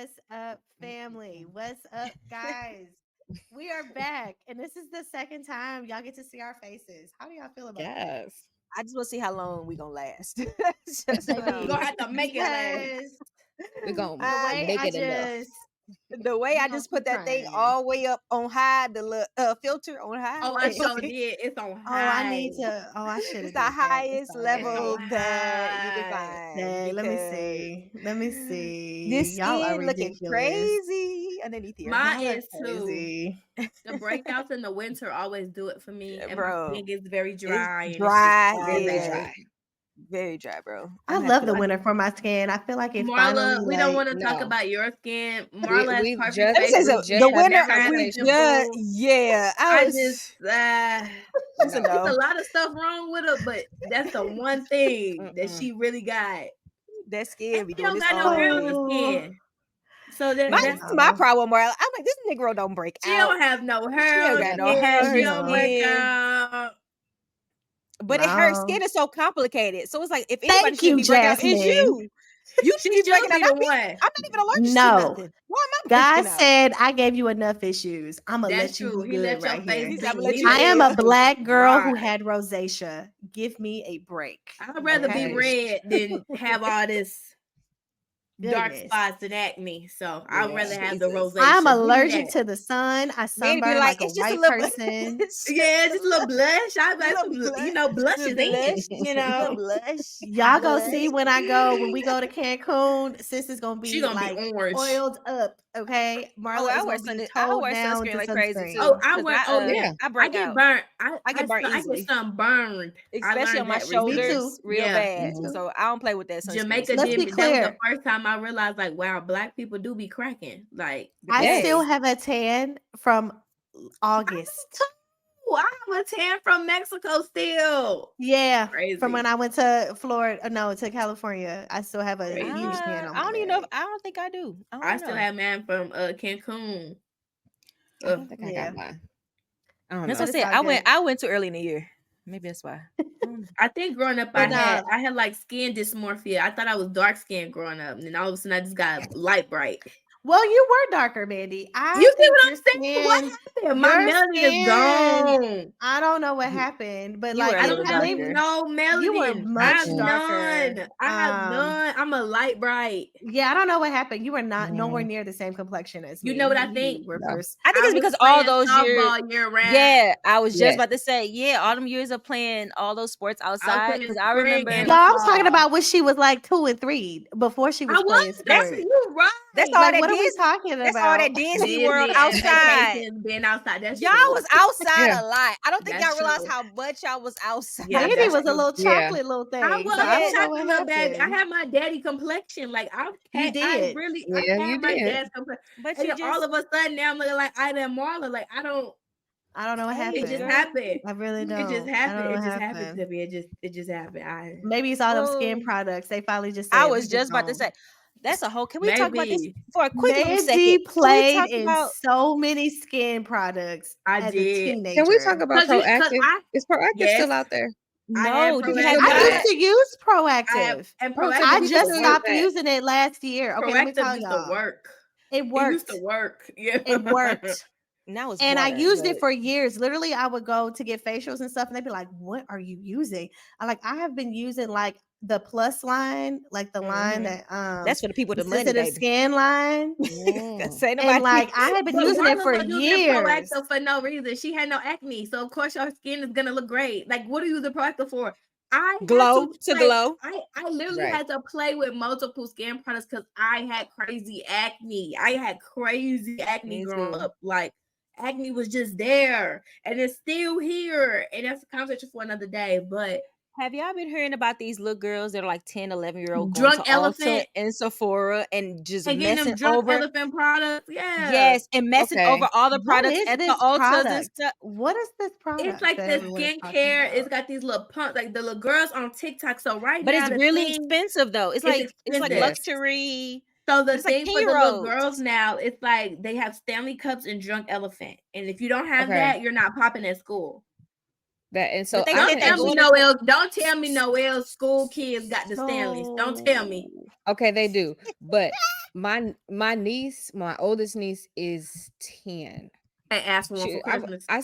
What's up, family? What's up, guys? We are back, and this is the second time y'all get to see our faces. How do y'all feel about that? Yes. I just want to see how long we gonna last. Just Baby, hold We're gonna have to make it last. because We're going the I, way make I it enough. just the way we I gonna just put keep that thing trying. all the way up on high, the filter on high. Oh, I sure did. It's on Oh, I need high. to. Oh, I should It's have the did that. It's highest all right. It's level on that you can high. find Dang, let me because see. Let me see. this Y'all are skin looking ridiculous. crazy underneath here, Mine Y'all are is too. crazy. The breakouts in the winter always do it for me, and my bro. skin gets very It's dry. And dry, it's just Very yeah, dry. very dry, bro. I I'm gonna have love to the put winter for my skin. I feel like it Marla, finally we don't like want to talk No. about your skin. Marla has We perfect just Let me face. say we so. just The had winter, that Never had a we conversation. just, pimple. yeah, I just, it's a No. it's a no. lot of stuff wrong with her, but that's the one thing that Mm-mm. she really got. That And skin be she doing don't this got all no hair the on the way. oh, skin. So I This that's is my know. problem, Marla. I'm like, this Negro don't break she out. don't have no She hair don't on got no hair skin. on She her don't break skin. out. But her No. skin is so complicated. So it's like, if anybody Thank should you, be breaking out, it's Jasmine. you. You She should be breaking should out. be the Not me. one. I'm not even allergic to No. nothing. Why am I God breaking out? said I gave you enough issues. I'm gonna That's let you true. be He good let your right face here. He be. said, I'm gonna let He you I let am your a live. face black girl who dry. had rosacea. Give me a break. I'd rather be Okay. red than have all this dark Goodness. spots and acne. So I'd Yeah. rather have the Jesus. rosacea. I'm Give me allergic that. to the sun. I Man, be sunburn like, like a it's just a white little bit. person. It's Yeah, just a little blush. I like little some, blush. blush Little is blush. in. Little blush. Y'all go Blush. see when we go to Cancun. Sis is gonna She be gonna be like orange. oiled up. Okay. Oh, Marla I is wear gonna be I toned wear down sunscreen to like crazy sunscreen. too. I Cause wear. Oh yeah, I I break get out. burnt. I get burnt I get easily, sunburned. I especially on learned my that recently. Me too. shoulders, real Yeah, bad. Me too. So I don't play with that sunscreen. Jamaica Let's did be me. That was the clear. first time I realized, like, wow, black people do be cracking. Like, The I Yes. still bad. have a tan from August. I have a tan from Mexico still. Yeah, Crazy. from when I went to Florida. No, to California. I still have a Crazy. huge tan on I my don't even know. leg. I don't think I do. I don't I know. still have mine from Cancun. I don't think I got mine. I don't That's know. what I But it's said. all good. I went too early in the year. Maybe that's why. I think growing up, But I had like skin dysmorphia. I thought I was dark skinned growing up, and then all of a sudden I just got light bright. Well, you were darker, Mandy. I You see think what your I'm saying? What skin, happened? My your melanin is skin. gone. I don't know what happened, but You like were a I it, little don't I have think darker. no you were melanin. I much have darker. none. I have none. I'm a light bright. Yeah, I don't know what happened. You were not nowhere Mm, near the same complexion as You me. know what I You think? were no. first. I think I it's was because all playing those years. softball year round. Yeah, I was just Yes. about to say, yeah, all them years of playing all those sports I was outside. playing Because I spring remember and Y'all, I'm talking fall. about when she was like 2 and 3 before she was I playing was. That's sports. you right. that's all Like, that what are we Disney. talking That's all that about? Disney World Disney and outside. vacations, being outside. That's Y'all true. was outside Yeah. a lot. I don't think That's y'all realized true. how much y'all was outside. Yeah, Mandy that's was a true. little Yeah. chocolate little I thing, was so I a don't know what chocolate little baby. I happened. had my daddy complexion. Like You did. I Yeah, had you my did. dad's complexion. But And you then all just of a sudden now I'm looking like Ida and Marla. Like I don't know what hey, it just happened. girl. happened. I really It just don't. I happened. don't know It what just happened happened. to me. It just happened. Maybe it's all them skin Oh, products. They finally just I said, we was just just about to don't. say that's a whole. Can we talk about this Maybe for a quick little second? Mandy Can we played talk in about? so many skin products I as a did. Can we talk teenager. about Cause Proactive? I Is Proactive yes, still out there? I had No, do You you can have still I buy not? that? used to use I have Proactive. and Oh, so Proactive I you used can to just still work. use stopped that? using it last year. Okay, let me Proactive tell used to y'all. work. It It used to worked. work. Yeah. It worked. Now it's And I water, used it but for years. Literally, I would go to get facials and stuff, and they'd be like, "What are you using?" I have been using like the plus line, like the line Mhm. that that's for the people the with the money, sensitive baby. skin line. That's Mm. ain't And nobody. like I had been But using it Marla for was using years. Proactive for no reason. She had no acne, so of course your skin is gonna look great. Like, what are you using Proactive for? I had Glow to to play. glow. I literally Right. had to play with multiple skin products because I had crazy acne. I had crazy acne Me growing too. up. Like acne was just there, and it's still here. And that's a conversation for another day. But Have y'all been hearing about these little girls that are like 10, 11-year-old going drunk to Ulta elephant and Sephora and just and getting them messing drunk over? elephant products, yeah. Yes, and messing Okay. over all the What products is at the this Ultas and product? stuff. What is this It's product like that the everyone is talking skincare. It's about? got these little pumps, like the little girls on TikTok. So right But now it's the really thing expensive though. It's is like expensive. Yes. luxury. So But the it's like thing for the little 10-year-olds. girls now, it's like they have Stanley cups and drunk elephant. And if you don't have Okay. that, you're not popping at school. That and so But they I Don't said can they tell me going actually. to take. Noel. Don't tell me Noel's school kids got the Stanleys. Don't tell me. So Okay, they do, but my niece, my oldest niece is 10. And ask for one for Christmas. I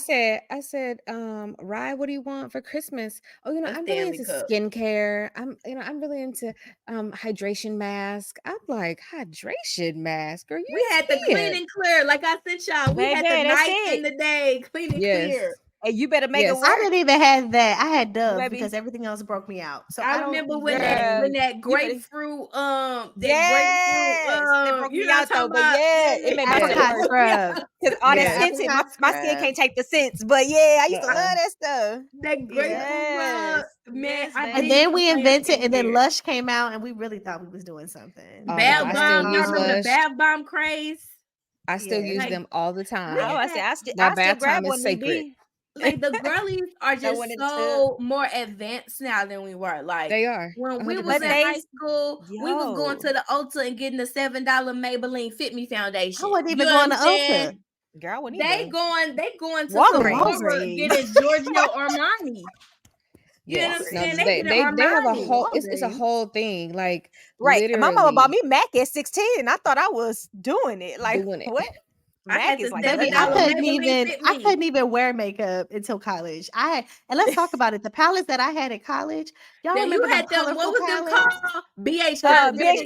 said, Rye, what do you want for Christmas? Oh, A I'm really Stanley into cup. skincare. I'm really into hydration mask. I'm like, hydration mask? Girl, you We had the 10. clean and clear, like I said, y'all. We had Baby, the that's night it. and the day, clean and Yes. clear. And you better make it Yes. work. I didn't even have that. I had Dove Baby. because everything else broke me out. So I don't remember even- when that grapefruit, that broke me out though. But yeah, it made my skin apricot hurt. scrub. Because all Yeah. that scented, Apricot my skin scrub. can't take the scents. But yeah, I used to Uh-uh. love that stuff. That grapefruit Yes. man. Yes, I baby. And then we did invented, and then skincare. Lush came out, and we really thought we was doing something. Oh, Bath I bomb. still Y'all use remember the Lush. bath bomb craze? I still Yeah. use Like, them all the time. Oh, I said I That still bath grab time is one. sacred. Like the girlies are just went into- so more advanced now than we were. Like They are. when we 100%. was in But high school, we was going Yo. to the Ulta and getting the $7 Maybelline Fit Me foundation. I wasn't even You going to understand? Ulta. Girl, I wouldn't They either. going to Walgreens. Sephora getting Giorgio Armani. You Yes. No, understand? they getting have a Armani. whole it's a Walgreens. whole thing. Like Right. And my mama literally bought me MAC at 16, and I thought I was doing it. Like, doing it. what? I had MAC to is like $7 Baby, $11. Maybelline I couldn't even wear makeup until college. And let's talk about it. The palettes that I had at college, y'all Then you remember had them. What colorful was them palettes? called? BH BH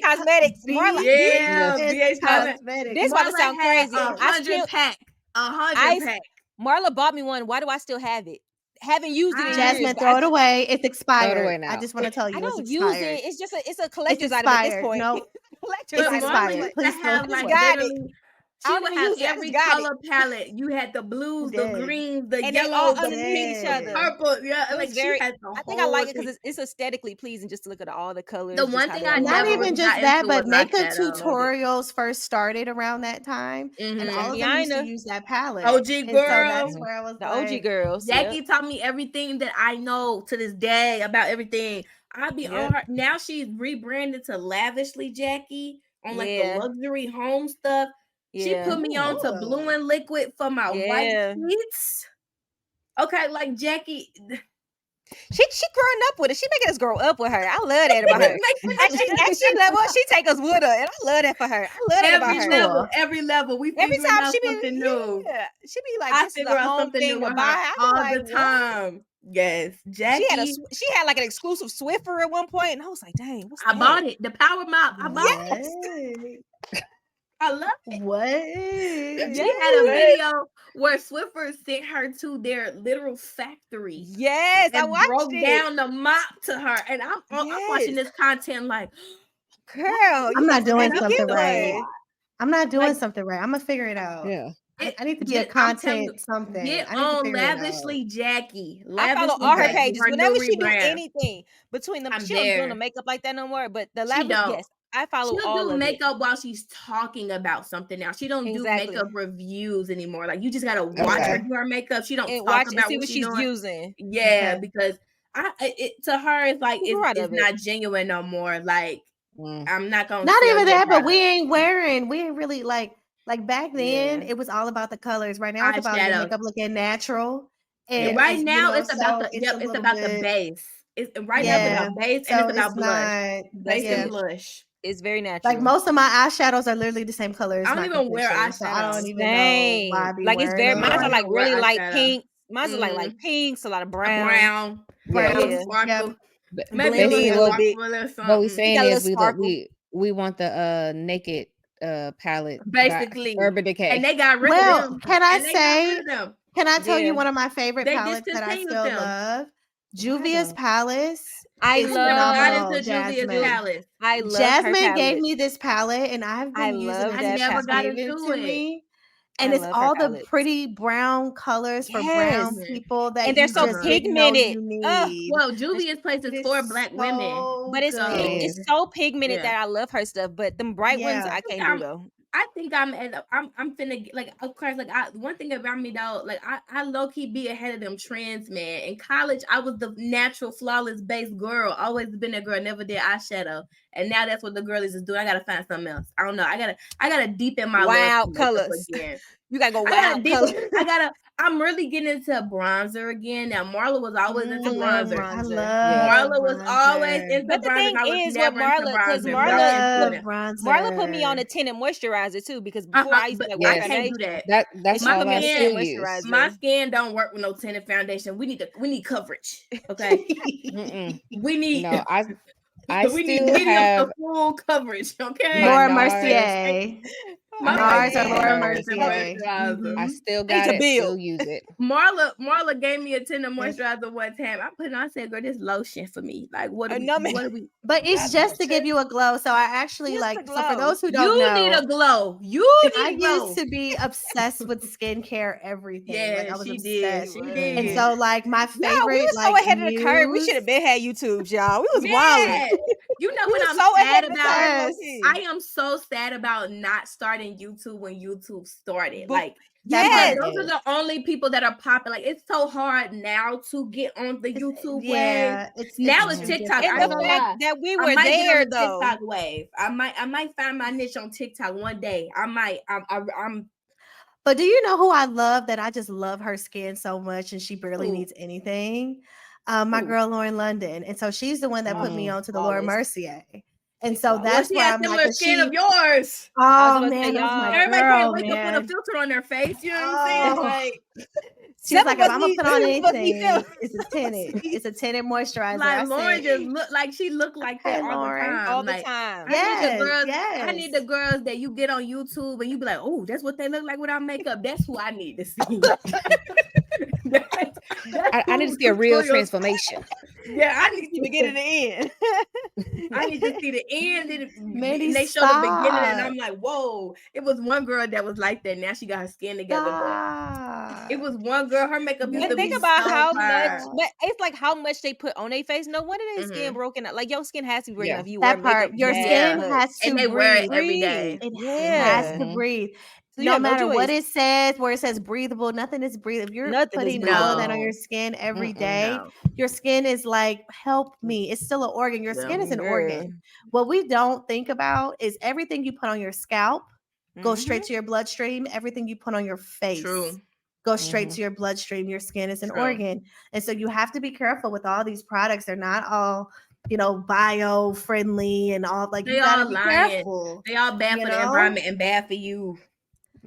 Cosmetics. Cosmetics. Marla, Yeah, BH BH Cosmetics. Cosmetics. This about to Marla sound had crazy. 100 pack. 100 I- pack. Marla bought me one. Why do I still have it? Haven't used it in Jasmine, years. but throw it away. It's expired. away now. I just want to tell you, I don't it's use expired. it. It's just it's a It's collector's item at this expired. point. No, Collector's it's But item. Marla expired. used to Please throw have it like away. Got it. literally. I She don't would even have use it. I every just got color palette. You had the blues, the did. greens, the And they all yellows, the underneath each pinks, other. the purple. Yeah, It like was very. she had the I think I like it whole because it's aesthetically pleasing just to look at all the colors. The just one how thing they I all Not never look. even was just got that, into but was makeup eyeshadow. tutorials first started around that time, and Mhm. all of them used to Deanna. use that palette. OG And so girl. that's where I was The like, OG girls. Jackie Yep. taught me everything that I know to this day about everything. I be on her now. She's rebranded to Lavishly Jackie on like the Yeah. luxury home stuff. She Yeah. put me on to Ooh. blue and liquid for my white Yeah. sheets. Okay, like Jackie. She growing up with it. She making us grow up with her. I love that about her. At she level, she take us with her, and I love that for her. I love that about her. Every level, we Every figuring time out she be something new. yeah, she be like, I "This is figure a out home something thing new to with buy." her I all was like, the "What?" time. Yes, Jackie. She had like an exclusive Swiffer at one point, and I was like, "Dang, what's I that?" bought it. The Power Mop. I bought it. What? I love it. What? She had a video where Swiffer sent her to their literal factory. Yes, I And watched broke it. down the mop to her. And I'm watching Yes. this content like, Girl, I'm not doing you something get right. one. I'm not doing Like- something right. I'm gonna figure it out. Yeah. I need to be a I'm telling you, content something. Get I need to on figure it out. Lavishly Jackie. I follow Lavishly all her Jackie, pages. her Whenever new she do rebrand. anything between them, I'm she don't do there. no makeup like that no more. But the She Lavish, don't. yes, I follow She'll all do of makeup while she's talking about something now. She don't Exactly. do makeup reviews anymore. Like you just gotta watch her Okay. do her makeup. She don't and talk watch and about see what what she's she's doing. using. Yeah, Okay. because to her it's like Who grew out it's of it? not genuine no more. Like I'm not gonna. Not sell even you a that, but product. we ain't really like back then. Yeah. It was all about the colors. Right now, it's about your Eyeshadows. makeup looking natural. And And right you now know, it's about so the it's a little about the bit- base. It's right now it's Yeah. about base So and it's about it's blush. not Base yeah. and blush. It's very natural. Like most of my eyeshadows are literally the same color as I don't my even wear complexion, so I eyeshadows. don't even Same. know why I be Like it's wearing very. them. Mine I are don't like wear really light eyeshadow. pink. Mine are like pinks, a lot of A brown. brown. Brown. Little Yeah. sparkle. Yep. Maybe a Blended little in a little bit. sparkle or What we something. saying got a is little sparkle. we want the naked palette Basically. by Urban Decay. And they got rid Well, of them. can I And they got say? rid of them. Can I tell Yeah. you one of my favorite They palettes that I discontinued still them. love? Juvia's though? Palace. I is love. Never got phenomenal, into Julia's Jasmine. Palace. I love her Jasmine palette. gave me this palette, and I've I been using love it I that since never she got gave it into to it. me. And I it's love her all the palettes. pretty brown colors for brown Yes. people that And they're you so just didn't know pigmented. you Ugh. need. Well, Julia's place It is is for black women. so But it's good. It it's so pigmented Yeah. that I love her stuff. But them bright ones Yeah. I can't do though. I think I'm finna get, like, of course, like one thing about me though, like I low key be ahead of them trends, man. In college, I was the natural, flawless base girl. Always been that girl, never did eyeshadow, and now that's what the girlies is doing. I gotta find something else. I don't know. I gotta deepen my love Wild for makeup colors. again. You gotta go I got a wild deep. color. I'm really getting into bronzer again. Now Marla was always into I love bronzer. I Bronzer. love Marla was always bronzer. into But the bronzer, thing and I was is, what never into Marla, because bronzer. But I was Love into it. Marla put me on a bronzer. tinted moisturizer too, because before I used to But like I white Yes. can't do foundation, that. and That's she My put all me on I a skin, tinted still use. my moisturizer. skin don't work with no tinted foundation. We need coverage. Okay, Mm-mm. we need No, I we need still medium to have full coverage. Okay, my Laura NARS. Mercier. I my know that's NARS face or My it. Laura NARS. tinted Mercier. moisturizer. I still I need got to it. Still build. use it. Marla gave me a tinted moisturizer one time. I put it on. I said, "Girl, this lotion for me. Like, what A do we? numbing. What do we? But it's just to give you a glow. So I actually Just the like, so for glow. those who don't You need know, a glow. You I need a glow." used to be obsessed with skincare, everything. Like Yeah, I was she did. obsessed. She was. And did. so like my Y'all, we favorite was so like ahead of the curve. We muse. should have been had YouTubes, y'all. We was wilding. Yeah. You know We what was I'm so sad ahead of the about? curve. Yes. low-key. I am so sad about not starting YouTube when YouTube started. But- Like, That because Yes. part. those are the only people that are popping. Like, it's so hard now to get on the YouTube wave. Yeah, Now it's it's too TikTok. And I the ain't gonna fact lie. that we I were might get there on the though. TikTok wave. I might find my niche on TikTok one day. I'm But do you know who I love that I just love her skin so much and she barely Who? needs anything? My Who? girl Lauren London. And so she's the one that put me Mm. on to the Laura Flawless. Mercier. And She's so flawless. well, that's she where has I'm like, similar 'cause skin she, of yours. oh gonna say, man, that's my y'all. Everybody girl, can't wake up with a man. filter on their face. You know what I'm saying? Oh. Like, She's Some like, of if us I'm gonna need- put on some of us need anything, filters. it's a tinted. It's a tinted moisturizer. I like Lauren said, just look like she look like that "Okay, all the Lauren." time. all the Like, time. I need the girls. Yes, I need the girls that you get on YouTube and you be like, oh, that's what they look like without makeup. That's who I need to see. I need to see a real transformation. Yeah, I need to get in the end. I need to see the end and Mandy, they show the beginning and stop. I'm like, whoa. It was one girl that was like that. Now she got her skin together, but Stop. it was one girl. Her makeup used But to think be about so how fire. much, but it's like how much they put on their face. No wonder their skin Mhm. broken up. Like your skin has to be broken Yeah. up if you wear That makeup. part, your that skin much. has to And they wear it breathe. every day. It Yeah. has to Mhm. breathe. So you No have no matter what choice. it says, where it says breathable, nothing is breathable. If you're Nothing is putting all of that on breathable. your skin every Mm-mm. day, No. your skin is like, help me. It's still an organ. Your Yeah. skin is an Girl. organ. What we don't think about is everything you put on your scalp goes straight Mhm. to your bloodstream. Everything you put on your face True. goes straight Mhm. to your bloodstream. Your skin is an True. organ. And so you have to be careful with all these products. They're not all, bio friendly and all, like, They you gotta all be lying. careful. They all bad You for the know? environment and bad for you.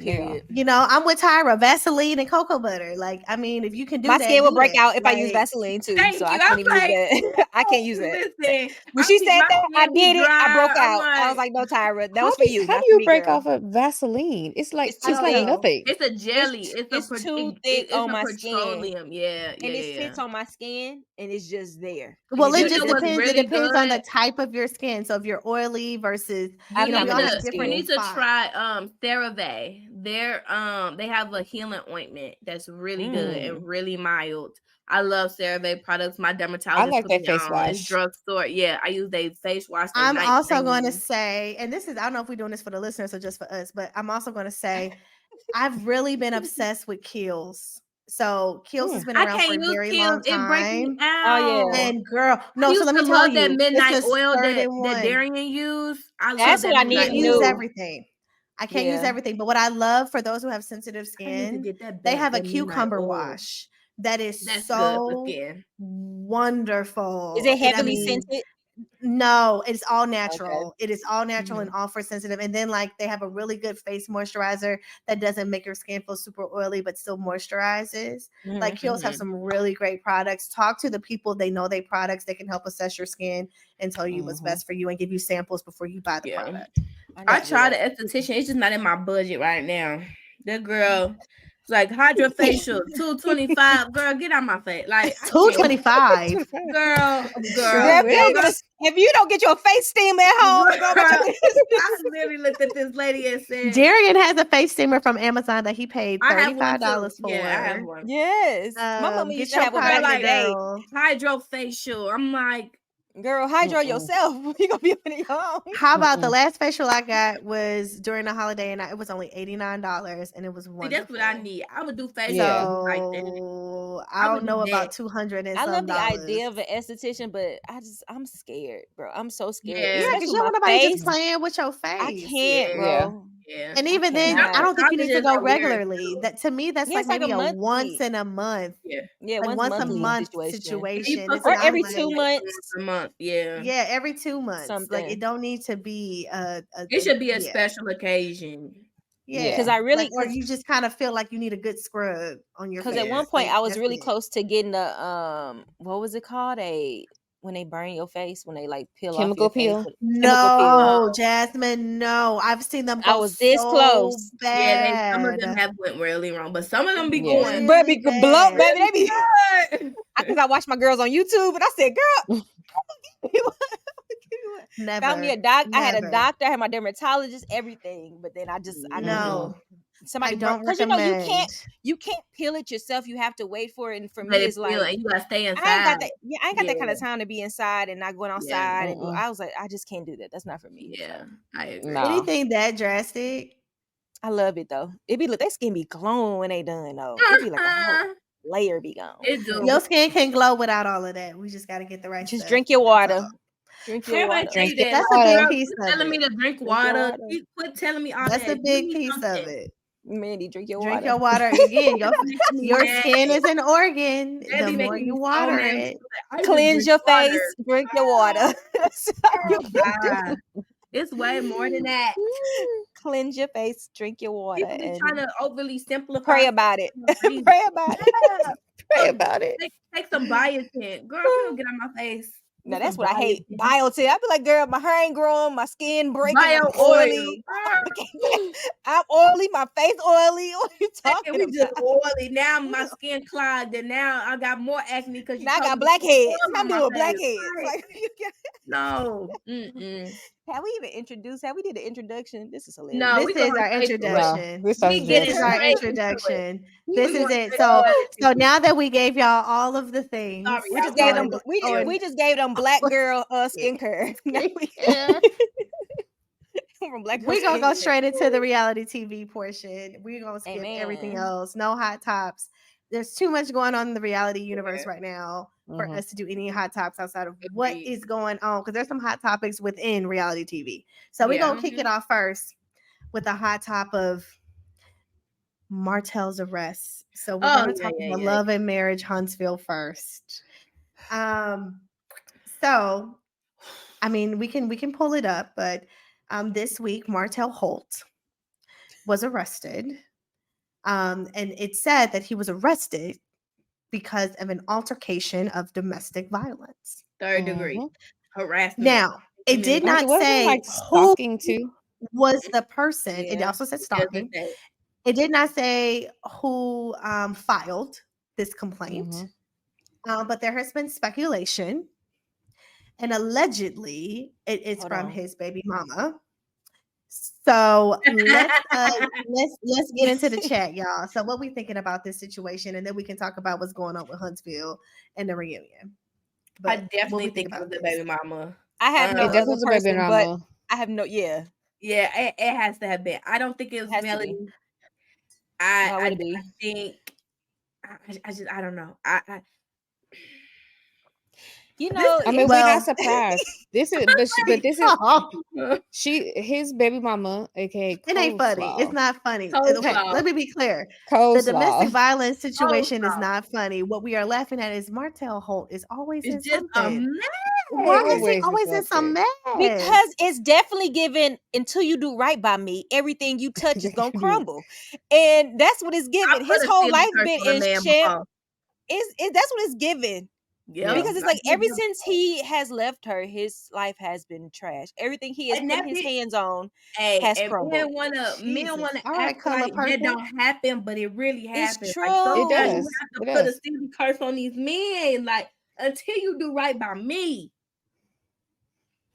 Yeah. Period. I'm with Tyra, Vaseline and cocoa butter. Like, I mean, if you can do My that, skin will do break that. out if I use Like, Vaseline too. Thank So you. I can't I'm even like, use that. I can't use it. Listen, When she said my that, I skin be did it. I dry. broke I'm out. I was like, no, Tyra, that How was for do you. how not do for you me, break girl. off of Vaseline? It's like It's I it's don't like know. nothing. It's a jelly. It's It's too thick it's on a my skin. petroleum. Yeah, And it yeah. sits on my skin and it's just there. Well, And it it's just know what's depends. really It depends on the good? type of your skin. So if you're oily versus, I You got we need all have to different you need to spots. try CeraVe. They have a healing ointment that's really good and really mild. I love CeraVe products. My I dermatologist like put that me face on. It's wash. drugstore. Yeah, I use their face wash. Their I'm night also going to cream. say, and this is, I don't know if we're doing this for the listeners or just for us, but I'm also going to say, I've really been obsessed with Kiehl's. So Kiehl's has been I around for can't a use very Kiehl's. long It breaks me time. Oh, out. yeah. And girl, I no, so used let to me tell love that you, midnight it's a oil that certain one. Darian used. I love That's that what I I need midnight can't to use do. oil. everything. I can't use Yeah. everything, but what I love for those who have sensitive I need to skin, get that they back, have a that midnight cucumber oil. wash that is That's good for so skin. wonderful. Is it And I heavily mean, scented? no, it's all Okay. natural. It is all natural and all for sensitive. And then like they have a really good face moisturizer that doesn't make your skin feel super oily, but still moisturizes. Like Kiehl's have some really great products. Talk to the people, they know they products. They can help assess your skin and tell you what's best for you and give you samples before you buy the Yeah. product. I tried the esthetician. It's just not in my budget right now. That girl, it's like hydrofacial, $225. Girl, get out my face. Like I can't. $225. Girl. Girl, if you don't get your face steam at home, girl, I literally looked at this lady and said, Darian has a face steamer from Amazon that he paid I have one $35 too. for. Yeah, I have one. yes. My mama Get used to your have one back in the product, day. girl. Hydrofacial. I'm like, Girl, hydro yourself. You gonna be up in your own. How about the last facial I got was during the holiday and it was only $89 and it was see, wonderful. that's what I need. I would do facial Yeah. like that. So I I would don't do know that. about 200 and I some love the dollars. idea of an esthetician, but I'm scared, bro. I'm so scared. Yeah. Yeah, Especially because you don't my want nobody face. just playing with your face. I can't, Yeah. bro. Yeah. And even then, I cannot. don't think you need to Colleges go are weird, regularly. too. That to me, that's Yeah, like it's like a maybe a once monthly. in a month, Yeah. Yeah, like once once a monthly month situation. If you situation. supposed It's to Or not every once like 2 months, a month, yeah. yeah, every 2 months. Like it something. don't need to be It should be a yeah, special occasion. Because yeah. I Like really, or you just kind of feel like you need a good scrub on your because at one face. point Like I was that's really it. close to getting the what was it called? When they burn your face, when they like peel off Chemical your face. peel. Chemical peel. No, Jasmine, no. I've seen them I go was this so close. Yeah, some of them bad. have went really wrong, but some of them be Yeah. going. But Really be blow, bad. baby. They be Good. because I watched my girls on YouTube and I said, girl, found me Never. a doc. I had a Never. doctor, I had my dermatologist, everything. But then I No. somebody I burnt don't because recommend. you can't peel it yourself. You have to wait for it. And for Let me, it it's feel, like and you gotta stay I ain't inside. got that. Yeah, I ain't got that kind Yeah. of time to be inside and not going Yeah. outside. And I was like, I just can't do that. That's not for me. Yeah, So I agree. No. Anything that drastic? I love it though. It be look, that skin be glowing when they done though. It be like a whole layer be gone. It do. Your skin can glow without all of that. We just got to get the right Just stuff. drink your That's water. all. Drink your Everybody water. tell you that. That's Like, a big girl, piece quit of telling me it. to drink your water. water. Quit telling me all That's that. a Give big me piece of something. it. Mandy, drink your Drink water. your water again. Makes me Your mad. skin is an organ. That The be more making you me so water mad. it, I just Cleanse drink your water. face. Drink your water. That's all you Oh, can God. It's way more than that. do. Cleanse your face. Drink your water. People be And trying to overly simplify. pray about it. Crazy. Pray about it. Yeah. Pray about it. Take some biotin. Girl, if you don't get on my face. Now Get that's some what I hate. biotin. Biotin. I be like, girl, my hair ain't growing, my skin breaking, Bio I'm oil. oily. I'm oily, my face oily. What are you talking We just about? oily. Now my skin clogged, and now I got more acne because you Now I told got me to put blackheads. oil I'm on my dealing with face. blackheads. Right. Like, No. Mm-mm. have we even introduced? Have we did the introduction? This is hilarious. No, this we is going our straight to it. introduction. This We is get This it is our straight into it. introduction. We This going is it. straight So to it. so now that we gave y'all all of the things, Sorry, We y'all. just gave them. on- We just gave them black girl skincare. Now we from black girl we're gonna go skincare. straight into the reality TV portion. We're gonna skip everything Amen. else. No hot tops. There's too much going on in the reality universe right now for Mhm. us to do any hot tops outside of what Agreed. is going on. Because there's some hot topics within reality TV. So we're Yeah. gonna kick it off first with a hot top of Martell's arrest. So we're Oh, gonna yeah, talk yeah, about yeah. Love and Marriage Huntsville first. So I mean we can pull it up, but this week Martell Holt was arrested. And it said that he was arrested because of an altercation of domestic violence. Third degree Mhm. harassment. Now, it did not Wasn't it say like who stalking too? was the person. It Yeah. also said It doesn't stalking. say. It did not say who filed this complaint. Mhm. But there has been speculation, and allegedly it's Hold from on. his baby mama. So let's get into the chat, y'all. So what we thinking about this situation, and then we can talk about what's going on with Huntsville and the reunion. I But what definitely we think it was the this? baby mama. I have no It definitely other was a baby person, but mama. I have no. Yeah. Yeah, it has to have been. I don't think it was Has to be. Melody. Why would I it be? think I don't know. You know, I mean, we're Well- not surprised. This is, but this is his baby mama, aka It ain't funny. It's not funny. Okay, Coleslaw. let me be clear. coleslaw. The domestic violence situation is Coleslaw. not funny. What we are laughing at is Martell Holt is always in It's just a something. mess. Why is he Always in always in some something. mess? because it's definitely given until you do right by me, everything you touch is gonna crumble, and that's what it's I given. put His a whole silly life curse been on a is man champ. before. That's what it's given. Yep. Because it's I like did ever that since he has left her, his life has been trash. Everything he has And put that his be- hands on Hey, has and crumbled. men Jesus. wanna All right, act Color like that Purple. don't happen, but it really It's happens. true. Like sometimes It does. you have to It put a does. silly curse on these men, like until you do right by me.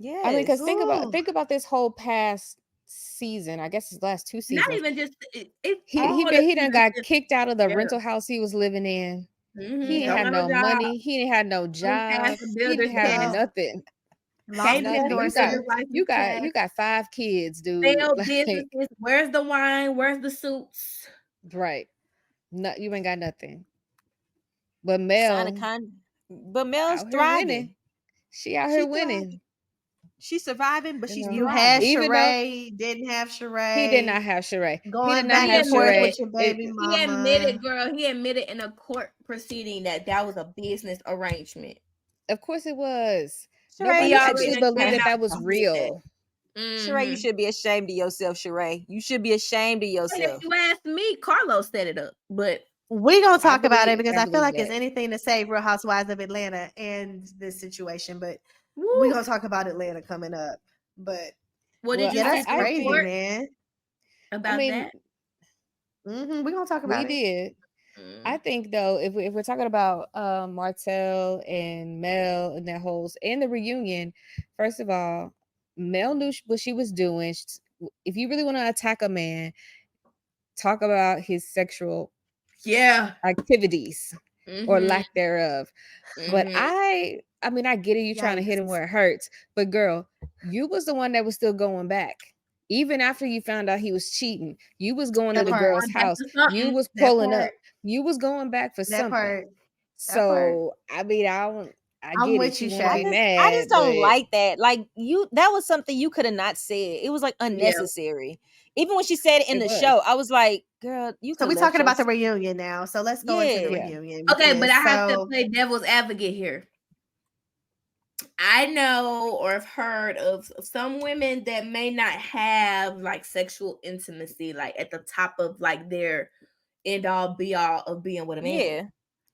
Yes. I mean, because Ooh. think about this whole past season. I guess his last 2 seasons. Not even just it's He all the done seasons got just kicked out of the together. rental house he was living in. He ain't Don't had got no job. money. He ain't had no Couldn't job. pass the He builder's didn't have test. nothing. Lost Can't his pass the Nothing. endorsement. license You tag. got 5 kids, dude. Failed Like, businesses. Where's the wine? Where's the suits? right. No, you ain't got nothing. But Sign a Mel con. But Mel's out here thriving. winning. She out She here thriving. winning. She's surviving, but she's You had thriving. Even though Sheree, didn't have Sheree. he did not have Sheree. He Going did not back have and forth Sheree. with your baby mama. He admitted, girl. He admitted in a court proceeding that was a business arrangement. Of course it was. Sheree, Nobody you actually should believed that was Stop that. real. Sheree, you should be ashamed of yourself, Sheree. You should be ashamed of If yourself. you ask me, Carlos set it up, but We're gonna talk about it believe- because I I feel believe like that. it's anything to save Real Housewives of Atlanta and this situation, but woo. we're gonna talk about Atlanta coming up. But What Well, did you yeah, see that's the crazy, report man. about I mean, that? We're gonna talk about we it. did. I think though, if we're talking about Martell and Mel and that whole and the reunion, first of all, Mel knew what she was doing. If you really want to attack a man, talk about his sexual activities or lack thereof. But I mean, I get it. You trying to hit him where it hurts, but girl, you was the one that was still going back. Even after you found out he was cheating, you was going to the girl's house. You was pulling up. You was going back for something. So I mean, I get it. You want to be mad. I just don't like that. Like that was something you could have not said. It was like unnecessary. Even when she said it in the show, I was like, girl, you could. So we're talking about the reunion now. So let's go into the reunion. Okay, but I have to play devil's advocate here. I know or have heard of some women that may not have like sexual intimacy, like at the top of like their end all be all of being with a man. Yeah.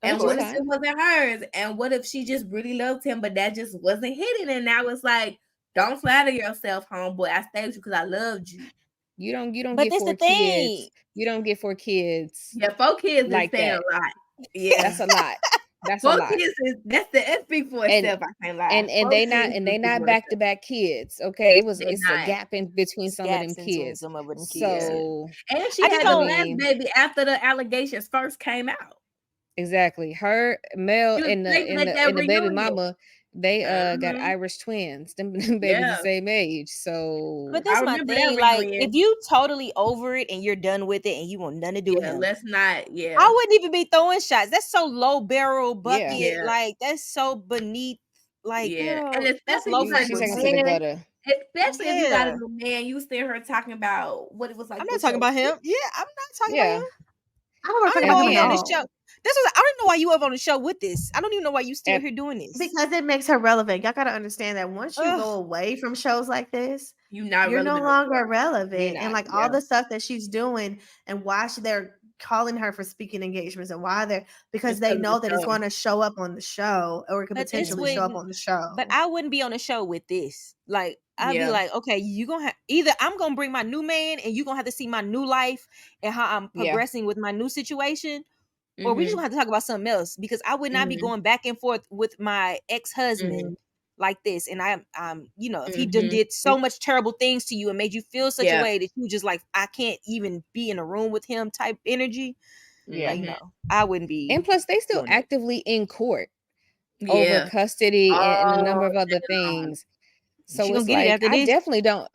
And what if it wasn't hers? And what if she just really loved him, but that just wasn't hitting? And now it's like, don't flatter yourself, homeboy. I stayed with you because I loved you. You don't get 4 kids. You don't get 4 kids. Yeah, 4 kids like is saying that. a lot. Yeah, that's a lot. That's 4 a lot. kids is that's big for itself. I can't lie. And they not back to back kids. Okay, it's a gap in between some of them kids. So and she had the last baby after the allegations first came out. Exactly. Her Mel and the baby mama, they got Irish twins. Them babies the same age. So but that's my thing. Like if you totally over it and you're done with it and you want nothing to do with him, let's not. I wouldn't even be throwing shots. That's so low barrel bucket. Yeah. Like that's so beneath. Like girl, and especially low especially if you got a new man, you still her talking about what it was like. I'm not talking about him. Yeah, I'm not talking about him. I don't know on the show. I don't know why you up on the show with this. I don't even know why you still here doing this. Because it makes her relevant. Y'all gotta understand that once you go away from shows like this, you're no longer relevant. And like all the stuff that she's doing and why they're calling her for speaking engagements and why they're because they know that it's going to show up on the show or it could potentially show up on the show. But I wouldn't be on the show with this. Like I'd be like, okay, you gonna have either I'm gonna bring my new man and you're gonna have to see my new life and how I'm progressing with my new situation. Or we just gonna have to talk about something else because I would not be going back and forth with my ex-husband like this. And I'm if he did so much terrible things to you and made you feel such a way that you just like, I can't even be in a room with him type energy. Yeah, like, no, I wouldn't be. And plus, they still actively in court over custody and a number of other things. So it's like I definitely don't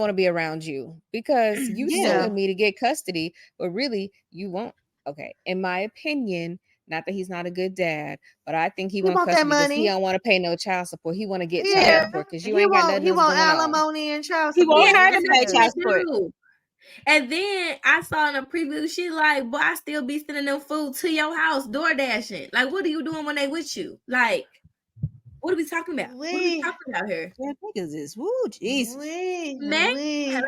want to be around you because you suing me to get custody, but really you won't. Okay, in my opinion, not that he's not a good dad, but I think he wants custody because he don't want to pay no child support. He want to get child support because you ain't got nothing. He want alimony and child support. He won't her to pay child support. And then I saw in a preview, she's like, "Boy, I still be sending them food to your house, door dashing. Like, what are you doing when they with you? Like, what are we talking about? What are we talking about here? What is this? Woo, Jesus, man!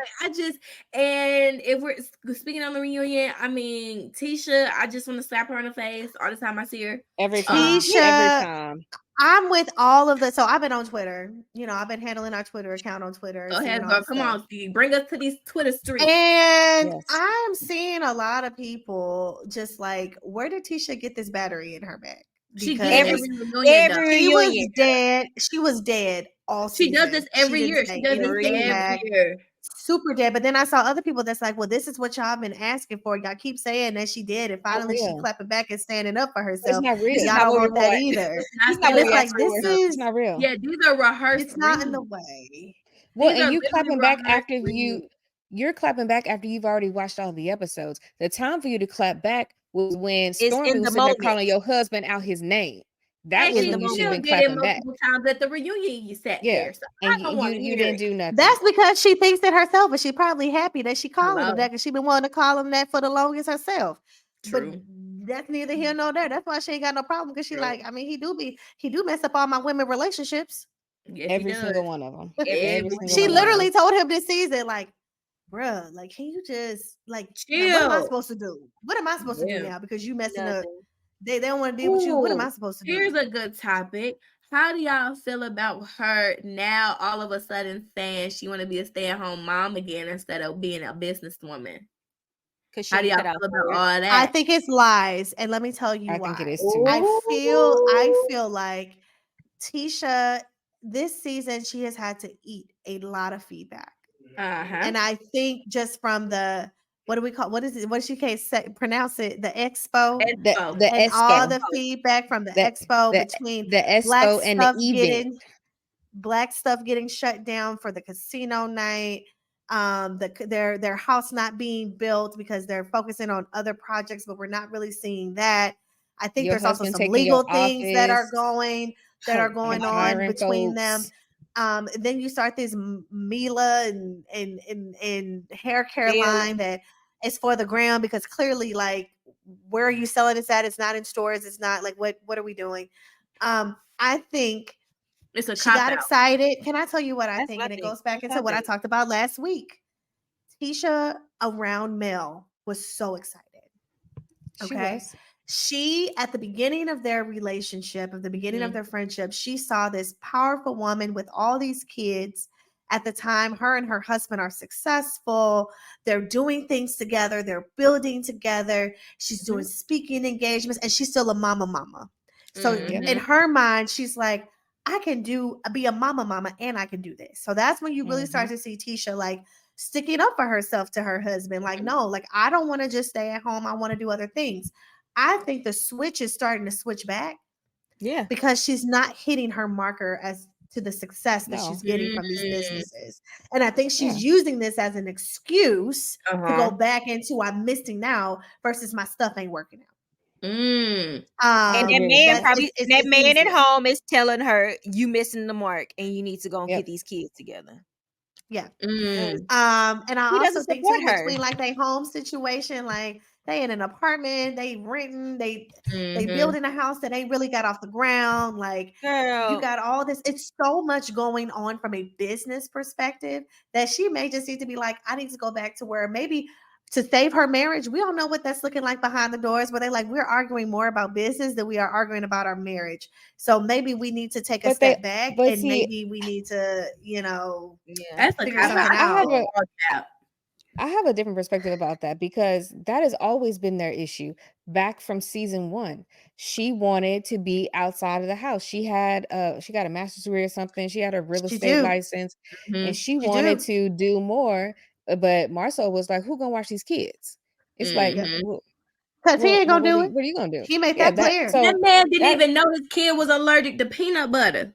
And if we're speaking on the reunion, I mean, Tisha, I just want to slap her in the face all the time I see her. Every time. I'm with all of the. So I've been on Twitter. You know, I've been handling our Twitter account on Twitter. Go ahead, girl. Come on, bring us to these Twitter streets. And I'm seeing a lot of people just like, where did Tisha get this battery in her bag? She every reunion. She was dead all season. She does this every year. She does this every year. Super dead. But then I saw other people that's like, well, this is what y'all been asking for. Y'all keep saying that she did, and finally she clapping back and standing up for herself. It's not real. Y'all don't want that either. It's like this is not real. Yeah, these are rehearsed. It's not in the way. Well, and you clapping back after you're clapping back after you've already watched all the episodes. The time for you to clap back was when Stormy was sitting there calling your husband out his name. That was when you should have been clapping back. Multiple times at the reunion, you sat there. So and I don't want to you didn't do nothing. That's because she thinks it herself, and she's probably happy that she calling him that because she been wanting to call him that for the longest herself. True. But that's neither here nor there. That's why she ain't got no problem because she like, I mean, he do mess up all my women relationships. Yes, every single one of them. She literally told him this season, like, bruh, like, can you just like chill? What am I supposed to do? What am I supposed to do now? Because you messing up. They don't want to deal with you. What am I supposed to do? Here's a good topic. How do y'all feel about her now all of a sudden saying she want to be a stay-at-home mom again instead of being a businesswoman? How do y'all feel about all that? I think it's lies, and let me tell you why. I think it is too. I feel like Tisha this season she has had to eat a lot of feedback, and I think just from the what do we call what is it? What she can't say pronounce it? The expo, the and expo. all the feedback from the expo between the expo and the event. Black stuff getting shut down for the casino night. Their house not being built because they're focusing on other projects, but we're not really seeing that. I think there's also some legal things that are going on between them. Then you start this Mila and hair care line that is for the ground because clearly, like, where are you selling this at? It's not in stores. It's not like what are we doing? I think she got excited. Can I tell you what I think? And it goes back into what I talked about last week. Tisha around Mel was so excited. Okay. She at the beginning of their relationship, at the beginning of their friendship, she saw this powerful woman with all these kids. At the time, her and her husband are successful. They're doing things together. They're building together. She's doing speaking engagements, and she's still a mama. So in her mind, she's like, I can be a mama, and I can do this. So that's when you really start to see Tisha like sticking up for herself to her husband. Like, no, like I don't want to just stay at home. I want to do other things. I think the switch is starting to switch back. Yeah. Because she's not hitting her marker as to the success that she's getting from these businesses. And I think she's using this as an excuse to go back into I'm missing now versus my stuff ain't working out. And that man at home is telling her you missing the mark and you need to go and get these kids together. Yeah. And I also think too, between like their home situation, like they in an apartment, they renting, they building a house that ain't really got off the ground. Like you got all this. It's so much going on from a business perspective that she may just need to be like, I need to go back to where maybe to save her marriage. We don't know what that's looking like behind the doors, but they like, we're arguing more about business than we are arguing about our marriage. So maybe we need to take a step back and maybe we need to, figure something out. I have a different perspective about that because that has always been their issue back from season 1. She wanted to be outside of the house. She got a master's degree or something. She had a real estate license and she wanted to do more. But Marcel was like, who gonna watch these kids? It's like, because he ain't gonna do it. What are you gonna do? He made that clear. So that man didn't even know his kid was allergic to peanut butter.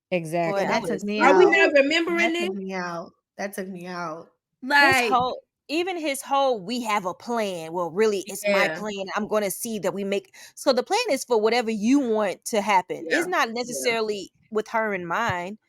Exactly. Boy, that took me out. Are we not remembering it? That took me out. Like his whole we have a plan. Well, really, it's my plan. I'm going to see that we make. So the plan is for whatever you want to happen. It's not necessarily with her in mind.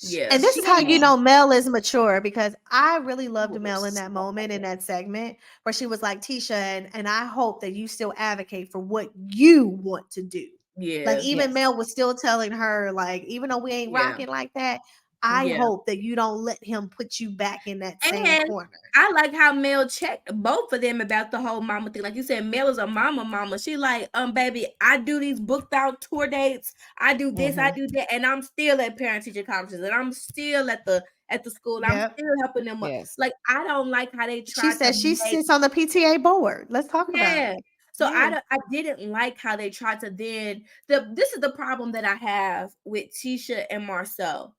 Yeah. And this is how you know Mel is mature, because I really loved Mel in that moment, in that segment where she was like, Tisha, and I hope that you still advocate for what you want to do. Yeah. Like even Mel was still telling her, like, even though we ain't rocking like that, I hope that you don't let him put you back in that same corner. I like how Mel checked both of them about the whole mama thing. Like you said, Mel is a mama. She like, baby, I do these booked out tour dates. I do this, I do that, and I'm still at parent teacher conferences, and I'm still at the school. I'm still helping them. Like I don't like how they try. She said she sits on the PTA board. Let's talk about it. So I didn't like how they tried to then. This is the problem that I have with Tisha and Marcel.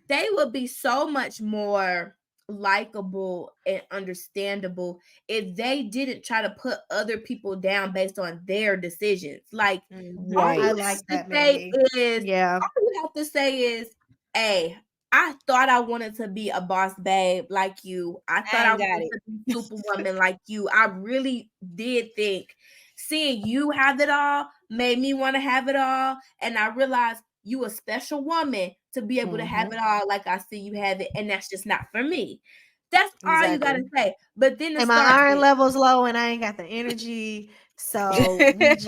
They would be so much more likable and understandable if they didn't try to put other people down based on their decisions. Like, all you have to say is, hey, I thought I wanted to be a boss babe like you. I thought I wanted to be superwoman like you. I really did think seeing you have it all made me want to have it all. And I realized you a special woman to be able to have it all like I see you have it. And that's just not for me. That's all you got to say. But then and my iron level's low and I ain't got the energy. So we just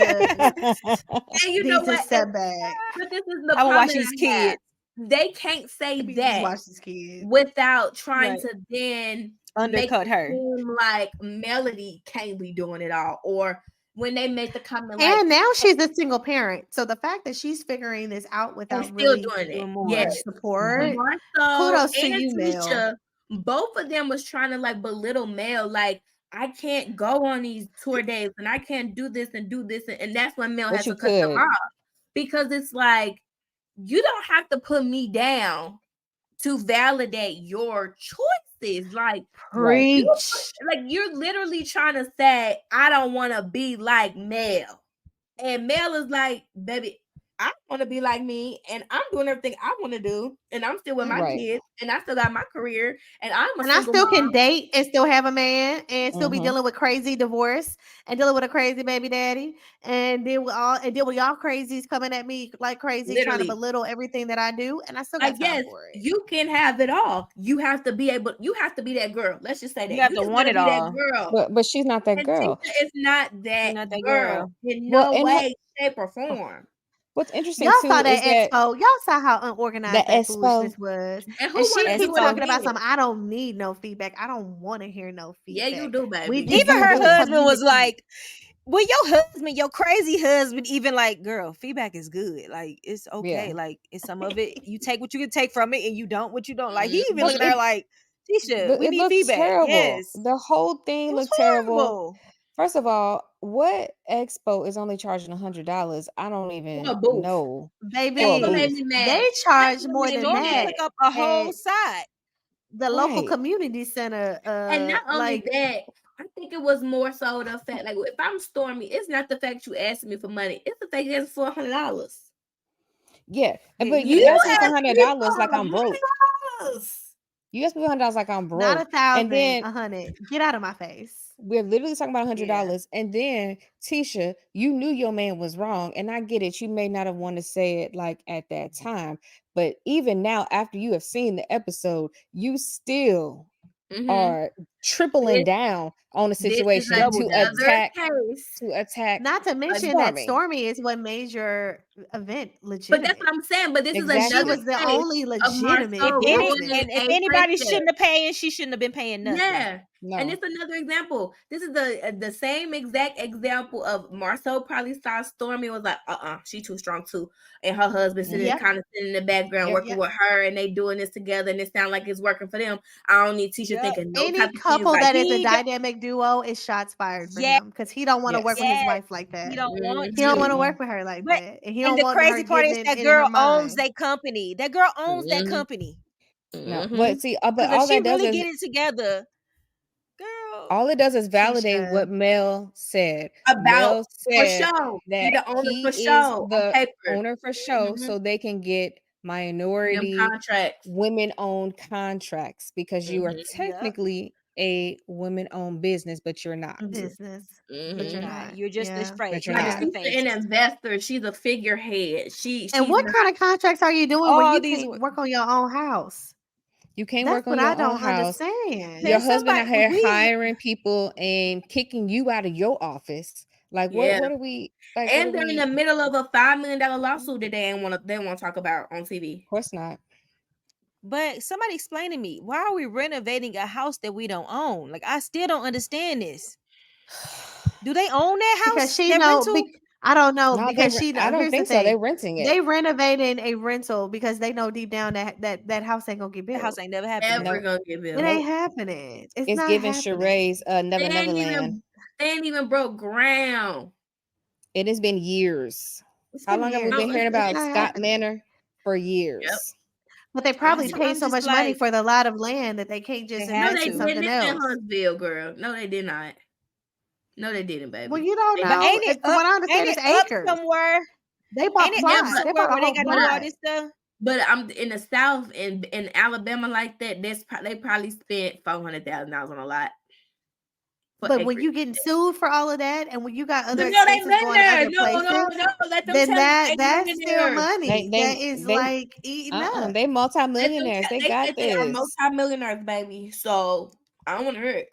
need to step back. But this is the problem. Watch these kids. They can't say that without trying to then undercut her. Like Melody can't be doing it all, or when they make the comment, like, and now she's a single parent, so the fact that she's figuring this out without really doing it, support, kudos to you, Mel. Both of them was trying to like belittle Mel, like I can't go on these tour days and I can't do this and do this, and that's when Mel has to cut them off because it's like you don't have to put me down to validate your choices. Like, preach. You're literally trying to say, I don't want to be like Mel. And Mel is like, baby, I want to be like me, and I'm doing everything I want to do, and I'm still with my kids, and I still got my career, and I still can date and still have a man, and still be dealing with crazy divorce, and dealing with a crazy baby daddy, and deal with y'all crazies coming at me like crazy, trying to belittle everything that I do, and I still got time for it. You can have it all. You have to be that girl. Let's just say that you have to want it all. Girl. But she's not that girl. It's not that girl in no way, shape, or form. What's interesting y'all too saw that is that y'all saw how unorganized that foolishness was. And she was talking about something. I don't need no feedback. I don't want to hear no feedback. Yeah, you do, baby. Even her husband was like, well, your crazy husband, even like, girl, feedback is good. Like, it's okay. Yeah. Like, it's some of it, you take what you can take from it, and you don't what you don't. Like, he even looked at her like, Tisha, we need feedback. Terrible. Yes. The whole thing looked terrible. First of all, what expo is only charging $100? I don't even know. Baby, they charge more than that. Pick up a whole side. The local community center. And not only that, I think it was more so the fact, like, if I'm Stormy, it's not the fact you asking me for money. It's the fact you asked for $100. Yeah, but you asked me for $100 like I'm broke. You asked me $100 like I'm broke. Not 1,000, and then 100. Get out of my face. We're literally talking about $100. And then, Tisha, you knew your man was wrong. And I get it. You may not have wanted to say it like at that time. But even now, after you have seen the episode, you still are tripling down on the situation to attack. Not to mention that Stormy is what made your event legitimate. But that's what I'm saying. But this is another. She was the only legitimate. If anybody shouldn't have paid, she shouldn't have been paying nothing. Yeah. No. And it's another example. This is the same exact example of Marcel probably saw Stormy and was like, she's too strong too. And her husband kind of sitting in the background working with her, and they doing this together, and it sounds like it's working for them. I don't need Tisha thinking any couple that is a dynamic duo is shots fired for him, because he don't want to work with his wife like that. He don't want to work with her like that. And the crazy part is that girl owns that company. That girl owns that company. No, but see, but all that does is get it together. Girl, all it does is validate what Mel said about for show. That the owner he for show, is the owner for show, so they can get minority women-owned contracts, because you are technically a women-owned business, but you're not. But you're not. You're just this phrase. She's an investor. She's a figurehead. And what kind of contracts are you doing where you can't work on your own house? You can't work on your own house. Understand. Your husband out here hiring people and kicking you out of your office. Like, what are we? Like, and they're in the middle of a $5 million lawsuit that they want to talk about on TV. Of course not. But somebody explain to me, why are we renovating a house that we don't own? Like, I still don't understand this. Do they own that house? Because I don't know, because I don't think so. They're renting it. They renovating a rental because they know deep down that house ain't gonna get built. That house ain't never happening. Never gonna get built. It ain't happening. It's not giving happening. Sheree's Neverland. They ain't even broke ground. It has been years. How long have we been hearing about Scott Manor? For years. Yep. But they probably paid so much money for the lot of land that they can't just invest in something else. In Huntsville, girl. No, they did not. No, they didn't, baby. Well, you don't know. From what I understand, it's acres. Somewhere. They bought plots. They bought where they got to do all this stuff. But I'm in the South, in Alabama like that. They probably spent $400,000 on a lot. But when you getting sued for all of that, and when you got other no, they expenses going to other places, let them then tell you that's still money. That is like eating up. They multimillionaires. They got They are this. multimillionaires, baby. So I don't want to hurt.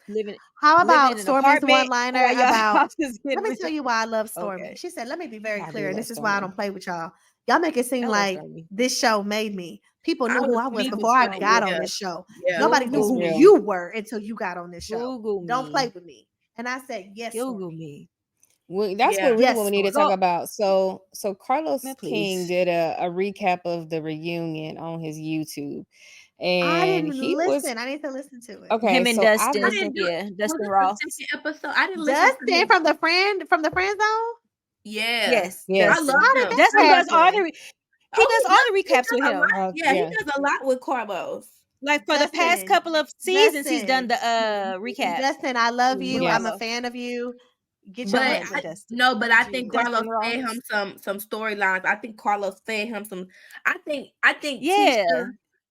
How about in an Stormy's apartment one-liner or your about? house is Let getting me rich? tell you why I love Stormy. Okay. She said, "Let me be very I do clear, and love this is why I Stormy. don't play with y'all. Y'all make it seem I love like Stormy. this show made me. People knew who I was me before I before, got on yeah. this show. Yeah. Nobody knew That's who real. you were until you got on this show. Google Don't me. play with me." And I said, "Yes, Google Stormy. me. Well, that's Yeah. what really Yes, what we need to Stormy." talk about. So Carlos Man, King please. did a recap of the reunion on his YouTube, I and didn't he was listen. I need to listen to it. okay. Him and So I Dustin. listened. Yeah, Was Dustin it Ross. the second episode? I didn't listen to Dustin him. from the friend zone. Yeah. Yes. Yes. I love How did him. that Dustin does all happen? the he does all the recaps with him. Yeah, he does a lot with Carlos. Like for the past Dustin, couple of seasons, he's Dustin. done the recap. Dustin, I love you. Yes. I'm a fan of you. Get your But husband. but I think Dustin Carlos Ross. fed him some storylines. I think Carlos fed him some. I think Yeah.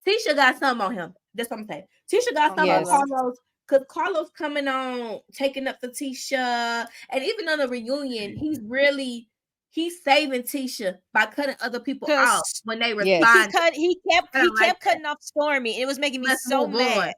Tisha got some on him. That's what I'm saying. Tisha got some on Carlos because Carlos coming on taking up for Tisha, and even on the reunion, he's saving Tisha by cutting other people off when they respond. He kept cutting off Stormy. It was making me so mad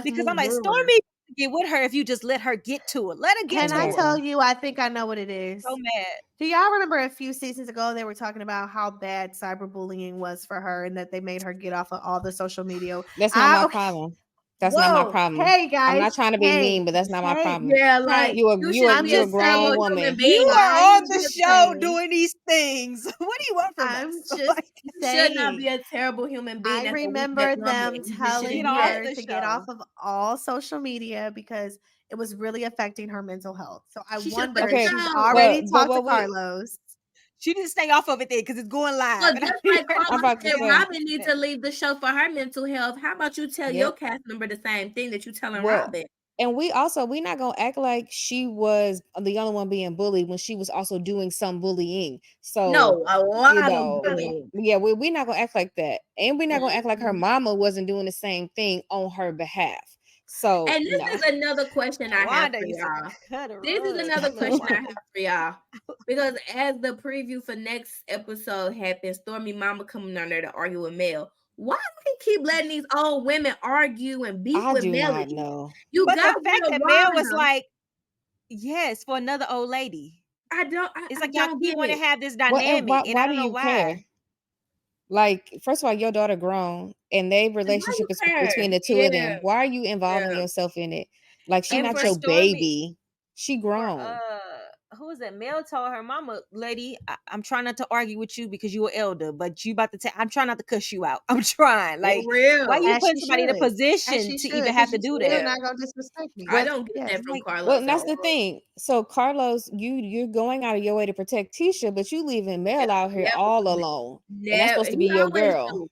because I'm like, Stormy, get with her if you just let her get to it. Let her get to it. Can I tell you? I think I know what it is. So mad. Do y'all remember a few seasons ago they were talking about how bad cyberbullying was for her and that they made her get off of all the social media? That's not my problem. That's not my problem. Hey guys, I'm not trying to be mean, but that's not my problem. Yeah, like you a grown woman. You are on the show doing these things. What do you want from us? I'm just saying, should not be a terrible human being. I remember them telling her to get off of all social media because it was really affecting her mental health. So I wonder if she's already talked to Carlos. She didn't stay off of it then because it's going live. Well, just like Carlos said, Robin needs to leave the show for her mental health. How about you tell your cast member the same thing that you telling Robin? And we're not gonna act like she was the only one being bullied when she was also doing some bullying. So no, a lot of bullying. Yeah, we're not gonna act like that, and we're not gonna act like her mama wasn't doing the same thing on her behalf. So, and this is another question I have for y'all. This is another question I have for y'all. Because as the preview for next episode happens, Stormy mama coming on there to argue with Mel. Why do we keep letting these old women argue and beef with Mel? I do not know. But the fact that Mel was like, yes, for another old lady. It's like y'all keep want to have this dynamic. And I don't know why. Care? Like, first of all, your daughter grown and their relationship is between the two of them. Why are you involving yourself in it? Like, she's not your baby. She grown. Who was that? Mel told her mama, lady, I'm trying not to argue with you because you were elder, but you about to take, I'm trying not to cuss you out. I'm trying. Like, why you putting somebody in a position to even have to do that? You're not gonna disrespect me. I don't get that from Carlos. Well, that's the thing. So Carlos, you're going out of your way to protect Tisha, but you leaving Mel out here all alone. And that's supposed to be your girl.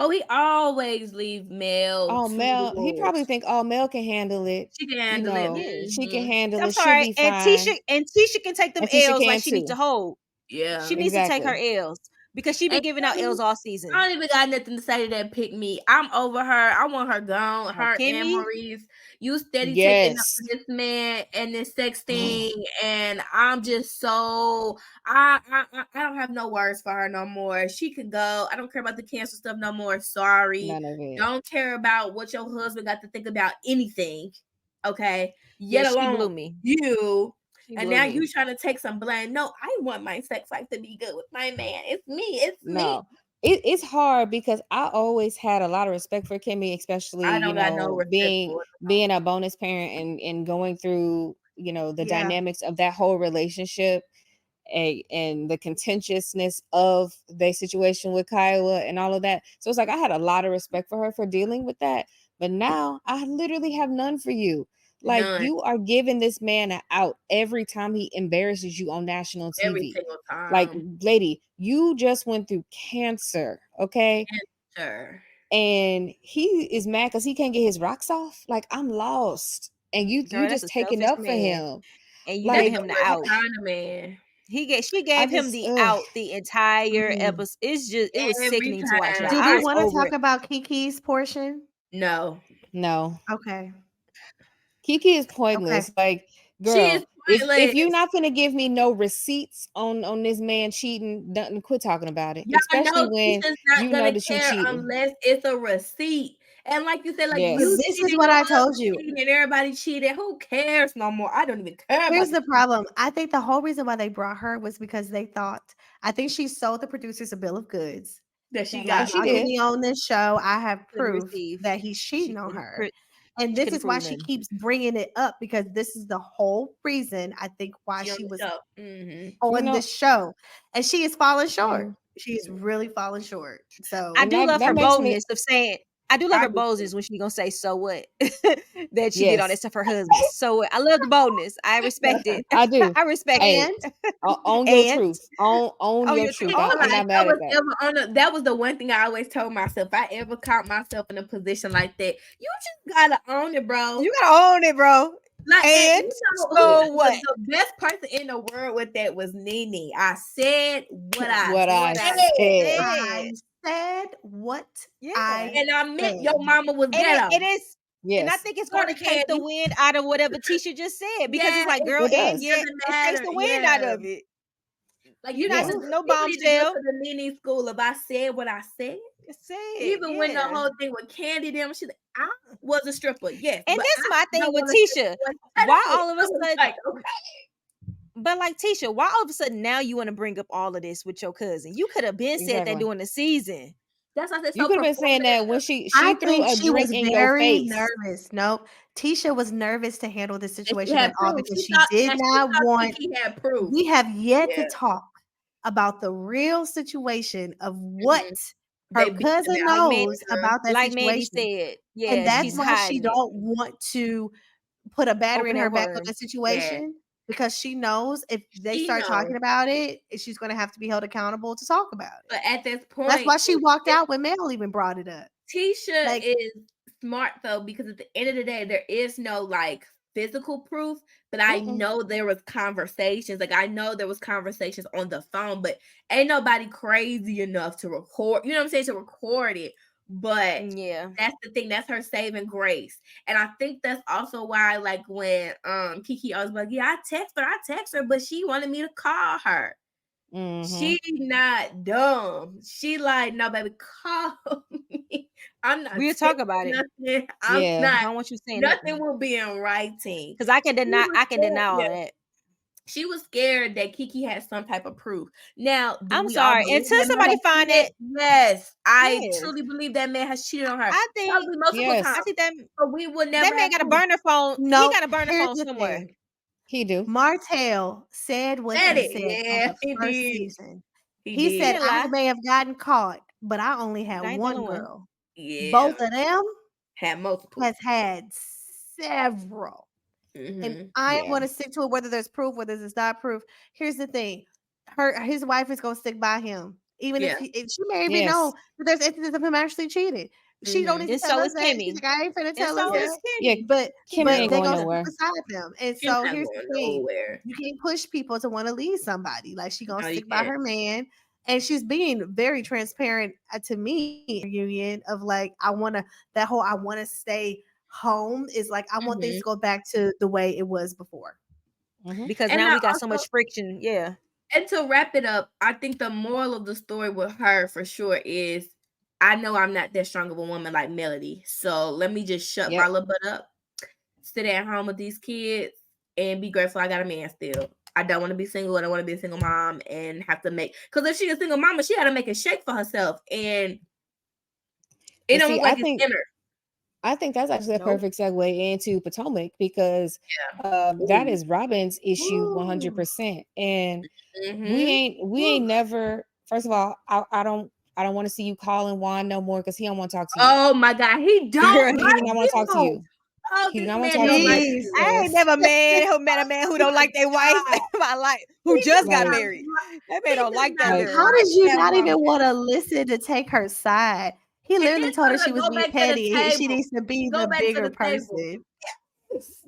Oh, he always leave Mel. Oh, Mel, he probably think, Mel can handle it. She can handle it. She can handle it. Sorry. She'll be fine. And Tisha can take them L's like she needs to hold. Yeah, she needs to take her L's because she been giving out L's all season. I don't even got nothing to say to that pick me. I'm over her. I want her gone. Her and Maurice. You steady taking up for this man and this sex thing, and I'm just so I don't have no words for her no more. She could go. I don't care about the cancer stuff no more. Sorry. None of it. Don't care about what your husband got to think about anything. Okay. Yet alone, she blew me. You. And now you trying to take some blame. No, I want my sex life to be good with my man. It's me. It's me. It's hard because I always had a lot of respect for Kimmy, especially being a bonus parent and going through the dynamics of that whole relationship and the contentiousness of their situation with Kiowa and all of that. So it's like I had a lot of respect for her for dealing with that. But now I literally have none for you. Like you are giving this man an out every time he embarrasses you on national TV. Every single time. Like, lady, you just went through cancer, okay? Cancer. And he is mad because he can't get his rocks off. Like, I'm lost. And you just taking up for him. And you giving him the out. Man. She gave him the out the entire episode. It was sickening to watch. Do we want to talk about Kiki's portion? No. No. Okay. Kiki is pointless. Like, girl, if you're not gonna give me no receipts on this man cheating, quit talking about it. Y'all especially know when you know that you cheating. Unless it's a receipt. And like you said, like this is what I told you. And everybody cheated. Who cares no more? I don't even care. Here's the problem. I think the whole reason why they brought her was because they thought, I think she sold the producers a bill of goods. That she got me on this show. I have proof that he's cheating on her. And this is why she keeps bringing it up, because this is the whole reason I think why she was on this show. And she is falling short. She is really falling short. So I do love her boldness of saying, I do love her boldness when she gonna say, so what? That she did all that stuff for her husband. So what? I love the boldness. I respect it. I do. I respect it. Own your truth. Own your truth. I'm not mad at that. That was the one thing I always told myself. If I ever caught myself in a position like that, you just gotta own it, bro. You gotta own it, bro. Like, and so what? The best person in the world with that was Nene. I said what I said. I said what I and I meant your mama was ghetto. It is. Yes. And I think it's going to take the wind out of whatever Tisha just said, because it's like, girl, it takes the wind out of it. Like, you know, no bombshell. To the Nene school, if I said what I said, even when the whole thing with Candy, them, she, I was a stripper, yes. And that's my thing with Tisha. Why all of a sudden? Like, but like, Tisha, why all of a sudden now you want to bring up all of this with your cousin? You could have been said that during the season. That's what I said. You could have been saying that when she I threw think a she drink was in very your face. nervous. Nope. Tisha was nervous to handle this situation at all, because she did not want. We have yet to talk about the real situation of what her cousin knows about that situation. Mandy said, and that's why she don't want to put a battery in her back on the situation, because she knows if they start talking about it, she's going to have to be held accountable to talk about it. But at this point, that's why she walked out when Mel even brought it up. Tisha is smart though, because at the end of the day, there is no like physical proof, but I know there was conversations. Like, I know there was conversations on the phone, but ain't nobody crazy enough to record, you know what I'm saying, to record it. But that's the thing, that's her saving grace. And I think that's also why, like, when Kiki always like, I text her, but she wanted me to call her. She not dumb. She like, no, baby, call me. I'm not. We'll talk about it. I'm not. I don't want you saying nothing will be in writing, because I can deny. I can deny all that. She was scared that Kiki had some type of proof. Now, I'm sorry. Until somebody find it, yes, I truly believe that man has cheated on her. I think multiple times. I think that, but we would never. That man got a burner phone. No, he got a burner phone somewhere. He do. Martell said what he said on the first season. He said, I may have gotten caught, but I only had one girl. Yeah. Both of them had multiple. Has had several. And I want to stick to it, whether there's proof, whether there's not proof. Here's the thing. His wife is going to stick by him. Even if she may even know that there's instances of him actually cheating. She don't need to tell us that. She's like, I ain't finna tell us that. Yeah, but they're going to beside them. And so here's the thing. You can't push people to want to leave somebody. Like, she going to stick by her man. And she's being very transparent to me, Union, of like, I want to stay home is like, I want things to go back to the way it was before. Because now we got so much friction. Yeah. And to wrap it up, I think the moral of the story with her for sure is, I know I'm not that strong of a woman like Melody. So let me just shut my little butt up, sit at home with these kids, and be grateful I got a man still. I don't want to be single. I don't want to be a single mom and have to make, because if she's a single mama, she had to make a shake for herself. And it don't look like it's in her. I think that's actually a perfect segue into Potomac, because that is Robin's issue 100%. And we ain't never, first of all, I don't want to see you calling Juan no more, because he don't want to talk to you. Oh my God, he don't. He do not want to talk to you. He do not want to talk to you. I ain't never met a man who don't like their wife in my life, who just got married. That man don't like that. How did you not even want to listen to take her side? He literally told her she was being petty and she needs to be the bigger person.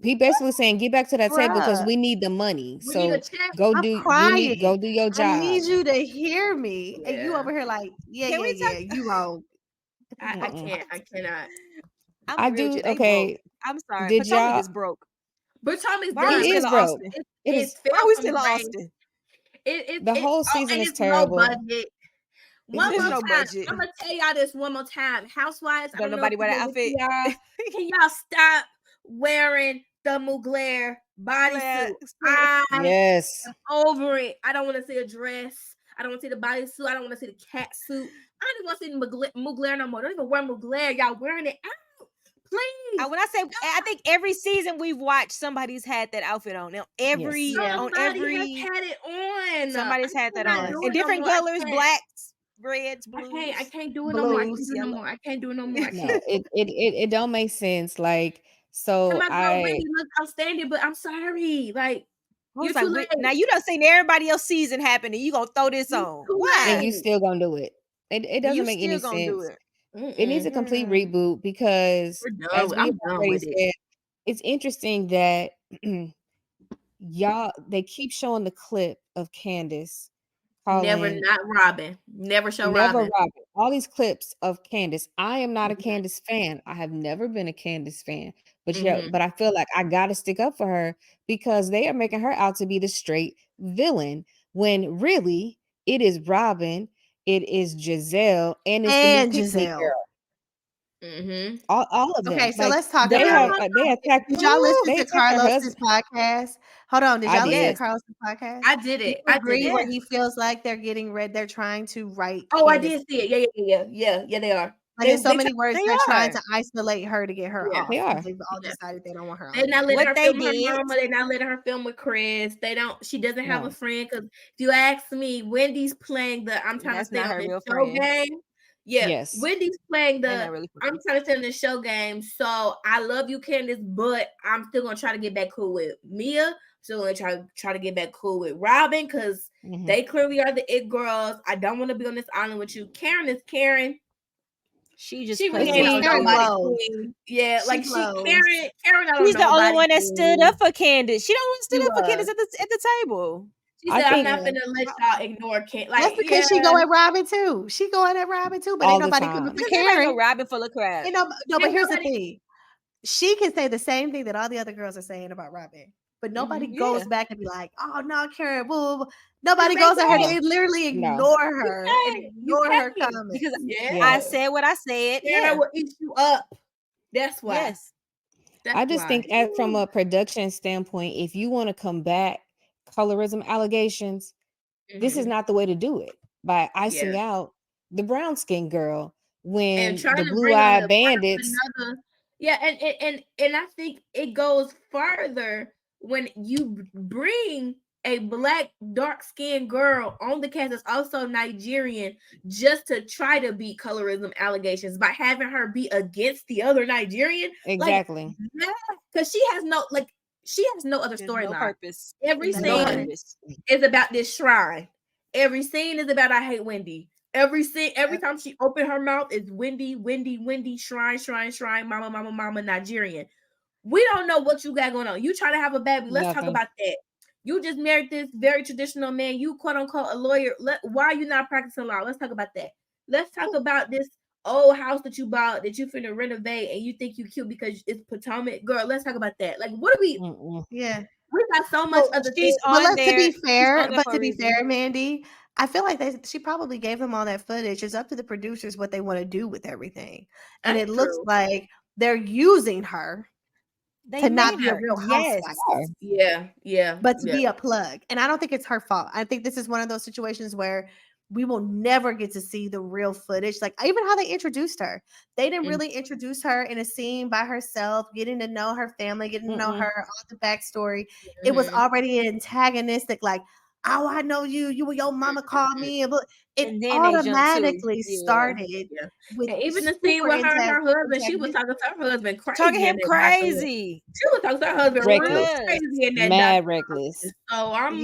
He basically saying, get back to that table because we need the money. So go do your job. I need you to hear me. And you over here like, you wrong. I cannot. I do. Okay. I'm sorry. Did Potomac y'all? is broke. Potomac's Why are we It still is in broke. Austin? It is. Why are we still in grace. Austin? The whole season and is it's low terrible. budget. One There's more no time, budget. I'm gonna tell y'all this one more time. Housewives, I Don't don't know if nobody wear that outfit. y'all. Can y'all stop wearing the Mugler bodysuit? I Yes. am over it. I don't want to see a dress. I don't want to see the bodysuit. I don't want to see the cat suit. I don't even want to see the Mugler no more. Don't even wear Mugler. Y'all wearing it out. Please. When I say, I think every season we've watched, somebody's had that outfit on. Now, somebody has had it on. Somebody's had that on. In different colors, blacks, reds, blues. I can't do it no more. I can't do it no more. I can't do it no more. No, it don't make sense. Like, so Wendy look outstanding, but I'm sorry. Like, you're too late. Now you done seen everybody else's season happen, and you gonna throw this on? Why? And you still gonna do it? It doesn't make any sense. It needs a complete reboot because, as we already said, it's interesting that they keep showing the clip of Candace calling Robin. Never Robin. All these clips of Candace. I am not a Candace fan. I have never been a Candace fan, but but I feel like I gotta stick up for her because they are making her out to be the straight villain when really it is Robin, it is Giselle, and it's the new Giselle girl. All of them. Okay, so let's talk about it. They attacked. Did y'all listen to Carlos's podcast? Hold on. Did y'all listen to Carlos's podcast? I did it. I agree where he feels like they're trying to write. Oh, Candace. I did see it. Yeah, they are. Like in so many words, they're trying to isolate her to get her off. They are. They've all decided they don't want her. They're not letting her film her mama. They're not letting her film with Chris. They don't. She doesn't have a friend because if you ask me, Wendy's playing the I'm trying to stay on this show game. Yeah, yes. Wendy's playing the I'm trying to stay on the show game. So I love you, Candace, but I'm still gonna try to get back cool with Mia. Still gonna try to get back cool with Robin because they clearly are the it girls. I don't want to be on this island with you. Karen is Karen. She just Karen nobody. Yeah, like Karen. She's the only one that stood up for Candace. She the only one stood up for Candace at the table. She said, I'm not gonna let y'all ignore Karen. Like, that's because she go at Robin too. She going at Robin too, but ain't nobody coming for Karen. Robin full of crap. No, but here's the thing. She can say the same thing that all the other girls are saying about Robin. But nobody goes back and be like, oh no, Karen, boo. Nobody goes at her. They literally ignore her and ignore her comments. Because I said what I said. Karen will eat you up. That's why. Yes. I just think from a production standpoint, if you want to combat colorism allegations, this is not the way to do it by icing out the brown skin girl when the blue-eyed bandits. And I think it goes farther when you bring a black dark-skinned girl on the cast that's also Nigerian just to try to beat colorism allegations by having her be against the other Nigerian. Exactly. Because she has no other storyline. No purpose. Every scene is about this shrine. Every scene is about I hate Wendy. Every time she opened her mouth is Wendy, shrine, mama, Nigerian. We don't know what you got going on. You try to have a baby. Let's talk about that. You just married this very traditional man. You quote unquote a lawyer. Why are you not practicing law? Let's talk about that. Let's talk about this old house that you bought that you finna renovate and you think you cute because it's Potomac. Girl, let's talk about that. Like, what are we? Yeah. We got so much other things. But to be fair, Mandy, I feel like she probably gave them all that footage. It's up to the producers what they want to do with everything. And it looks like they're using her to not be a real housewife. Yeah. But to be a plug. And I don't think it's her fault. I think this is one of those situations where we will never get to see the real footage. Like even how they introduced her. They didn't really introduce her in a scene by herself, getting to know her family, getting to know her, all the backstory. It was already antagonistic, like, oh, I know you. Your mama called me. It automatically started with even the scene with her and her husband. She was talking to her husband crazy. Talking him crazy. She was talking to her husband crazy in that mad reckless. So I'm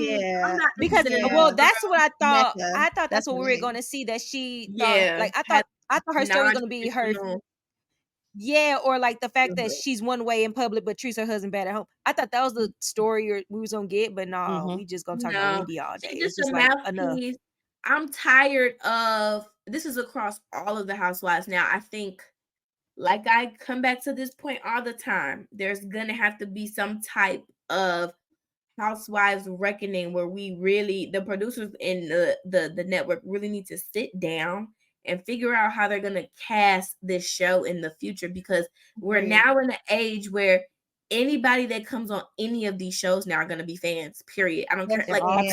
not because that's what I thought. I thought that's what we were going to see. That she thought, I thought her story was going to be her. Yeah, or like the fact that she's one way in public but treats her husband bad at home. I thought that was the story we was gonna get, but no, we just gonna talk about Wendy all day. It's just like enough. I'm tired of this. Is across all of the housewives now. I think like I come back to this point all the time, there's gonna have to be some type of Housewives reckoning where we really, the producers and the network really need to sit down and figure out how they're gonna cast this show in the future, because we're now in an age where anybody that comes on any of these shows now are gonna be fans. Period. I don't care. Like I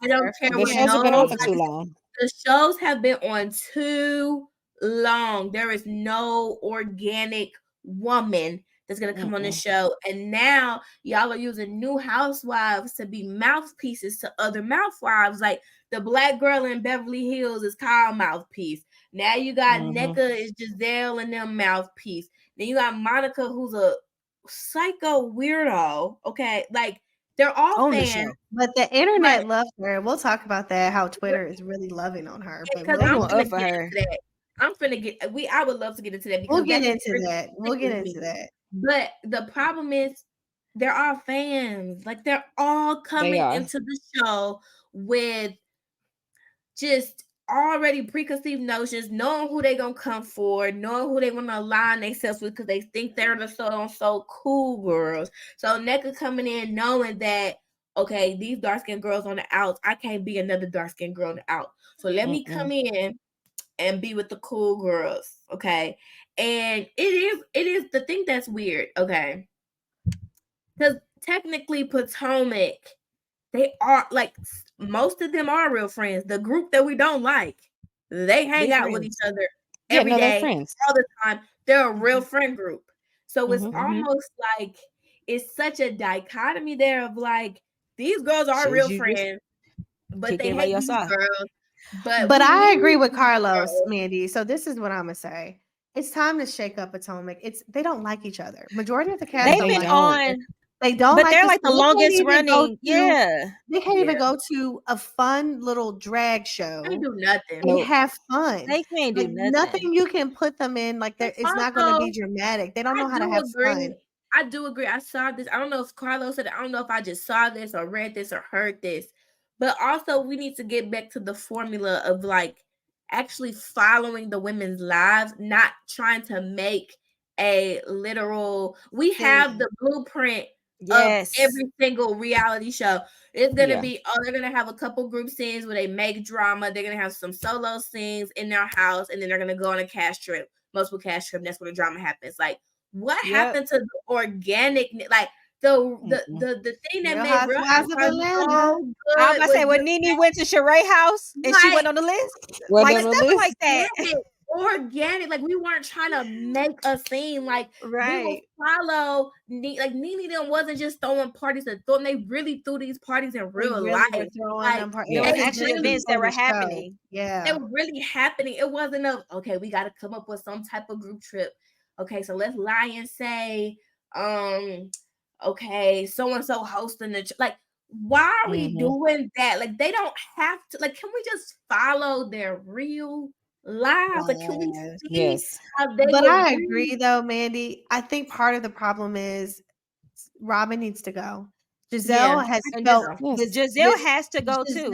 don't care. The shows have been on for too long. The shows have been on too long. There is no organic woman that's gonna come on the show, and now y'all are using new housewives to be mouthpieces to other mousewives. Like the black girl in Beverly Hills is called mouthpiece. Now you got NECA is Giselle and them mouthpiece. Then you got Monica, who's a psycho weirdo. Okay, like they're all fans, but the internet loves her. We'll talk about that. How Twitter is really loving on her. Because I'm up for her. I'm finna get. I would love to get into that. Because we'll get into that. We'll get into that. But the problem is, they're all fans. Like they're all coming into the show with just already preconceived notions, knowing who they gonna come for, knowing who they want to align themselves with, because they think they're the so cool girls. So NECA coming in knowing that, okay, these dark-skinned girls on the outs, I can't be another dark-skinned girl on the out. So let me come in and be with the cool girls, okay? And it is the thing that's weird, okay? Because technically Potomac, they are like, most of them are real friends. The group that we don't like, they hang out with each other every day, all the time. They're a real friend group. So it's almost like it's such a dichotomy there of like, these girls are real friends, but they hate these girls. But I agree with Carlos, Mandy. So this is what I'm gonna say. It's time to shake up Potomac. They don't like each other. Majority of the cast they've been on. They don't, but they're like the longest running. They can't even go to a fun little drag show. They do nothing. They have fun. They can't do nothing. Nothing you can put them in. Like it's not going to be dramatic. They don't know how to have fun. I do agree. I saw this. I don't know if Carlos said it. I don't know if I just saw this or read this or heard this. But also, we need to get back to the formula of like actually following the women's lives, not trying to make a literal. We have the blueprint of every single reality show. It's gonna be, they're gonna have a couple group scenes where they make drama. They're gonna have some solo scenes in their house, and then they're gonna go on a cast trip, multiple cast trip. That's where the drama happens. Like, what happened to the organic? Like the thing that made Real Housewives of Atlanta. I was about to say when Nene went to Sheree house and she went on the list, like stuff like that. Organic, like we weren't trying to make a scene. Like we will follow. Like Nene them wasn't just throwing parties and throwing. They really threw these parties in real life. Like, there were actually events that were happening. Yeah, they were really happening. It wasn't okay, we got to come up with some type of group trip. Okay, so let's lie and say, okay, so and so hosting the like. Why are we doing that? Like they don't have to. Like, can we just follow their real lives? Like, can we see how they? But I agree, though, Mandy. I think part of the problem is Robin needs to go. Giselle has felt. Giselle has to go too.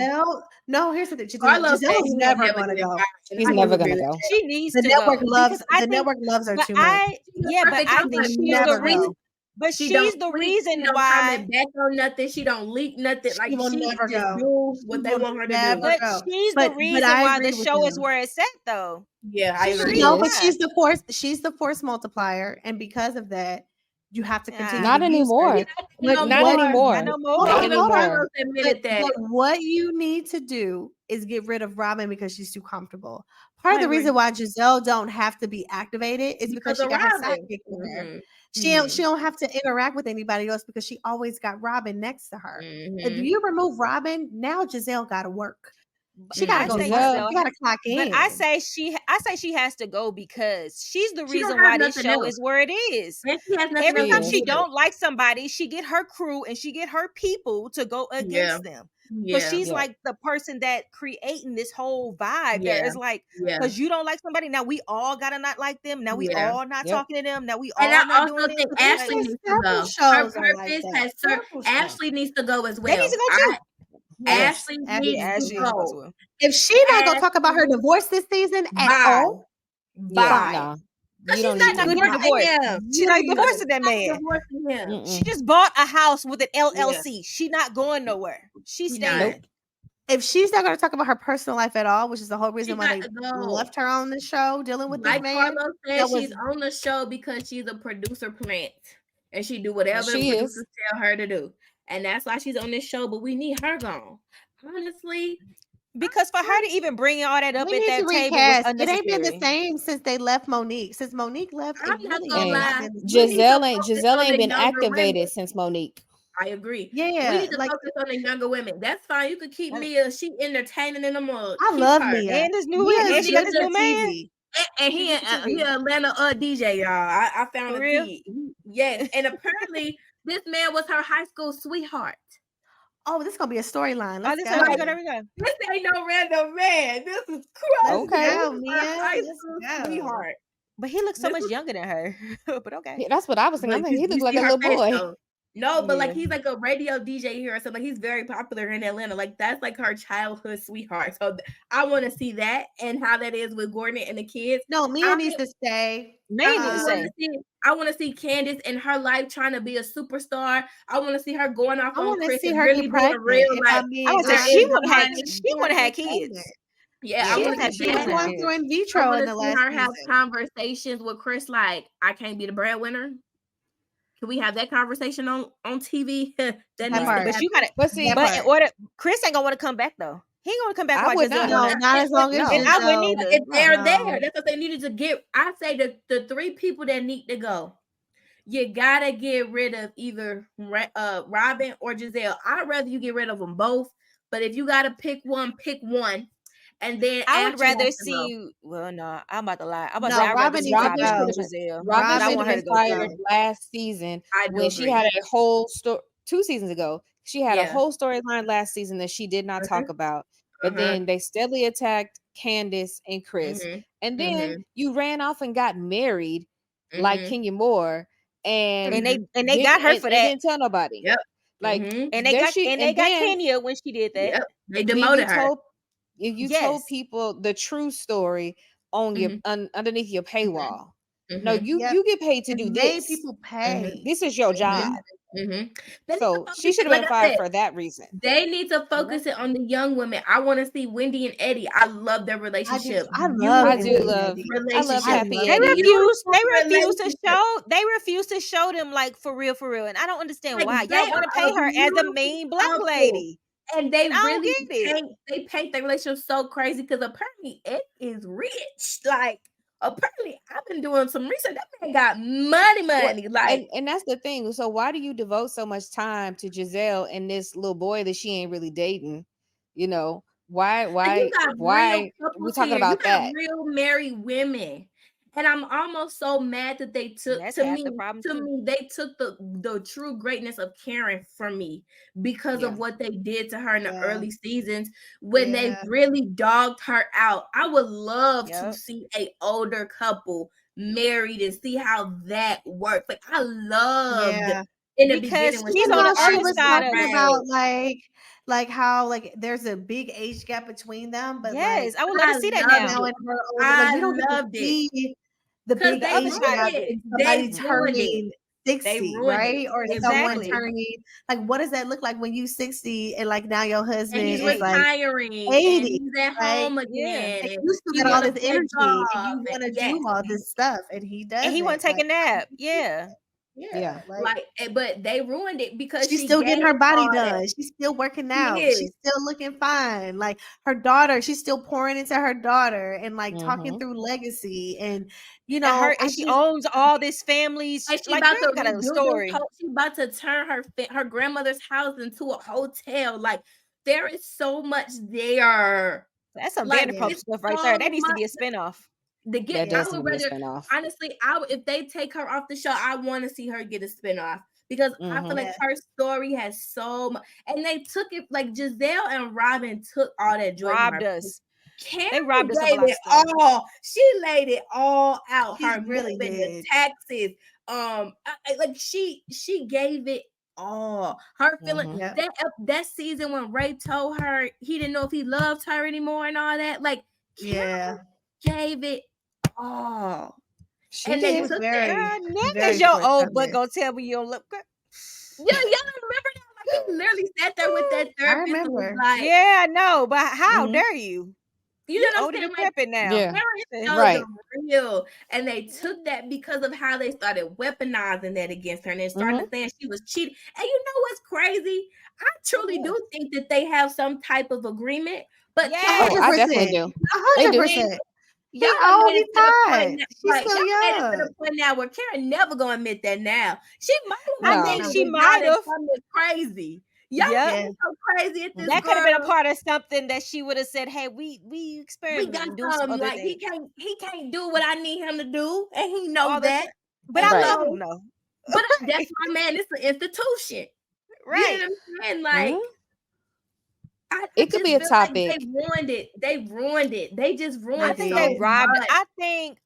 No, here's the thing. Giselle's never going to go. She's never going to go. She needs to go. The network loves her too much. But I think she's the reason. But she's the reason why back on nothing. She don't leak nothing. Like she will never go. Do what they want her to do. But she's the reason why the show is where it's at, though. Yeah, I agree. No, but she's the force. She's the force multiplier, and because of that, you have to continue. Not anymore. Not anymore. But what you need to do is get rid of Robin because she's too comfortable. Part of the reason why Giselle don't have to be activated is because she got her sidekick with her. She don't have to interact with anybody else because she always got Robin next to her. If you remove Robin, now Giselle got to work. She got to go. She got to clock in. But I say she has to go because she's the reason why this show is where it is. Every time she don't like somebody, she get her crew and she get her people to go against them. But she's like the person that creating this whole vibe there. It's like, because you don't like somebody, now we all gotta not like them. Now we all not talking to them. Now we all not doing it. Ashley needs to go. Her purpose has Ashley needs to go as well. They need to go too. Ashley needs to go. If she not gonna talk about her divorce this season at all, bye. You don't she's need to not divorced. She's not divorcing that man. She just bought a house with an LLC. She's not going nowhere. She's staying. Nope. If she's not going to talk about her personal life at all, which is the whole reason why they left her on the show dealing with this man. Carlos said, she's on the show because she's a producer plant and she do whatever the producers tell her to do. And that's why she's on this show, but we need her gone. Honestly. Because for her to even bring all that up at that table was unnecessary. It ain't been the same since they left Monique. Since Monique left, I'm not gonna lie. Giselle ain't been activated since Monique. I agree. Yeah, we need to focus on the younger women. That's fine. You could keep Mia. She entertaining in the mall. I love Mia. And this new man. She got this new man. And he Atlanta DJ, y'all. I found a feed. Yes, and apparently this man was her high school sweetheart. Oh, this is gonna be a storyline. Let's go. This ain't no random man. This is crazy. Okay, Mia. High school sweetheart. But he looks so much younger than her. But okay. Yeah, that's what I was thinking. He looked like a little boy. No, but like he's like a radio DJ here or something. Like he's very popular in Atlanta. Like that's like her childhood sweetheart. So I want to see that and how that is with Gordon and the kids. No, Mia needs to stay. I want to see Candace in her life trying to be a superstar. I want to see her going off on Chris and really being real. Like she want to have kids. Yeah, I want to see going through in vitro in the last her have conversations with Chris. Like I can't be the breadwinner. Can we have that conversation on TV? But you gotta. But in order, Chris ain't gonna want to come back though. He ain't gonna come back. I would not as long as and I wouldn't either. If they're there, that's what they needed to get. I say the three people that need to go. You gotta get rid of either Robin or Giselle. I'd rather you get rid of them both. But if you gotta pick one, pick one. And then I would rather see you. Well, no, I'm about to lie. Robin needs to go. Giselle. Robin should have been fired last season when she had a whole story. 2 seasons ago, she had a whole storyline last season that she did not talk about. But then they steadily attacked Candace and Chris, and then you ran off and got married like Kenya Moore, and they got her for that. They didn't tell nobody. Yep. Like and they got Kenya when she did that. Yep. They demoted her. If you told people the true story on your underneath your paywall, no, you get paid to do this. People pay. This is your job. So she should have been fired for that reason. They need to focus it on the young women. I want to see Wendy and Eddie. I love their relationship. I love Happy Eddie. They refuse to show them like for real, and I don't understand why. Y'all want to pay her as a mean black lady. And they they paint their relationship so crazy because apparently Ed is rich. Like apparently I've been doing some research. That man got money. Like and that's the thing. So why do you devote so much time to Giselle and this little boy that she ain't really dating? You know, why we're talking about that? Real married women. And I'm almost so mad that they took they took the true greatness of Karen from me because of what they did to her in the early seasons when they really dogged her out. I would love to see an older couple married and see how that works. Like I loved in the beginning when she's on the other side about like how like there's a big age gap between them. But I would love to see that now. I loved it. The big age gap is somebody turning 60, right? Or someone turning like what does that look like when you 60 and like now your husband is retiring, like 80, he's at home again. And you still got all this energy and you want to do all this stuff, and he does. And he want to take a nap. But they ruined it because she's still getting her body done. She's still working out. She's still looking fine. Like her daughter, she's still pouring into her daughter and like talking through legacy. And you know, she owns all this families. She's like got a story. She's about to turn her grandmother's house into a hotel. Like there is so much there. That's some Vanderpump stuff right there. That needs to be a spinoff. Honestly, if they take her off the show, I want to see her get a spinoff because I feel like her story has so much, and they took it like Giselle and Robin took all that joy. Robbed us. They robbed us of all. She laid it all out. She really did. The taxes. Like she gave it all. Her feeling that season when Ray told her he didn't know if he loved her anymore and all that. Like gave it all. She did. Niggas, your old butt gonna tell me you don't look good. Y'all remember that? Like, he literally sat there with that therapist and was like, yeah, I know, but how dare you? You know what older I'm than saying? now. Yeah. Right. Real. And they took that because of how they started weaponizing that against her. And they started saying she was cheating. And you know what's crazy? I truly do think that they have some type of agreement. But 100%. I definitely do. 100%. Y'all made it to the point now, like, y'all made it to the point now where Karen never gonna admit that now. She might have. I think she might have. Crazy. Y'all so crazy at this. That could have been a part of something that she would have said, "Hey, we experiment. We got some like things. He can't do what I need him to do, and he knows that. But I love him though. But that's my man. It's an institution, right? You know what I'm saying? Like. It could be a topic. Like they ruined it. They just ruined it. I think they robbed. I think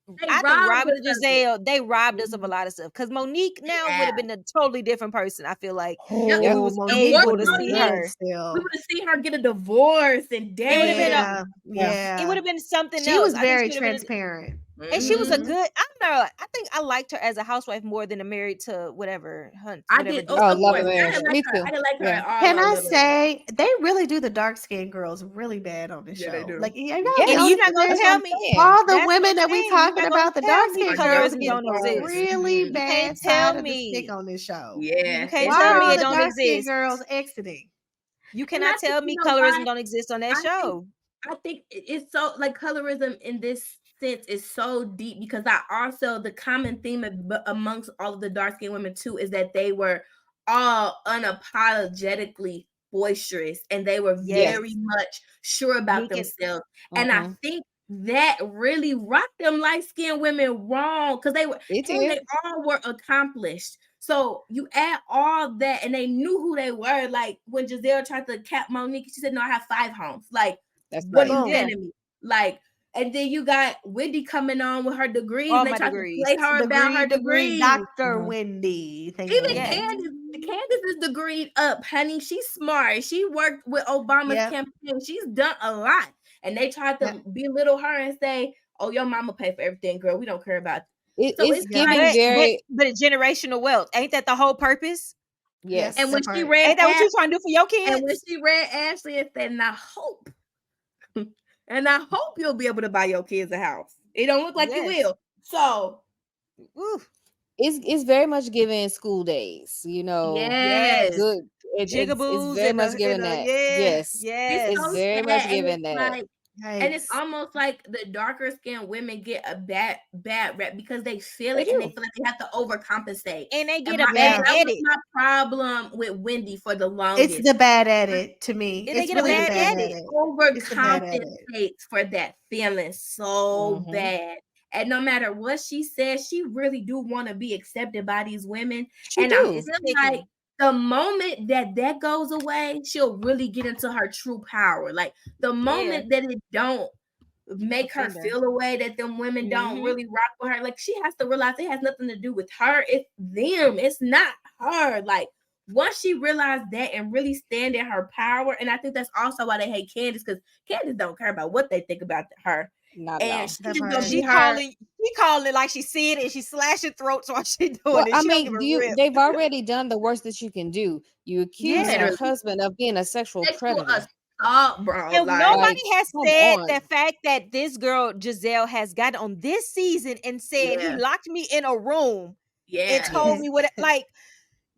Robin and Giselle, they robbed us of a lot of stuff. Because Monique now would have been a totally different person. I feel like we was able to see her. We would have seen her get a divorce and it would have been it would have been something else. She was very transparent. And she was a good. I don't know. I think I liked her as a housewife more than a married to whatever Hunt. I did. Love Marriage. Me too. I didn't like her at all. Can I say they really do the dark skinned girls really bad on this show? They do. Like, and you're not gonna tell me all the women that we talking about the dark skinned girls don't exist. Really bad side of the stick on this show. Yeah, you can't tell me it don't exist. Girls exiting. You cannot tell me colorism don't exist on that show. I think it's so like colorism in this sense is so deep because the common theme amongst all of the dark-skinned women too is that they were all unapologetically boisterous and they were very much sure about themselves. And I think that really rocked them light-skinned women wrong because they all were accomplished. So you add all that and they knew who they were. Like when Giselle tried to cap Monique, she said, "No, I have 5 homes." Like, what are you saying to me? Like, and then you got Wendy coming on with her degrees. All they my tried degrees. to play her about her degrees. Dr. Wendy. Even Candace is degreed up, honey. She's smart. She worked with Obama's campaign. She's done a lot. And they tried to belittle her and say, "Oh, your mama pay for everything, girl. We don't care about it's giving but generational wealth. Ain't that the whole purpose? Yes. And when she read ain't that what you trying to do for your kids? And when she read Ashley and said, and I hope you'll be able to buy your kids a house. It don't look like you will. So it's very much giving school days, you know. Yes. Good. It's very much giving that. Yes. It's so very much giving that. Like, and it's almost like the darker skinned women get a bad rep because they feel it and they feel like they have to overcompensate. And they get a bad edit. That was my problem with Wendy for the longest. It's the bad edit to me. They get really a bad edit. Overcompensates for that feeling so bad. And no matter what she says, she really do want to be accepted by these women. I feel like the moment that goes away, she'll really get into her true power. Like the moment that it don't make her feel a way that them women don't really rock with her, like she has to realize it has nothing to do with her. It's them. It's not her. Like once she realized that and really stand in her power, and I think that's also why they hate Candace because Candace don't care about what they think about her. Not and she calling it like she see it and she slashing throats while she doing it. I mean, they've already done the worst that you can do. You accuse your husband of being a sexual predator. Bro, and nobody has said the fact that this girl Giselle has gotten on this season and said he locked me in a room and told me what like.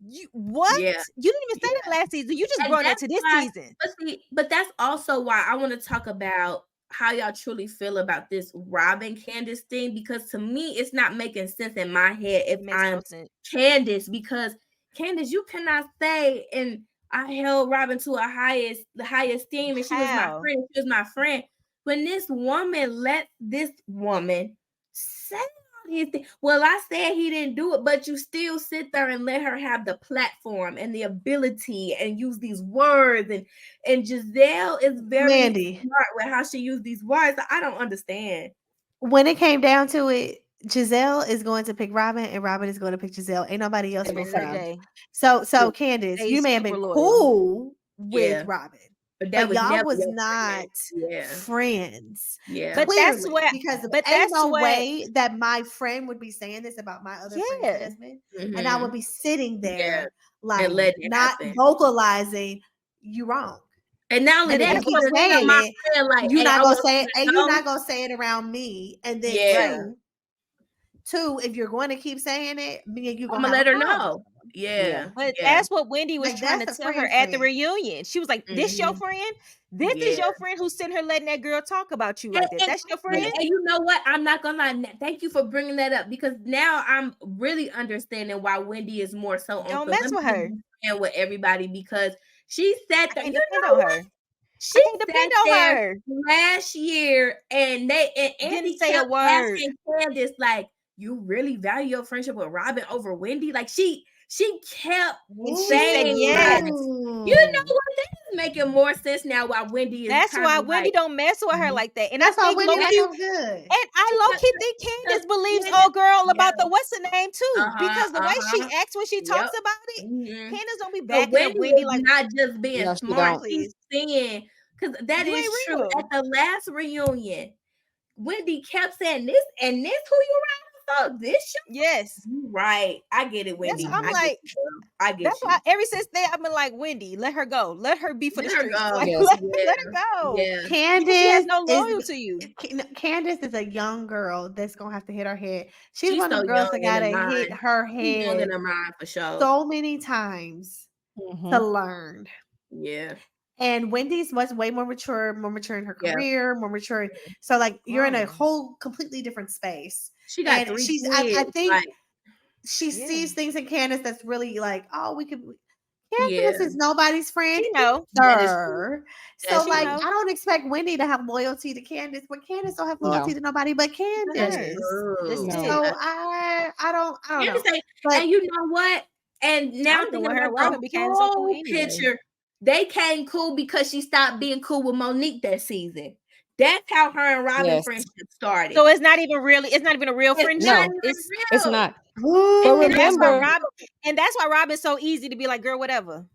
You didn't even say that last season. You just brought that to this season. But that's also why I want to talk about how y'all truly feel about this Robin Candace thing, because to me it's not making sense in my head if I'm Candace, because Candace, you cannot say and I held Robin to the highest esteem and she was my friend. When this woman let this woman say well, I said he didn't do it, but you still sit there and let her have the platform and the ability and use these words. And Giselle is very smart with how she used these words. I don't understand. When it came down to it, Giselle is going to pick Robin and Robin is going to pick Giselle. Ain't nobody else going to. So Candace, you may have been cool with Robin. but y'all was not friends. Yeah. But clearly, that's what. Because But ain't that's no what. way that my friend would be saying this about my other friend's husband, and I would be sitting there like not vocalizing you wrong. And not only that, keep saying it, friend, like, you're not gonna say it, and you're not gonna say it around me. And then two, if you're going to keep saying it, me and you I'm gonna let her know. Yeah. But that's what Wendy was like, trying to tell her at the reunion. She was like, "This your friend? This is your friend who's sitting her letting that girl talk about you like that. That's your friend." And you know what? I'm not gonna lie. Thank you for bringing that up, because now I'm really understanding why Wendy is more so on. Don't mess with her and with everybody, because she said that. You know what? She can't depend on her. Last year, and Andy didn't say a word. Asking Candace, like, you really value your friendship with Robin over Wendy? Like, she kept saying yes. You know what? That is making more sense now why Wendy is. That's why Wendy don't mess with her like that. And that's I think Wendy good. And I low-key think Candace believes old girl about the what's the name too. Because the way she acts when she talks about it, Candace don't be backing up Wendy like not just being smart. She's saying, because that is true. At the last reunion, Wendy kept saying this and this. Who you riding for? This show? Yes. Right. I get it, Wendy. I'm like, I get that's you. why ever since then I've been like, Wendy, let her go. Let her be for the streets. Like, let her go. Yeah. Candace, she has no loyalty to you. Candace is a young girl that's gonna have to hit her head. She's one of the girls that gotta hit her head in her mind for sure. So many times to learn. Yeah. And Wendy's was way more mature in her career, more mature. So like you're in a whole completely different space. She got 3 kids. I think she sees things in Candace that's really like, oh, we could. Candace is nobody's friend, sir. So like, I don't expect Wendy to have loyalty to Candace, but Candace don't have loyalty to nobody but Candace. So I don't know. But, and you know what? And now thinking about the whole picture. They came cool because she stopped being cool with Monique that season. That's how her and Robin friendship started. So it's not even a real friendship. It's not. But remember, and that's why Robin's so easy to be like, girl, whatever.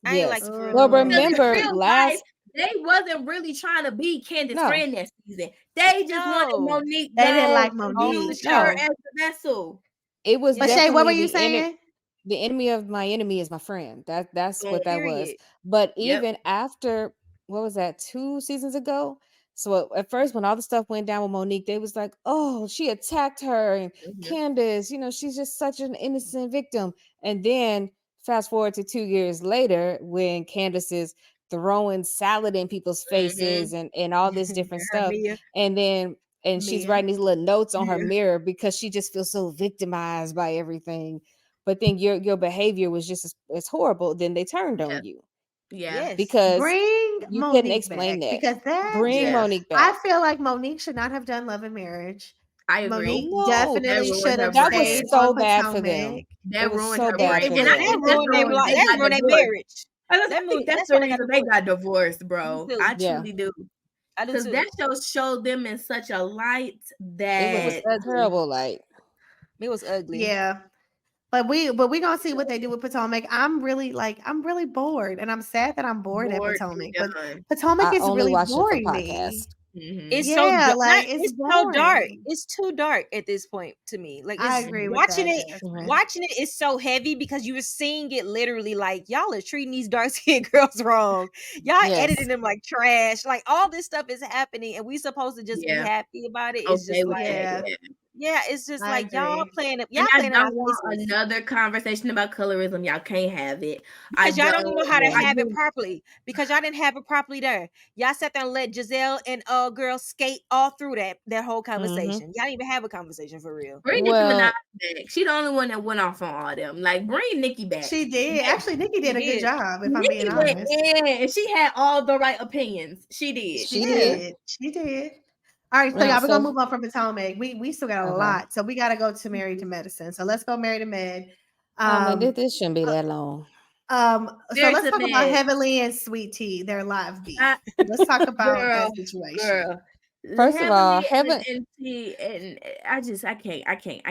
I ain't like the friend. Well, remember they wasn't really trying to be Candace's friend that season. They just wanted Monique. They didn't like Monique. Her as the vessel. It was. But Shay, what were you saying? The enemy of my enemy is my friend. That's what that was. But even after, what was that, 2 seasons ago? So at first, when all the stuff went down with Monique, they was like, oh, she attacked her. And Candace, she's just such an innocent victim. And then fast forward to 2 years later, when Candace is throwing salad in people's faces and all this different stuff. And she's writing these little notes on her mirror because she just feels so victimized by everything. But then your behavior was just as horrible. Then they turned on you. Yeah. Because bring you Monique couldn't explain back, that. Because bring Monique back. I feel like Monique should not have done Love and Marriage. I agree. Monique definitely should have That stayed was so on bad Potomac. for them. That ruined so bad for them. That ruined their marriage. That's the reason they got divorced, bro. I truly do. Because that show showed them in such a light that it was a terrible light. It was ugly. Yeah. But we gonna see what they do with Potomac. I'm really bored, and I'm sad that I'm bored at Potomac. But Potomac is really boring me. It's so dark. It's too dark at this point to me. Like, I agree with watching it is so heavy because you were seeing it literally like y'all are treating these dark skinned girls wrong. Y'all editing them like trash. Like all this stuff is happening, and we supposed to just be happy about it. It's just like it's just like y'all playing it. Y'all playing I want another conversation about colorism. Y'all can't have it because y'all don't even know how to have it properly. Because y'all didn't have it properly there. Y'all sat there and let Giselle and girl skate all through that whole conversation. Y'all didn't even have a conversation for real. Bring Nicki Minaj back. She the only one that went off on all them. Like, bring Nicki back. She did. Actually, Nicki did a good job. If I'm being honest, and she had all the right opinions. She did. She did. All right, so y'all, we're gonna move on from Potomac. We still got a lot, so we got to go to Married to Medicine. So let's go Married to Med. This shouldn't be that long. So let's talk about Heavenly and Sweet Tea, their live beef. Let's talk about that situation. First of all, Heavenly I can't.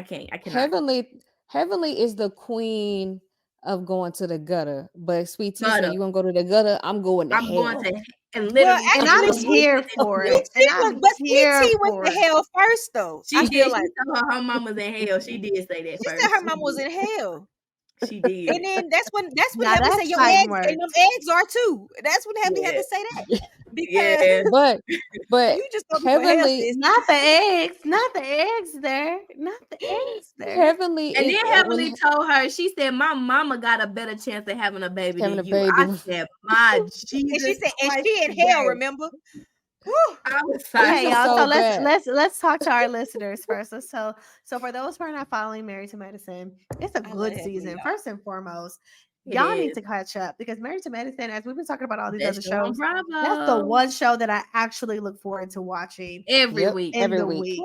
Heavenly is the queen of going to the gutter. But Sweet Tea said, you gonna go to the gutter? I'm going to hell. Going to and literally, and I'm here for it. And I'm Sweet Tea for went to hell first, though. She did. Like she told her mom was in hell. She did say that. She said her mom was in hell. She did. And then that's when Heavenly said your eggs and them eggs are too. That's when Heavenly had to say that. Because but you just Heavenly, not the eggs there. Heavenly, and then Heavenly told her, she said, my mama got a better chance of having a baby than you. I said, my Jesus. And she said, and she in hell, remember? I was okay, y'all. So let's talk to our listeners first. So for those who are not following Married to Medicine, it's a good season. First and foremost, y'all need to catch up because Married to Medicine, as we've been talking about all these other shows, that's the one show that I actually look forward to watching every week. I'm looking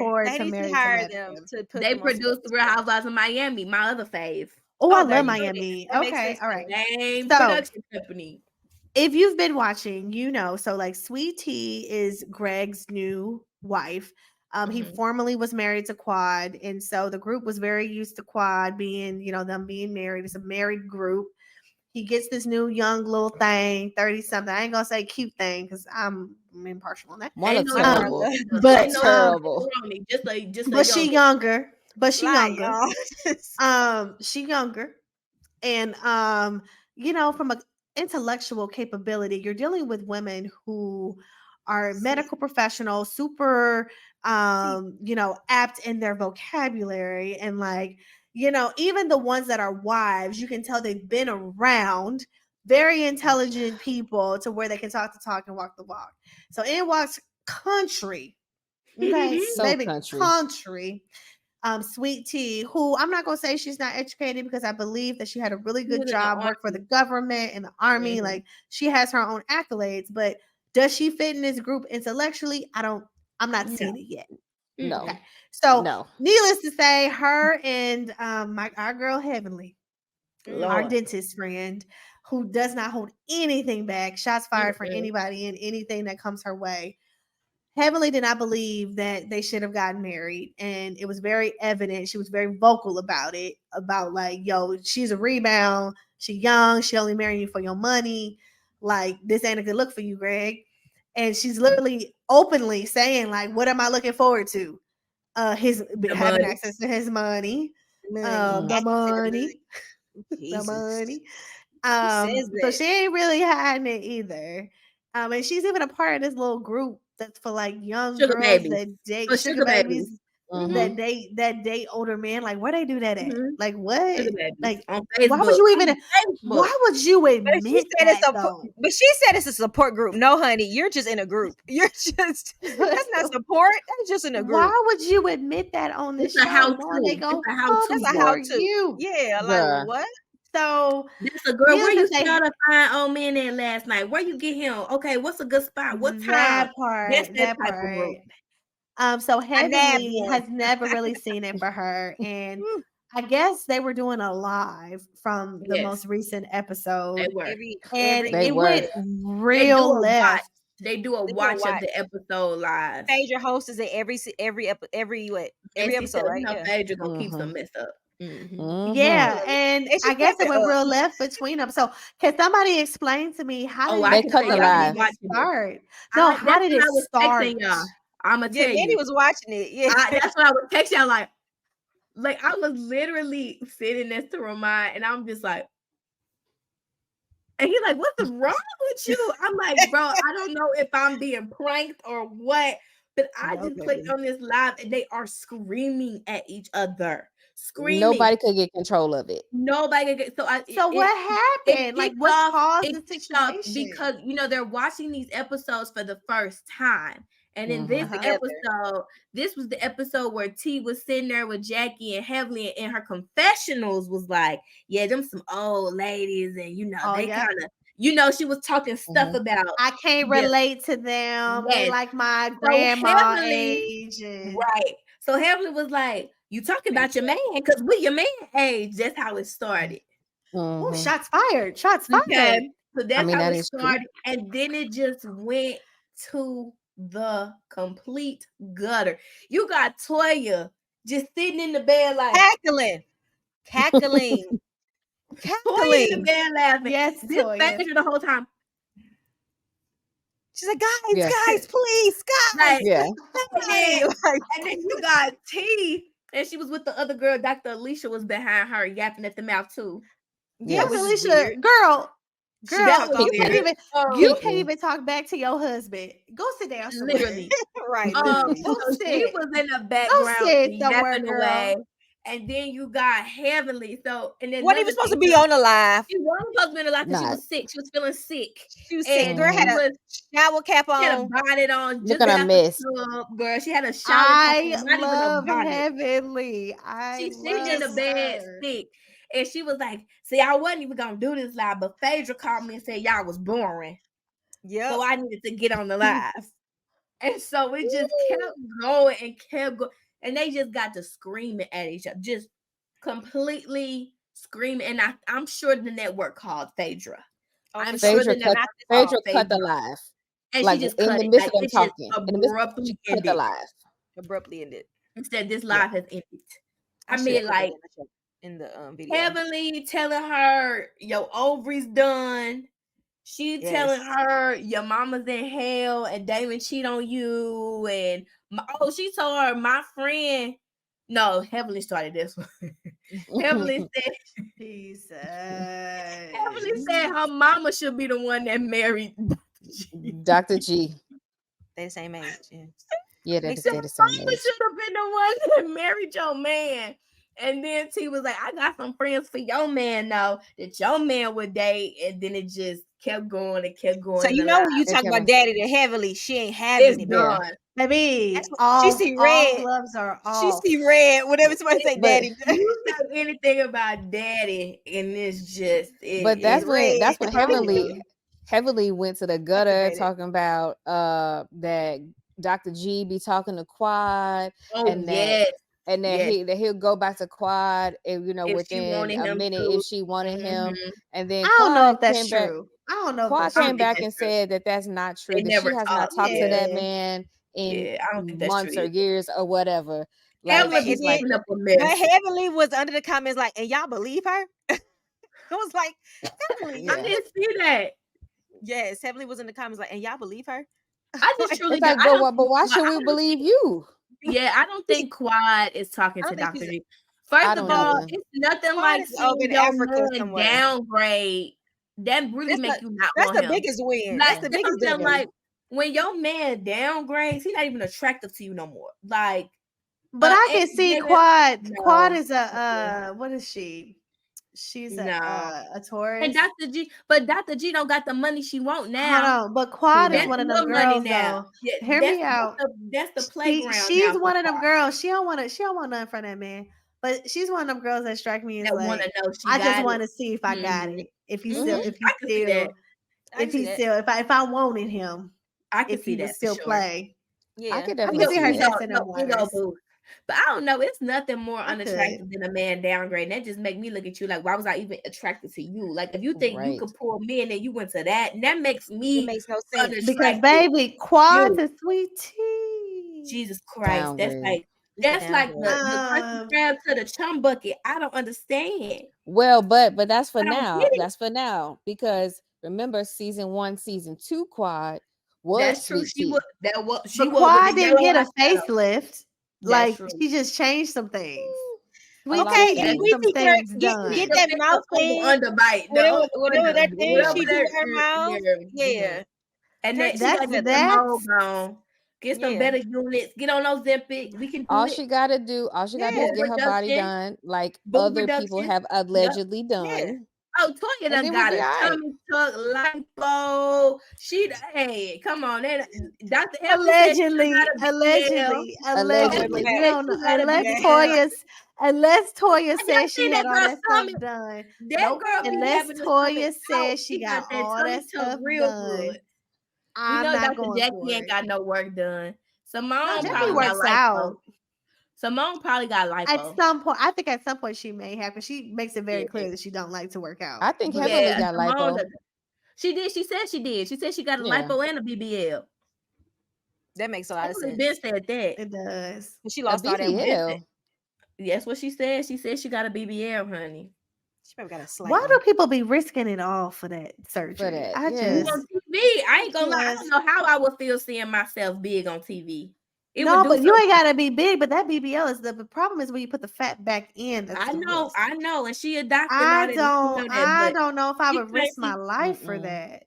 forward to Married to Medicine. They produced the Real Housewives of Miami, my other fave. Oh, I love Miami. Okay, all right. Same production company. If you've been watching, you know, so like Sweet Tea is Greg's new wife. He formerly was married to Quad. And so the group was very used to Quad being, you know, them being married. It's a married group. He gets this new young little thing, 30 something. I ain't gonna say cute thing because I'm impartial on that. But terrible. But she younger. She younger. And you know, from a intellectual capability, you're dealing with women who are medical professionals, super you know, apt in their vocabulary, and like, you know, even the ones that are wives, you can tell they've been around very intelligent people to where they can talk the talk and walk the walk. So in walks country. Okay, country. Sweet Tea, who I'm not gonna say she's not educated because I believe that she had a really good job, worked for the government and the army. Like she has her own accolades, but does she fit in this group intellectually? I'm not seeing it yet. No. Okay. So needless to say, her and our girl Heavenly, our dentist friend, who does not hold anything back, shots fired for anybody and anything that comes her way. Heavenly did not believe that they should have gotten married. And it was very evident. She was very vocal about it, about like, yo, she's a rebound. She young. She only marrying you for your money. Like, this ain't a good look for you, Greg. And she's literally openly saying, like, what am I looking forward to? Having access to his money. The money. The money. So she ain't really hiding it either. And she's even a part of this little group that's for like young girls that date sugar babies that date older men. Like, where they do that at? Like, what? Like, on Facebook. Why would you even? Why would you admit that? But she said it's a support group. No, honey, you're just in a group. You're just that's not support. That's just in a group. Why would you admit that on this show? That's a how-to. Yeah, like what? So this a girl. Where you saw to find old man in last night? Where you get him? Okay, what's a good spot? What time? That part. So Heavenly has never really seen it for her, and I guess they were doing a live from the most recent episode. They were. It went real left. They do a watch of the episode live. Phaedra hosts it every episode, right? No, Phaedra gonna keep some mess up. Yeah, and I guess it went real left between them. So, can somebody explain to me how did they cut the live start? No, how did it start? I'm gonna tell you. Danny was watching it. Yeah, that's what I was texting y'all. Like I was literally sitting next to Ramon, and I'm just like, and he's like, "What's wrong with you?" I'm like, "Bro, I don't know if I'm being pranked or what." But I just clicked on this live, and they are screaming at each other. Screaming. Nobody could get control of it. Nobody could get so what happened? Like what caused the situation? Because you know they're watching these episodes for the first time. And in this episode, this was the episode where T was sitting there with Jackie and Heavenly, and her confessionals was like, yeah, them some old ladies, and you know, they kind of, you know, she was talking stuff about I can't relate to them. Yes. They like my grandma age. Right. So Heavenly was like, you talking about your man because we your man age. That's how it started. Oh, shots fired. Shots fired. Okay. So that's how it started. True. And then it just went to the complete gutter. You got Toya just sitting in the bed like cackling. cackling. Toya in the bed laughing. Yes, this Toya. Phaedra the whole time. She's like, guys, please, guys. Yeah. And then you got T, and she was with the other girl. Dr. Alicia was behind her, yapping at the mouth too. Yeah, Alicia, girl, you can't even talk back to your husband. Go sit down somewhere. Literally. Right. So she was in the background yapping away. And then you got Heavenly. So, and then wasn't even supposed to be on the live. She wasn't supposed to be on the live because she was sick. She was feeling sick. She was sick. Girl had a shower cap on. She had a bonnet on. Look at her mess. Girl, she had a shower cap on. I love Heavenly. She's sitting in the bed sick. And she was like, see, I wasn't even going to do this live, but Phaedra called me and said, y'all was boring. Yeah. So I needed to get on the live. And so it just kept going and kept going. And they just got to screaming at each other, just completely screaming. And I'm sure the network called Phaedra. I'm sure the network cut the live. And like she just in cut the it. midst Like, of them talking. Abruptly cut the live. Abruptly ended. Instead, this live has ended. I mean, like in the video. Heavenly telling her your ovaries done. She telling her your mama's in hell and Damon cheat on you. And she told her my friend. No, Heavenly started this one. Heavenly said, Jesus. Heavenly said her mama should be the one that married Dr. G. They the same age. Yeah, they're the same age. Mama should have been the one that married your man. And then T was like, I got some friends for your man now that your man would date. And then it just kept going and kept going. So you know when you talk about daddy to Heavenly, she ain't having it. Done. Baby, she see red. Gloves are off. She see red. Whatever somebody say, daddy. You know anything about daddy, and it's just. That's when Heavenly went to the gutter talking about that Dr. G be talking to Quad. And then he'll go back to Quad, and within a minute if she wanted him. And then I don't know if that's true. I don't know. Quad came back and said that that's not true. That she has not talked to that man in months or years or whatever. Like, but Heavenly was under the comments like, and y'all believe her? I was like, Heavenly, I didn't see that. Yes, Heavenly was in the comments like, and y'all believe her? I just truly like, but why should we believe you? Yeah, I don't think Quad is talking to Dr. G. First of all, it's nothing like seeing your man downgrade. That really make you not want him. That's the biggest win. That's the biggest win. Like when your man downgrades, he's not even attractive to you no more. Like, but I can see Quad. No. Quad is a what is she? She's a Taurus. And Dr. G don't got the money she want now. Hold on, but Quad is one of them girls now. Yeah, hear me out. That's the playground. She's one of them girls. She don't want nothing from that man. But she's one of them girls that strike me as like, I just want to see if I got it. If I wanted him, I could see that still play. Yeah, I could definitely see her. But I don't know. It's nothing more unattractive than a man downgrading. That just make me look at you like, why was I even attracted to you? Like, if you think you could pull me and then you went to that, and that makes me no sense. Because baby, Quad is sweet tea. Jesus Christ, that's like the grab to the chum bucket. I don't understand. Well, but that's for now. That's for now because remember, season 1, season 2, Quad was that's true. Quad didn't get a facelift. Like she just changed some things. Okay, get that mouth thing underbite. Whatever that thing she do with her mouth. Yeah. And that's get some better units. Get on those Ozempic. We can do all she gotta do is get her body done like other people have allegedly done. Yeah. Oh, Toya done got a tummy tuck, lipo. Hey, come on. Dr. Allegedly. Unless Toya says she had all that stuff done. Unless Toya says she got all that stuff done. I'm not Dr. Jackie ain't got no work done. Simone probably works out. Simone probably got lipo. At some point, I think at some point she may have, because she makes it very clear that she don't like to work out. I think Heavenly got lipo. She did. She said she did. She said she got a lipo and a BBL. That makes a lot of sense. Ben said that. It does. She lost all that. That's what she said. She said she got a BBL, honey. She probably got a slight. Why do people be risking it all for that surgery? I just on TV. I ain't gonna lie. I don't know how I would feel seeing myself big on TV. No, but you ain't gotta be big. But that BBL is the problem is when you put the fat back in. I know, and she a doctor. I don't know if I would risk my life for that.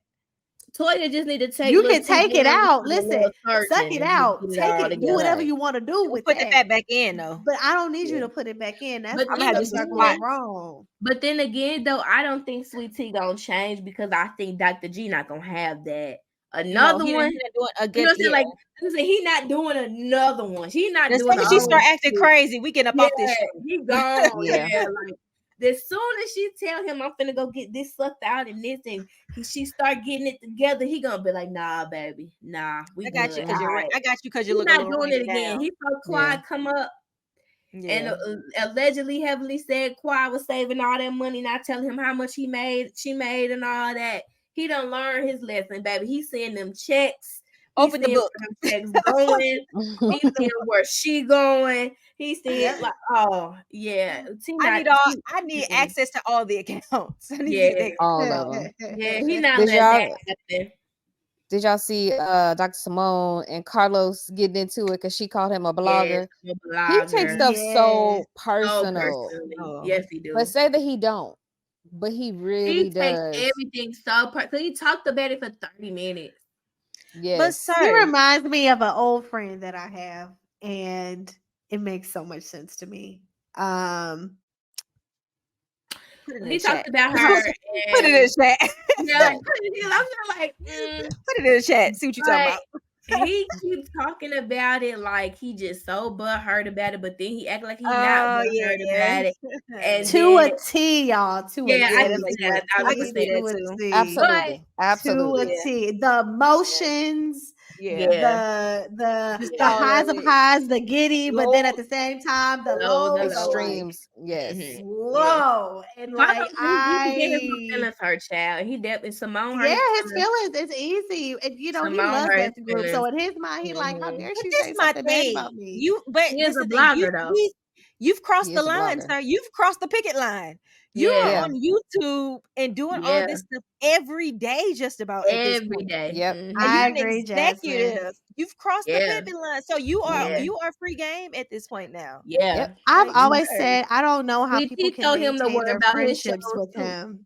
Toya just need to take. You can take it out. Listen, suck it out. Take it. Do whatever you want to do with put that. the fat back in, though. But I don't need you to put it back in. That's I'm gonna just going wrong. But then again, though, I don't think Sweet Tea gonna change because I think Dr. G not gonna have that. Another one. You know, like he not doing another one. He not the doing. The second she start acting crazy, we get up off this shit. He gone. Like, as soon as she tell him I'm finna go get this sucked out and this, and she start getting it together, he gonna be like, "Nah, baby, nah, we got you because you're right. I got you because you're looking not doing it again." He saw Quad come up, and allegedly heavily said Quad was saving all that money, not telling him how much she made, and all that. He done learned his lesson, baby. He's seeing them checks. Open the book. Checks going. He's seeing where she going. He's seeing like, oh yeah. I need access to all the accounts. All of them. Yeah, he not letting that happen. Did y'all see Dr. Simone and Carlos getting into it because she called him a blogger? Yes, a blogger. He takes stuff so personal. Yes, he do. But say that he don't. But he really does. Takes everything so personal. He talked about it for 30 minutes. Yes. But sir, he reminds me of an old friend that I have, and it makes so much sense to me. He talked about her. Put it in the chat. Yeah, I'm like, put it in the chat. See what you talking about. He keeps talking about it like he just so butthurt about it, but then he act like he's not butthurt about it. And to a T, y'all. To a T. I can see that too. Absolutely. To a T. The emotions. The highs of highs, the giddy, but then at the same time, the low extremes. Yes. Low. And like he feelings her child. He definitely Simone. His feelings. It's easy. And he loves that group. So in his mind, he like, how dare she say something bad about me? He's a blogger though. You've crossed the line, sir. You've crossed the picket line. You're on YouTube and doing all this stuff every day, just about every day. Yep, and I agree, executive. You've crossed the picket line, so you are free game at this point now. Yeah, yep. I've always said I don't know how people can maintain their friendships with him.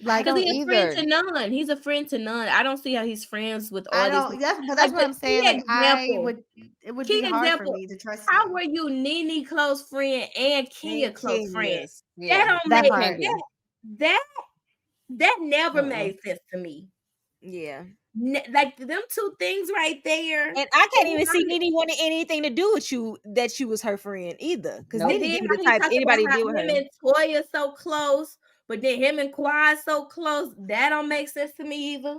Like, because he's a friend to none. He's a friend to none. I don't see how he's friends with all these. That's what I'm saying. Like, it would be hard for me to trust. How were you Nene close friend and Kenya close friend? Yeah, that don't make that never made sense to me. Yeah. Like them two things right there. And I can't even see Nene wanting anything to do with you that you was her friend either. Because Nene didn't be the type anybody deal with her. Him and Toya so close. But then him and Quad so close, that don't make sense to me either.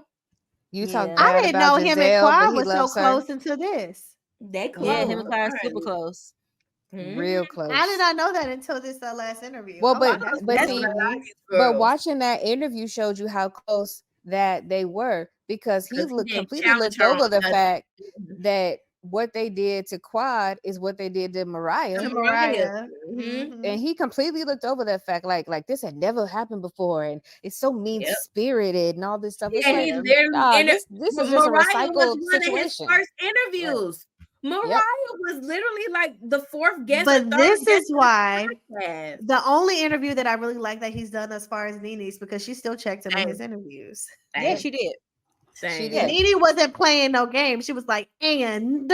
You talk. I didn't know him and Quad was so close until this. They close. Yeah, him and Quad are super close. Real close. I did not know that until this last interview. Well, but watching that interview showed you how close that they were because he completely looked over the fact that what they did to Quad is what they did to Mariah. And he completely looked over that fact, like this had never happened before, and it's so mean spirited and all this stuff. Yeah, it's like, this is just a recycled situation. His first interviews. Mariah was literally like the fourth guest. But this is why the only interview that I really like that he's done as far as Nene's because she still checked him in his interviews. Yeah, she did. She did. Nene wasn't playing no game. She was like, and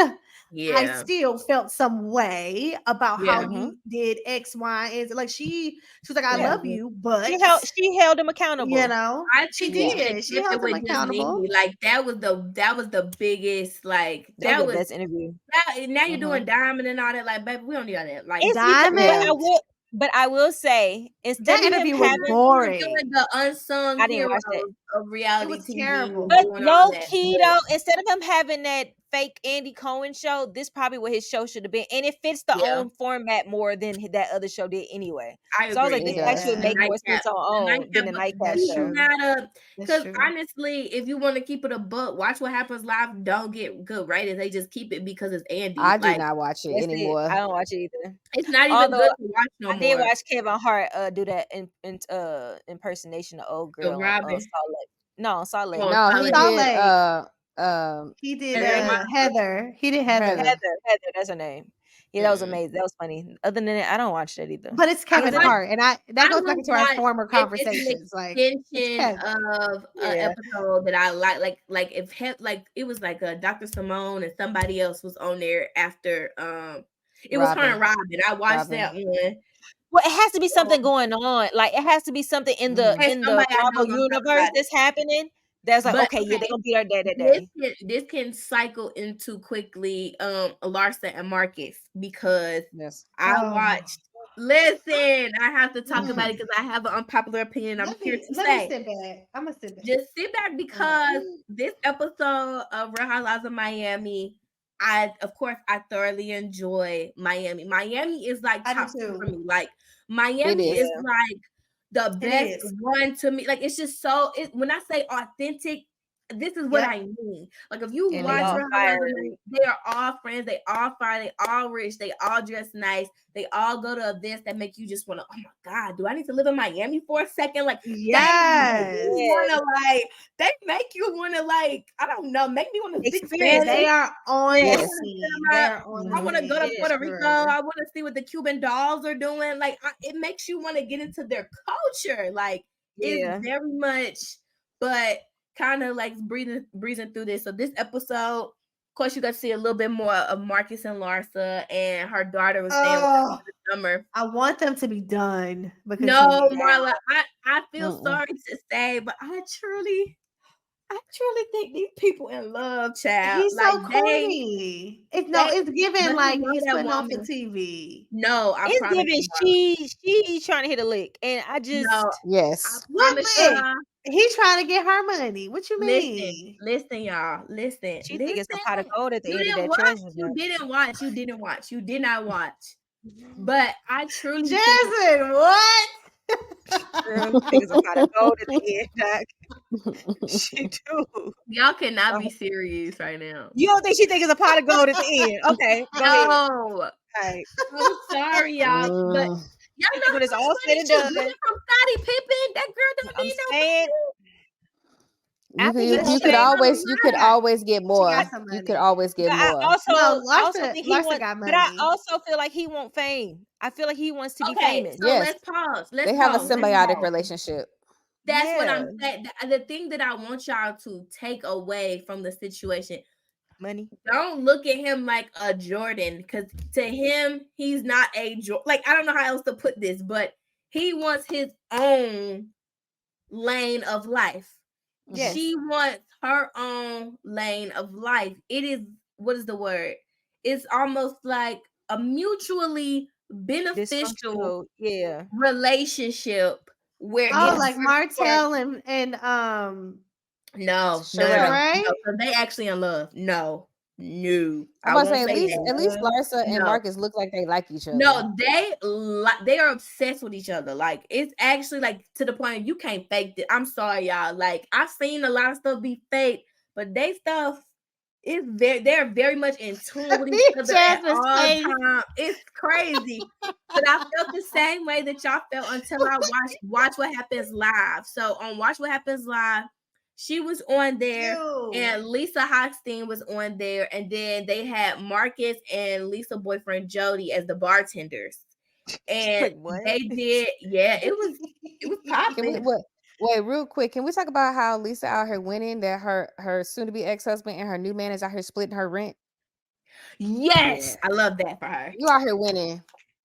I still felt some way about how you did X, Y, and Z. Like she was like, I love you, but she held him accountable. You know, she did. She held him accountable. Like that was the biggest. Like that was the best interview. Now you're doing Diamond and all that. Like, baby, we don't need all that. Like Diamond. But I will say, instead that interview was boring. The unsung hero of reality TV. Terrible. But low key though, instead of him having that fake Andy Cohen show, this probably what his show should have been, and it fits the own format more than that other show did anyway. I So I was agree. like, this actually would make more sense on than the Nightcap show. Because honestly, if you want to keep it a book, watch What Happens Live. Don't get good ratings. They just keep it because it's Andy. I do not watch it anymore. I don't watch it either. It's not even good to watch no more. I did watch Kevin Hart do that impersonation of old girl. Robin. Salt Lake. He did Heather. He did Heather. Heather, that's her name. Yeah, that was amazing. That was funny. Other than that, I don't watch that either. But it's Kevin Hart, and that goes back into our former conversations. Like extension of an episode that I like if it was like Dr. Simone and somebody else was on there after it was her and Robin. I watched that one. Well, it has to be something going on. Like it has to be something in the Bravo universe that's happening. That's like, okay, they're gonna be our day that day. This can cycle into quickly Larsa and Marcus because I watched. Listen, I have to talk about it because I have an unpopular opinion. I'm here to say. Sit back. I'm gonna sit back. Just sit back because this episode of Real Housewives of Miami, I thoroughly enjoy Miami. Miami is like top 2 for me. Like Miami is like the best one to me. Like it's just so. When I say authentic, this is what I mean. Like if you watch Real Housewives, they are all friends. They all fire. They all rich. They all dress nice. They all go to events that make you just want to. Oh my God, do I need to live in Miami for a second? Like they make you want to like. I don't know. Make me want to experience. They are on. I want to go to Puerto Rico. I want to see what the Cuban dolls are doing. Like it makes you want to get into their culture. Like it's very much, but kind of like breezing through this. So this episode, of course, you got to see a little bit more of Marcus and Larsa, and her daughter was staying with her this summer. I want them to be done. No, Marla, I feel sorry to say, but I truly think these people in love, child. He's like, so corny. It's given like he's putting off the TV. No, it's given she's trying to hit a lick, and I just he's trying to get her money. What you mean? Listen, y'all. Listen. She think it's a pot of gold at the end of that treasure. You didn't watch. You didn't watch. You did not watch. But I truly Jasmine, what? Girl, think it's a pot of gold at the end, Jack. She do. Y'all cannot be serious right now. You don't think she think it's a pot of gold at the end? Okay. No. Right. I'm sorry, y'all. But y'all know when it's all said and done. From Scottie Pippen, that girl don't need no You could always get more. You could always get more. I also think he wants, but I also feel like he wants fame. I feel like he wants to be famous. So let's pause. They have a symbiotic relationship. That's what I'm saying. The thing that I want y'all to take away from the situation. Money. Don't look at him like a Jordan, because to him, he's not a Jordan. Like, I don't know how else to put this, but he wants his own lane of life. Yes. She wants her own lane of life. It is, what is the word? It's almost like a mutually beneficial relationship where like Martell and no, right? No, so they actually in love. No. I'm about to say at least Larsa and Marcus look like they like each other. No, they are obsessed with each other. Like it's actually like to the point you can't fake it. I'm sorry, y'all. Like I've seen a lot of stuff be fake, but they stuff is they're very much in tune with each other at all time. It's crazy. But I felt the same way that y'all felt until I watched What Happens Live. So on Watch What Happens Live, she was on there, and Lisa Hochstein was on there, and then they had Marcus and Lisa boyfriend Jody as the bartenders, and they did, it was popping. Wait, real quick, can we talk about how Lisa out here winning? That her soon-to-be ex-husband and her new man is out here splitting her rent. Yes, I love that for her. You out here winning,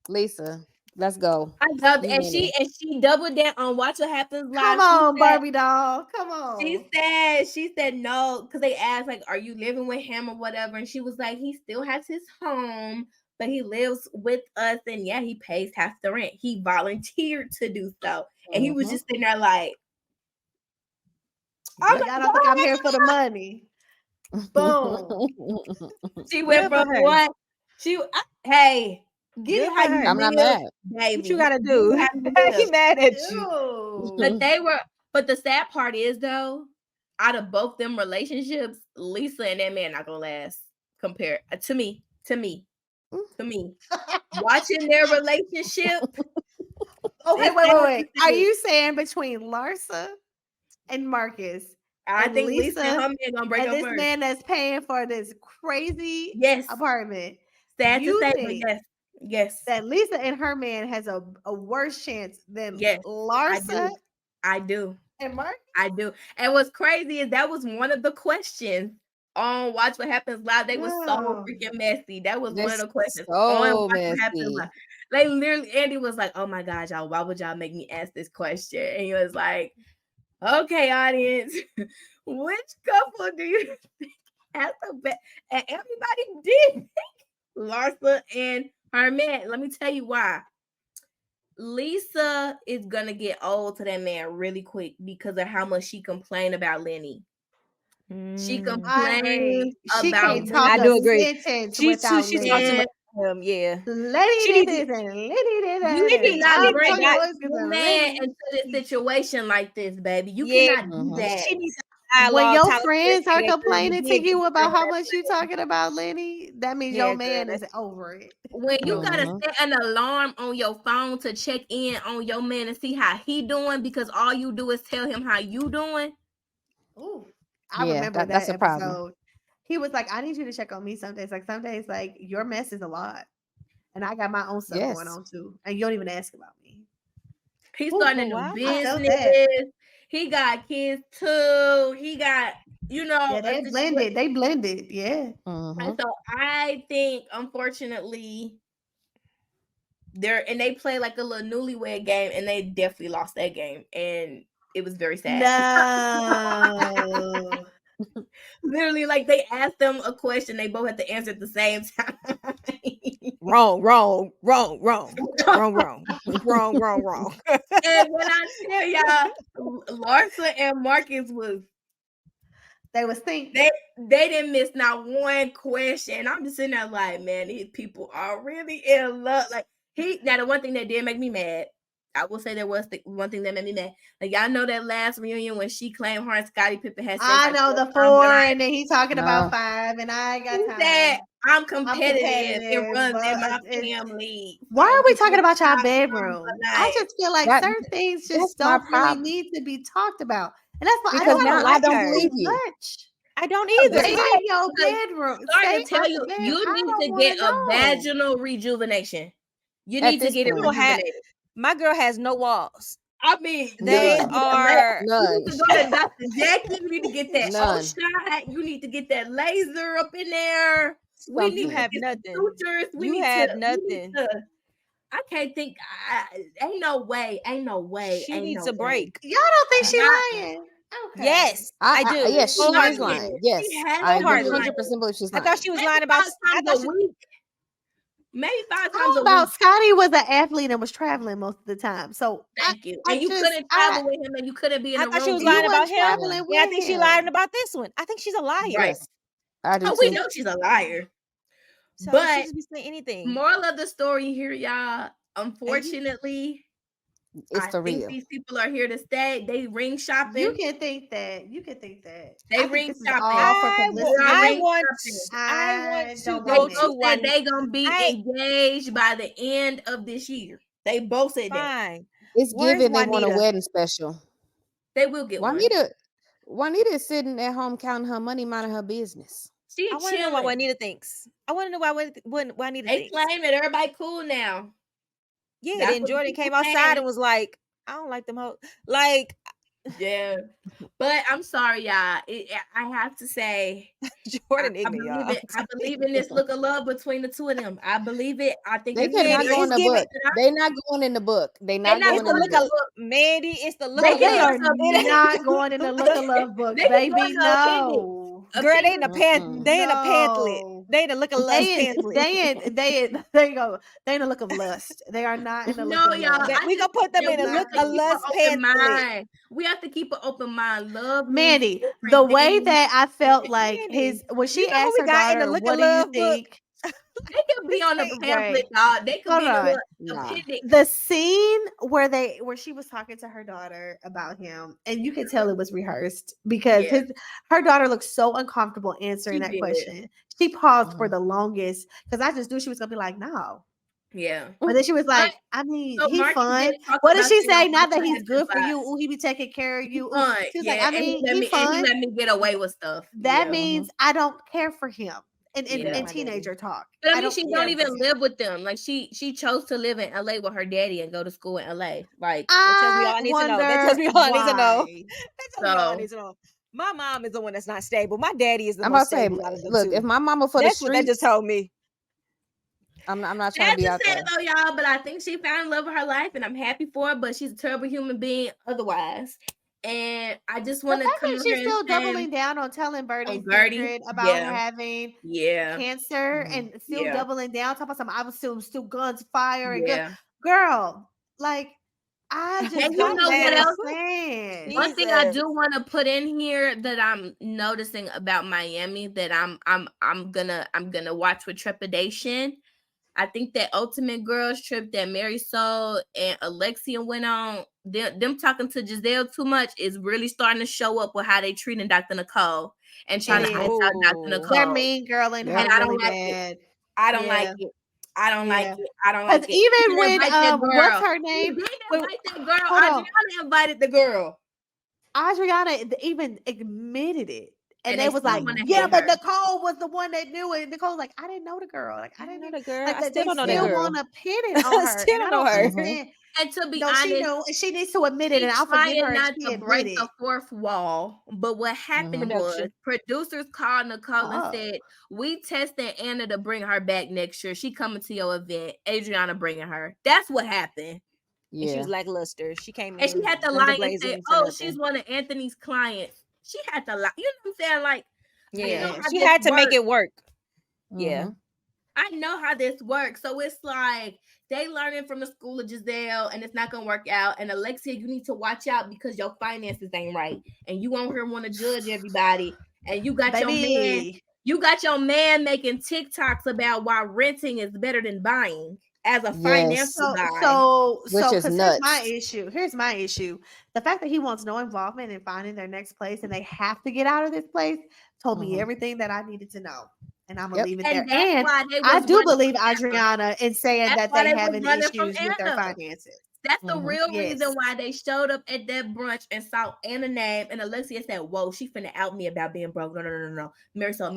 Lisa. Let's go. I love it. And she doubled down on Watch What Happens Live. Come on, Barbie doll. Come on. She said no, because they asked, like, are you living with him or whatever? And she was like, he still has his home, but he lives with us. And yeah, he pays half the rent. He volunteered to do so. And he was just sitting there like, I don't think I'm here for the money. Boom. She went from what? Hey, get it how you I'm not mad. baby. What you gotta do? He mad at you. But the sad part is though, out of both them relationships, Lisa and that man not gonna last. Compared to me. Watching their relationship. Okay, wait. Are you saying between Larsa and Marcus? I think Lisa and her man gonna break up this first. Man that's paying for this crazy apartment. Sad to say, but yes. That Lisa and her man has a worse chance than Larsa. I do. And Marcus? I do. And what's crazy is that was one of the questions on Watch What Happens Live. They were so freaking messy. That was one of the questions on Watch What Happens Live. Like literally, Andy was like, "Oh my God, y'all, why would y'all make me ask this question?" And he was like, "Okay, audience, which couple do you think has the best?" And everybody did think Larsa and her man. Let me tell you why. Lisa is gonna get old to that man really quick because of how much she complained about Lenny. She complained about. I do agree. She talks too much him. Yeah. Lenny did this and Lenny did that. You did not bring your man into this situation like this, baby. You cannot do that. She needs when your friends are complaining to you about how much you talking about Lenny, that means your man is over it. When you gotta set an alarm on your phone to check in on your man and see how he doing because all you do is tell him how you doing. Ooh, I remember that's a problem. He was like, I need you to check on me some days. Like some days, like your mess is a lot. And I got my own stuff going on too. And you don't even ask about me. He's starting a new business. He got kids too. He got, they blended. Yeah. And so I think, unfortunately, they play like a little newlywed game, and they definitely lost that game, and it was very sad. No. Literally, like they asked them a question, they both had to answer at the same time. Wrong. And when I tell y'all, Larsa and Marcus they was thinking they didn't miss not one question. I'm just sitting there like, man, these people are really in love. Like now the one thing that did make me mad, I will say there was the one thing that made me mad. Like y'all know that last reunion when she claimed her and Scottie Pippen had sex. I know the 4, and then he talking about 5, and I got time. That I'm competitive. It runs in my family. Why are we talking about y'all bedroom? I just feel like certain things just don't really need to be talked about. And that's why I don't believe you. Much. I don't either. Stay in your bedroom. Sorry to tell you, you need to get a vaginal rejuvenation. You need to get it rejuvenated. My girl has no walls. I mean, they are none. You need to go to Dr. Jackie. You need to get that shot. You need to get that laser up in there. We need to have nothing. Sutures. You have nothing. I can't think. Ain't no way. She needs a break. Y'all don't think she lying? Okay. Yes, I do. Yes, she is lying. Yes, I 100% believe she's lying. I thought she was lying about. Maybe 5 times a week. Scottie was an athlete and was traveling most of the time. So thank you. And you couldn't travel with him, and you couldn't be in the room. I thought she was lying about him. Yeah, I think she's lying about this one. I think she's a liar. Right. I do. We know she's a liar. So but she just be saying anything. Moral of the story here, y'all. Unfortunately, it's the real. These people are here to stay. They ring shopping. You can think that. They ring shopping. I want to go to one. They gonna be engaged by the end of this year. They both said that. It's given they want a wedding special. They will get Juanita is sitting at home counting her money, minding her business. I want to know what Juanita thinks. I want to know why Juanita thinks. They claim that everybody cool now. Yeah, then Jordan came outside and was like, I don't like them hoes. Like, yeah. But I'm sorry, y'all. I have to say, Jordan, I believe in this look of love between the two of them. I believe it. I think they cannot go in the book. They're not going in the book. They're not going in the book. Mandy, it's the look of love. They are not going in the look of love book, baby. No. Girl, they in a pamphlet. They in the look of lust, Paisley. They go. They in the look of lust. They are not in the look of y'all, lust. We gonna put them in the look of lust, Paisley. We have to keep an open mind. Love, Mandy, the way that I felt like Mandy, when she asked her daughter, "What do you think?" They could be on the pamphlet, dog. They could be on the appendix. The scene where she was talking to her daughter about him, and you could tell it was rehearsed because her daughter looked so uncomfortable answering that question. She paused for the longest because I just knew she was gonna be like, "No." Yeah. But then she was like, I mean, so he's Mark fun. What did she say? Not that he's good for you. Ooh, he be taking care of you. Ooh. She was like, I mean, he's fun. And he let me get away with stuff. That means I don't care for him. And teenager talk. But I mean, she don't even live with them. Like she chose to live in LA with her daddy and go to school in LA. Like that tells me all I need to know. That tells me all I need to know. That tells me all I need to know. My mom is the one that's not stable. My daddy is the most stable out of them look, two. If my mama for that's the streets, what they just told me. I'm not trying to be out there. Though, y'all, but I think she found love of her life, and I'm happy for her. But she's a terrible human being otherwise. And I just want to come. She's still doubling down on telling Birdie's secret about having cancer, and still doubling down. Talking about something. I was still guns fire and girl, like I just and you know what else? Man. One thing I do want to put in here that I'm noticing about Miami that I'm gonna watch with trepidation. I think that Ultimate Girls trip that Marisol and Alexia went on, them talking to Giselle too much is really starting to show up with how they treating Dr. Nicole and trying to ice out Dr. Nicole. They're mean girl and I don't like it. I don't like it. I don't like it. I don't like it. Even when what's her name? They invite that girl. Adriana invited the girl. Adriana even admitted it. And they was like, yeah, but Nicole was the one that knew it. Nicole's like, I didn't know the girl. Like, I didn't know the girl. Like, I still don't know the girl. They still want to pin it on her. Still don't know her. And to be honest, she needs to admit it, and I'll forgive her. Not to break the fourth wall, but what happened was producers called Nicole and said, "We tested Anna to bring her back next year. She coming to your event. Adriana bringing her." That's what happened. Yeah. And she was lackluster. She came in and she had to lie and say, "Oh, she's one of Anthony's clients." She had to lie. You know what I'm saying? Like, yeah, she had to make it work. Yeah. I know how this works. So it's like they learning from the school of Giselle and it's not going to work out. And Alexia, you need to watch out because your finances ain't right. And you on here want to judge everybody. And you got your man making TikToks about why renting is better than buying as a financial guy. Which is nuts. Here's my issue. The fact that he wants no involvement in finding their next place and they have to get out of this place told me everything that I needed to know. And I'm going to leave it there. And I do believe Adriana in saying that they having issues with their finances. That's the real reason why they showed up at that brunch and saw Anna's name. And Alexia said, whoa, she finna out me about being broke. No. Marisol,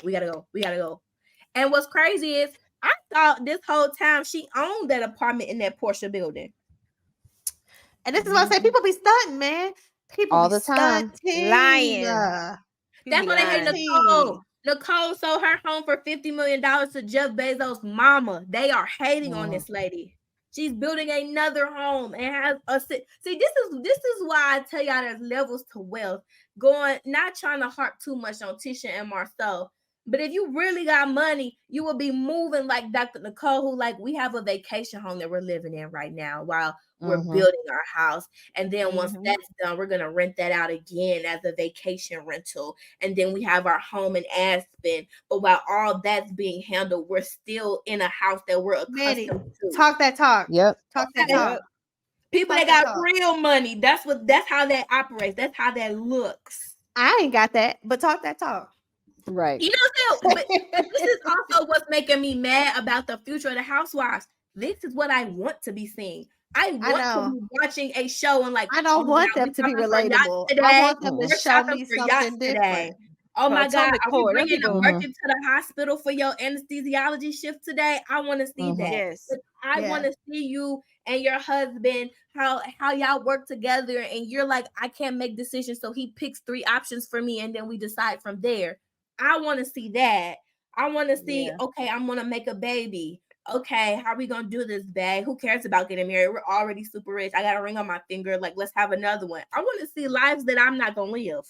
we gotta go. And what's crazy is I thought this whole time she owned that apartment in that Porsche building. And this is what I say, people be stunting, man. People all the time lying. That's why they hate Nicole. Nicole sold her home for $50 million to Jeff Bezos' mama. They are hating on this lady. She's building another home and has a this is why I tell y'all there's levels to wealth. Not trying to harp too much on Tisha and Marcel. But if you really got money, you will be moving like Dr. Nicole, who like we have a vacation home that we're living in right now while we're building our house. And then once that's done, we're going to rent that out again as a vacation rental. And then we have our home in Aspen. But while all that's being handled, we're still in a house that we're accustomed to. Talk that talk. Yep. Talk that talk. People that got real money. That's how that operates. That's how that looks. I ain't got that, but talk that talk. Right. You know, but this is also what's making me mad about the future of the Housewives. This is what I want to be seeing. I want to be watching a show and like I don't want them to be relatable. I want them to show me something different. Oh my God, are we bringing the work into the hospital for your anesthesiology shift today? I want to see that. Yes. I want to see you and your husband, how y'all work together and you're like, I can't make decisions. So he picks 3 options for me and then we decide from there. I want to see that. I want to see, okay, I'm going to make a baby. Okay, how are we going to do this, babe? Who cares about getting married? We're already super rich. I got a ring on my finger. Like, let's have another one. I want to see lives that I'm not going to live.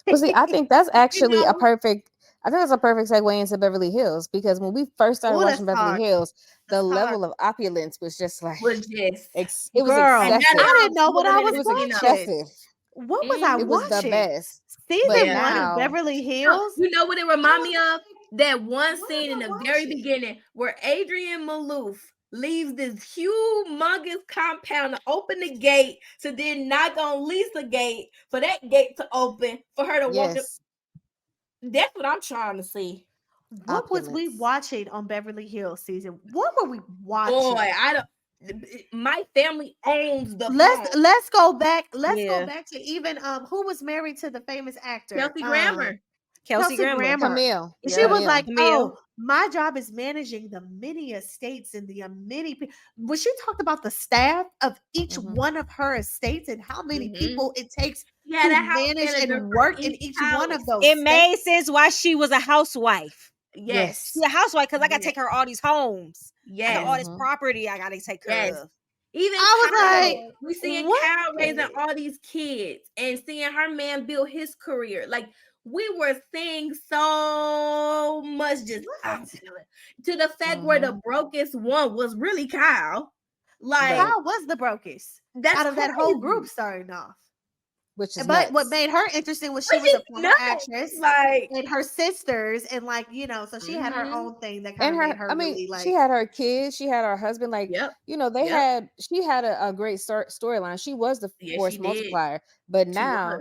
Well, see, I think that's actually a perfect I think that's a perfect segue into Beverly Hills, because when we first started watching Beverly Hills, the level of opulence was just like it was excessive. I didn't know what I was watching. Excessive. What was I watching? It was the best. Season 1 of Beverly Hills. You know what it reminded me of? That one scene in the very beginning where Adrienne Maloof leaves this humongous compound to open the gate, to then knock on Lisa gate for that gate to open for her to walk up. That's what I'm trying to see. What was we watching on Beverly Hills season? What were we watching? Boy, I don't. My family owns the. Let's go back. Let's go back to even who was married to the famous actor Kelsey Grammer. Kelsey Grammer. Camille. She was like, "Oh, my job is managing the many estates and the many." When she talked about the staff of each one of her estates and how many people it takes to manage and work in each one of those, it made sense why she was a housewife. Yes, she's a housewife because I got to take her all these homes. Yes, all this property I got to take care of. Even I was like, we seeing Kyle raising all these kids and seeing her man build his career. Like, we were seeing so much just to the fact where the brokest one was really Kyle. Like, Kyle was the brokest out of that whole group starting off. Which is but what made her interesting was she was a former actress, like, and her sisters, and like, you know, so she had her own thing that kind of made her really, like, she had her kids, she had her husband, like, you know, they had, she had a great storyline. She was the force multiplier, but now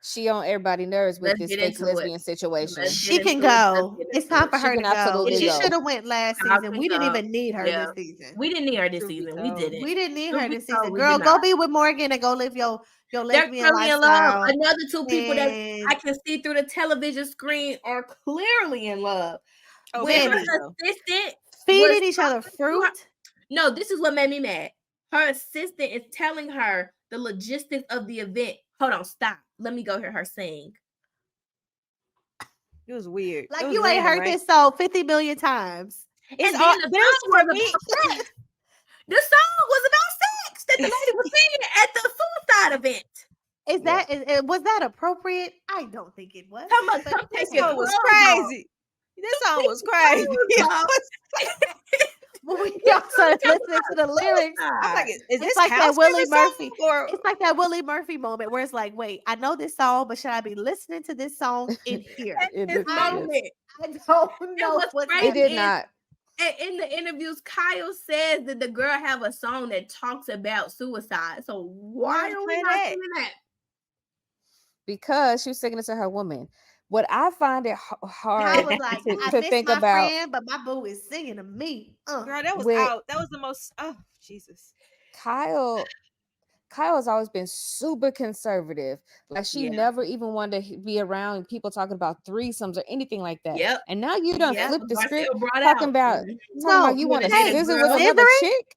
she on everybody's nerves with this fake lesbian situation. She can go. It's time for her to go. She should have went last season. We didn't even need her this season. We didn't need her this season. We didn't. We didn't need her this season. Girl, go be with Morgan and go live your lesbian lifestyle. Another two people that I can see through the television screen are clearly in love. When her assistant feeding each other fruit. No, this is what made me mad. Her assistant is telling her the logistics of the event. Hold on, stop. Let me go hear her sing. It was weird. Like, you ain't heard this song 50 million times. It's all the song was about sex that the lady was singing at the suicide event. Is that was that appropriate? I don't think it was. This song was crazy. This song was crazy. We also listening to the lyrics. I'm like, is this like that Willie Murphy? It's like that Willie Murphy moment where it's like, wait, I know this song, but should I be listening to this song in here? I don't know what it did not. In the interviews, Kyle says that the girl have a song that talks about suicide. So why are we not singing that? Because she was singing it to her woman. What I find it hard like, to think about, friend, but my boo is singing to me. Girl, that was out. That was the most. Oh, Jesus. Kyle has always been super conservative. Like, she never even wanted to be around people talking about threesomes or anything like that. Yep. And now you done flip the script talking about you want to visit with another another chick.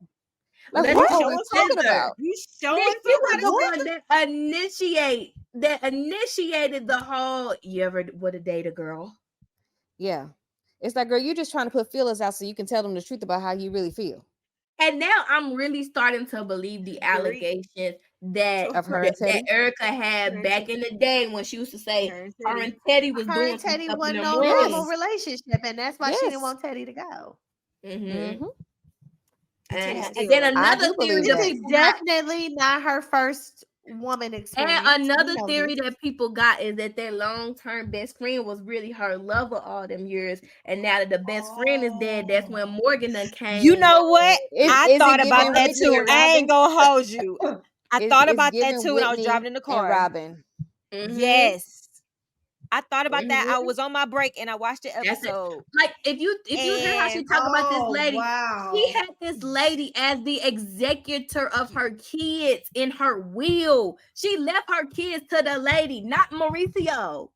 Like, what are we talking about? You showing that initiated the whole. You ever would have dated a girl? Yeah, it's like, girl, you're just trying to put feelers out so you can tell them the truth about how you really feel. And now I'm really starting to believe the allegations that Erica had back in the day when she used to say her and Teddy was doing Teddy wasn't no normal relationship, and that's why she didn't want Teddy to go. And then another theory that definitely not her first woman experience. And another theory that people got is that their long-term best friend was really her lover all them years, and now that the best friend is dead, that's when Morgan done came. You know what? I thought about that too. I ain't gonna hold you. I thought about that too when I was driving in the car. Robin. Yes. I thought about that. I was on my break and I watched the episode. Like, if you hear how she talk about this lady, she had this lady as the executor of her kids in her will. She left her kids to the lady, not Mauricio.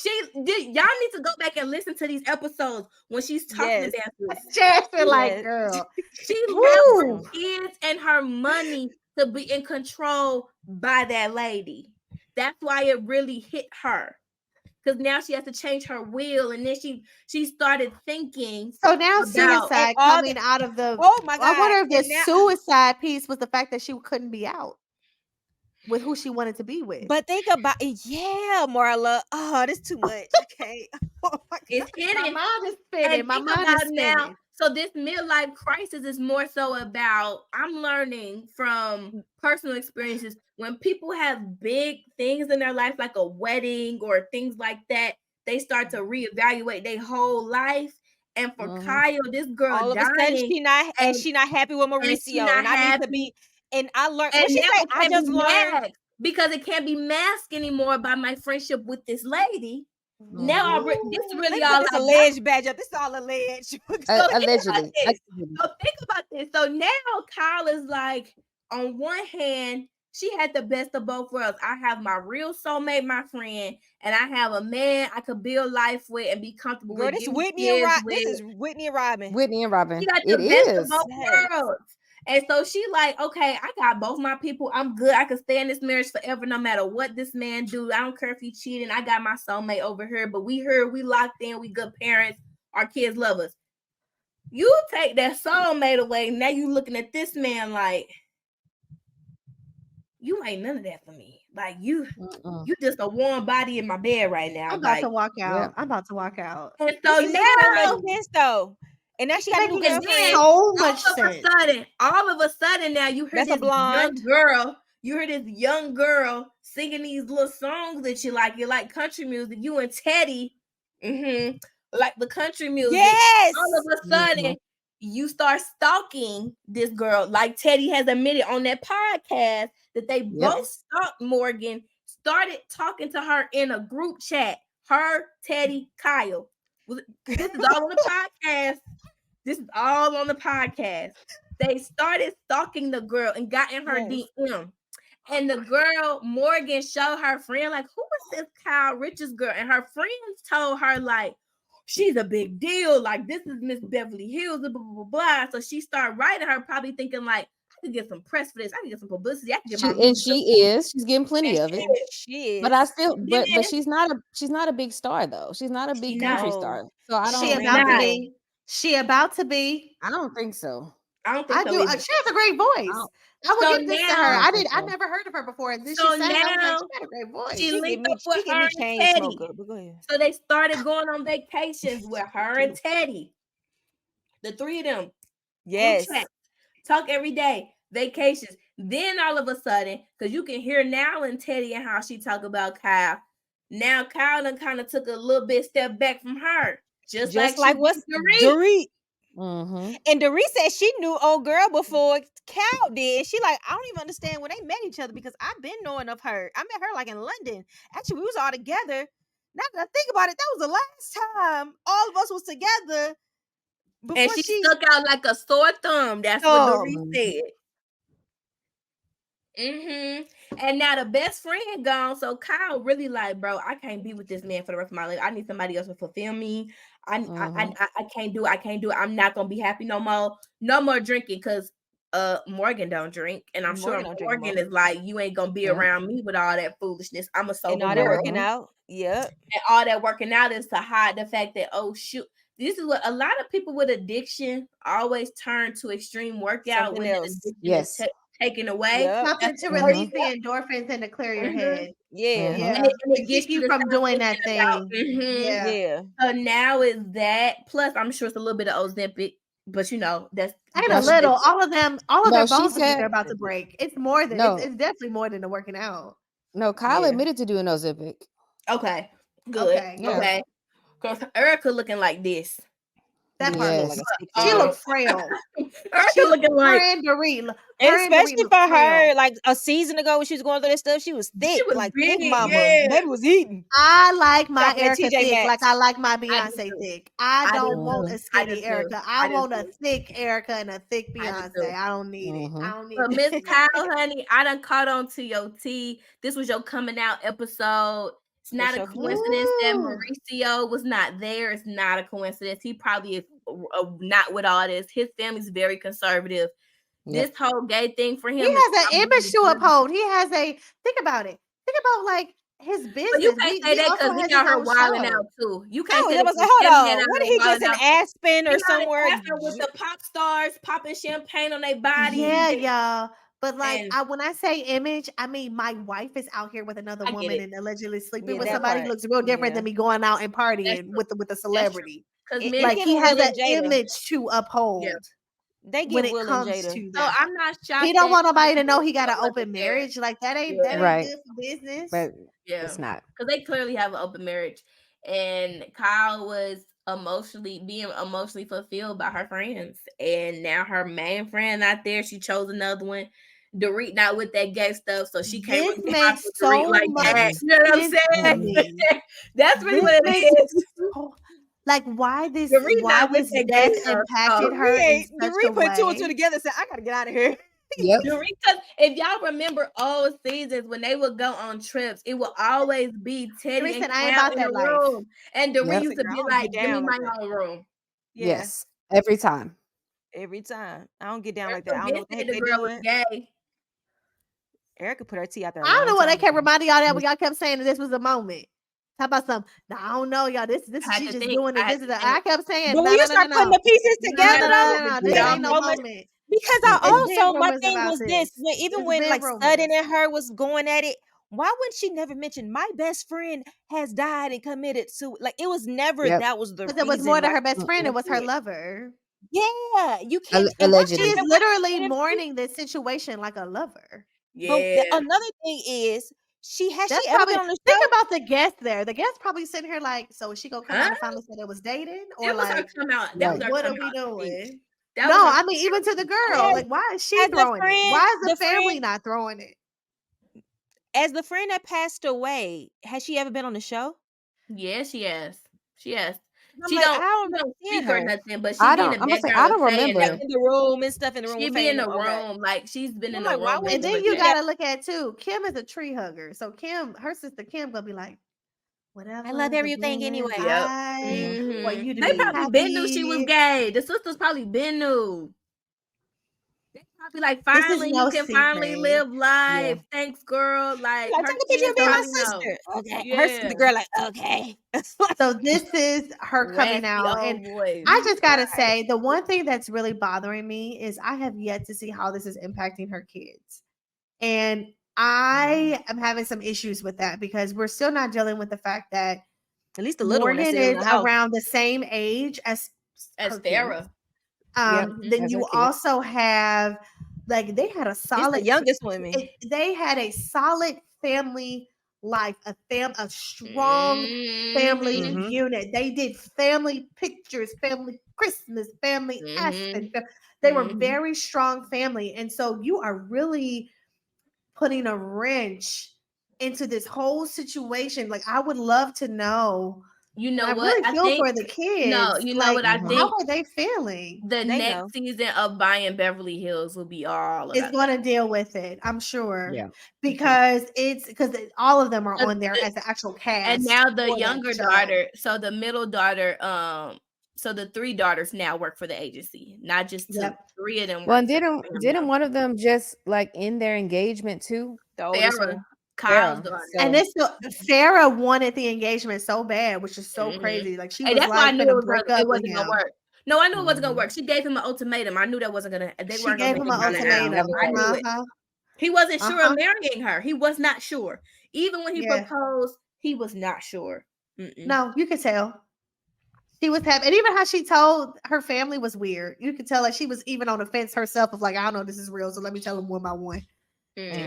Y'all need to go back and listen to these episodes when she's talking about this. Jasmine, like, girl, she left her kids and her money to be in control by that lady. That's why it really hit her, because now she has to change her will, and then she started thinking. So now suicide coming out of the. Oh my God! I wonder if the suicide piece was the fact that she couldn't be out. with who she wanted to be with. But think about it, Marla. Oh, this too much. I can't. Oh my God. It's hidden. My mind is spinning. My mind is spinning. Now, so this midlife crisis is more so about, I'm learning from personal experiences, when people have big things in their life, like a wedding or things like that, they start to reevaluate their whole life. And for Kyle, this girl all of a sudden she not happy with Mauricio, and I need to be. And I learned. What she say? I just learned because it can't be masked anymore by my friendship with this lady. Now this really all this alleged badge up. This is all alleged. Allegedly. So think about this. So now Kyle is like, on one hand, she had the best of both worlds. I have my real soulmate, my friend, and I have a man I could build life with and be comfortable with. This Whitney and Robin. This is Whitney and Robin. Whitney and Robin. She got the best of both worlds. And so she like, okay, I got both my people. I'm good. I can stay in this marriage forever, no matter what this man do. I don't care if he cheating. I got my soulmate over here. But we locked in. We good parents. Our kids love us. You take that soulmate away. Now you looking at this man like, you ain't none of that for me. Like you just a warm body in my bed right now. I'm about to walk out. Yeah. I'm about to walk out. And so now, and now she got a new girlfriend. So much sense. All of a sudden now you heard this young girl. You heard this young girl singing these little songs that you like country music. You and Teddy, like the country music. Yes. All of a sudden, you start stalking this girl. Like Teddy has admitted on that podcast that they both stalked Morgan, started talking to her in a group chat. Her, Teddy, Kyle. This is all on the podcast. This is all on the podcast. They started stalking the girl and got in her DM. And the girl, Morgan, showed her friend, like, who is this Kyle Richards girl? And her friends told her, like, she's a big deal. Like, this is Miss Beverly Hills, blah, blah, blah, blah. So she started writing her, probably thinking, like, I could get some press for this. I could get some publicity. I could get she's getting plenty of it. She is. But I still, but she's not a big star though. She's not a big country star. So I don't. She about to be. I don't think so. I don't think so. She has a great voice. I will give this to her. I never heard of her before. And then she sang. She had a great voice. She linked up with her and Teddy. So they started going on vacations with her and Teddy. The three of them. Yes. Talk every day. Vacations. Then all of a sudden, because you can hear now in Teddy and how she talk about Kyle. Now Kyle done kind of took a little bit step back from her. Just like what's Dorit. And Dorit said she knew old girl before Cal did. She like, I don't even understand when they met each other because I've been knowing of her. I met her like in London. Actually, we was all together. Now that I think about it, that was the last time all of us was together. And she stuck out like a sore thumb. That's what Dorit said. And now the best friend gone. So Kyle really like, bro, I can't be with this man for the rest of my life. I need somebody else to fulfill me. I can't do it. I'm not gonna be happy no more. No more drinking because Morgan don't drink, and I'm sure Morgan is like, you ain't gonna be around me with all that foolishness. I'm a sober and all that working out. Yep. And all that working out is to hide the fact that, oh shoot, this is what a lot of people with addiction always turn to extreme workout when addiction is taken away. Something to release the endorphins and to clear your head. And it gets you from doing that thing. So now is that. Plus, I'm sure it's a little bit of Ozempic, but that's and a little. All of their bones are about to break. It's more than it's definitely more than the working out. No, Kyle admitted to doing Ozempic. Okay, good. Okay. Because Erica looking like this. That part she looks frail. She looking like especially for her, like a season ago when she was going through that stuff, she was thick, like big mama. Baby was eating. I like my Erica thick, like I like my Beyonce thick. I don't want a skinny Erica. I want a thick Erica and a thick Beyonce. I don't need it. I don't need it. Miss Kyle, honey, I done caught on to your tea. This was your coming out episode. It's not a coincidence that Mauricio was not there. It's not a coincidence. He probably is not with all this. His family's very conservative. This whole gay thing for him. He has an image to uphold. He has think about it. Think about like his business. But you can't say that because he got her wilding out too. You can't say that. Hold on. What did he just in Aspen or somewhere? With the pop stars popping champagne on their body. Yeah, y'all. But like, when I say image, I mean my wife is out here with another woman and allegedly sleeping with somebody looks real different than me going out and partying with a celebrity. Like he has an image to uphold. They when get it Will and comes Jada. to So that. I'm not shocked. He don't want nobody to know he got an open marriage. Like that ain't Right. good for business. But it's not. Because they clearly have an open marriage. And Kyle was being emotionally fulfilled by her friends. And now her main friend not there. She chose another one. Dorit not with that gay stuff, so she can't This really makes so like much that. You know what I'm saying? That's really what it is. Like why this death impacted her in such a way. Put two and two together and said, I gotta get out of here. Yep. Because if y'all remember old seasons when they would go on trips, it would always be Teddy and Cal in the room. And Dorit used to be like, give me my own room. Yes. Every time. Every time. I don't get down like that. I don't know what the heck they doing. Gay. Erica put her tea out there. I don't know what they kept reminding y'all that when y'all kept saying that this was a moment. How about something? No, I don't know, y'all. This she just doing it. I kept saying. But when you start putting the pieces together, no, this ain't no moment. Because my thing was this: when like Sudden and her was going at it, why wouldn't she never mention my best friend has died and committed suicide? Like it was never that was the reason. It was more than her best friend; it was her lover. Yeah, you can't. Allegedly, she is literally mourning this situation like a lover. Yeah. But another thing is. She ever been on the show? Think about the guest there. The guest probably sitting here like, so is she gonna come out and finally say it was dating? Or it was like, her come out. That was what her are we doing? Speech. No, I mean even to the girl. Like, why is she throwing it? Why is the family not throwing it? As the friend that passed away, has she ever been on the show? Yeah, she has. She has. She don't speak or nothing, but she I be in the background. I don't remember in the room and stuff in the room. She be in the room, like she's been in the room. And then you gotta look at too. Kim is a tree hugger, so Kim, her sister Kim, gonna be like, whatever. I love everything anyway. They probably been knew she was gay. The sisters probably been knew. They probably like, finally you can finally live life. Thanks, girl. Like take a picture of my sister. Okay. Yeah. The girl like, okay. So this is her coming out. And I just gotta say, the one thing that's really bothering me is I have yet to see how this is impacting her kids. And I am having some issues with that because we're still not dealing with the fact that at least the little Morgan is around the same age as Farrah. Then you also have, like, they had a solid, the youngest women. They had a solid family life, a strong family unit. They did family pictures, family Christmas, family Aspen. They were very strong family, and so you are really putting a wrench into this whole situation. Like, I would love to know. You know I what? really feel for the kids. No, you know what I think? How are they feeling? The next season of Buying Beverly Hills will be all about. It's going to deal with it, I'm sure. Yeah, because all of them are on there as the actual cast. And now the younger daughter, so the middle daughter, so the three daughters now work for the agency, not just two. Three of them. Well, and didn't one of them just like end their engagement too? Farrah. Kyle's daughter. And Farrah wanted the engagement so bad, which is so crazy. Like she was that's like, why I knew it wasn't gonna work. No, I knew it wasn't gonna work. She gave him an ultimatum. I knew that wasn't gonna. She gave him an ultimatum. I knew it. He wasn't sure of marrying her. He was not sure. Even when he proposed, he was not sure. No, you could tell. She was happy, and even how she told her family was weird. You could tell like she was even on the fence herself of like, I don't know if this is real, so let me tell them one by one. Just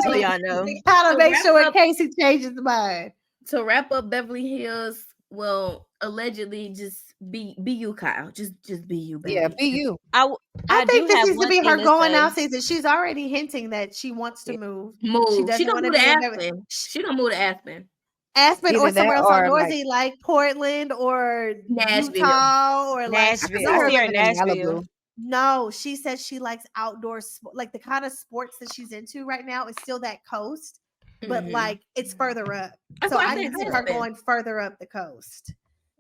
so y'all know. How to make sure in case he changes his mind. To wrap up, Beverly Hills will allegedly just be you, Kyle. Just be you, baby. Yeah, be you. I think this needs to be her going out season. She's already hinting that she wants to move. She don't move to Aspen. She don't move to Aspen. Aspen or somewhere else on Northie, like Portland or Nashville. Utah or Nashville. I see her in Nashville. No, she says she likes outdoor, like the kind of sports that she's into right now is still that coast, but like it's further up. So I can see her going further up the coast.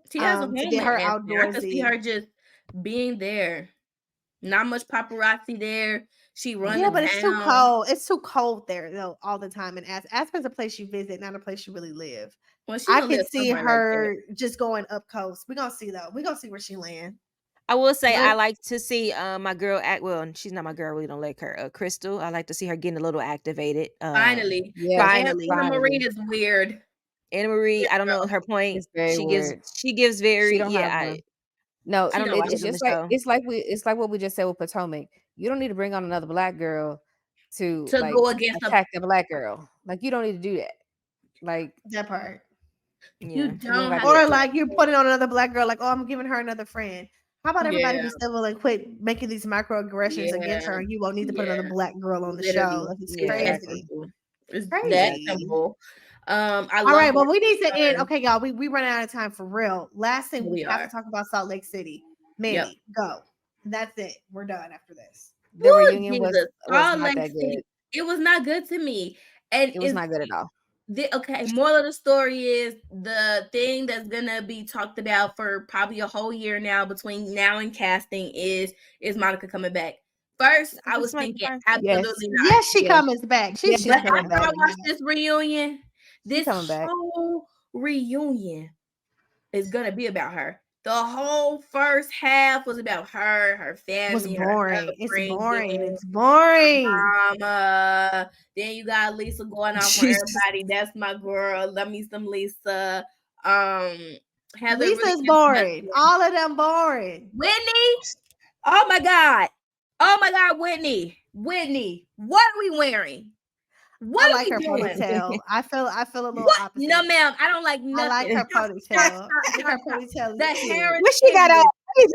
She has a home to get her outdoorsy. I can see her just being there. Not much paparazzi there. She runs. Yeah, but it's too cold. It's too cold there though all the time. And Aspen's a place you visit, not a place you really live. Well, I can see her just going up coast. We're gonna see though. We're gonna see where she lands. I will say I like to see my girl act. Well, she's not my girl. We don't like her. Crystal. I like to see her getting a little activated. Finally, finally. Anna Marie is weird. Anna Marie, I don't know her point. It's very weird. She gives very she don't have one. No, I don't know. It's just like it's like what we just said with Potomac. You don't need to bring on another black girl to like go against attack the black girl. Like you don't need to do that. Like that part. You don't, or like you're putting on another black girl. Like, oh, I'm giving her another friend. How about everybody be civil and quit making these microaggressions against her? You won't need to put another black girl on the show. Like, it's crazy. It's crazy. That simple. All right, well, we need to end. Okay, y'all, we run out of time for real. Last thing we have to talk about Salt Lake City. Mandy, go. That's it. We're done after this. The reunion was not that good. It was not good to me, and it was not good at all. Moral of the story is the thing that's gonna be talked about for probably a whole year now between now and casting is Monica coming back. First, I was thinking absolutely not. Yes, she comes back. She's coming back. I watched this reunion. This whole reunion is gonna be about her. The whole first half was about her family. It's boring. It's boring. Then you got Lisa going off for everybody. That's my girl. Love me some Lisa. Lisa's boring. All of them boring. Whitney. Oh my God, Whitney. What are we wearing? What I like her ponytail. I feel a little opposite. No, ma'am, I don't like nothing. I like her ponytail. Her ponytail. The hair is what she got on?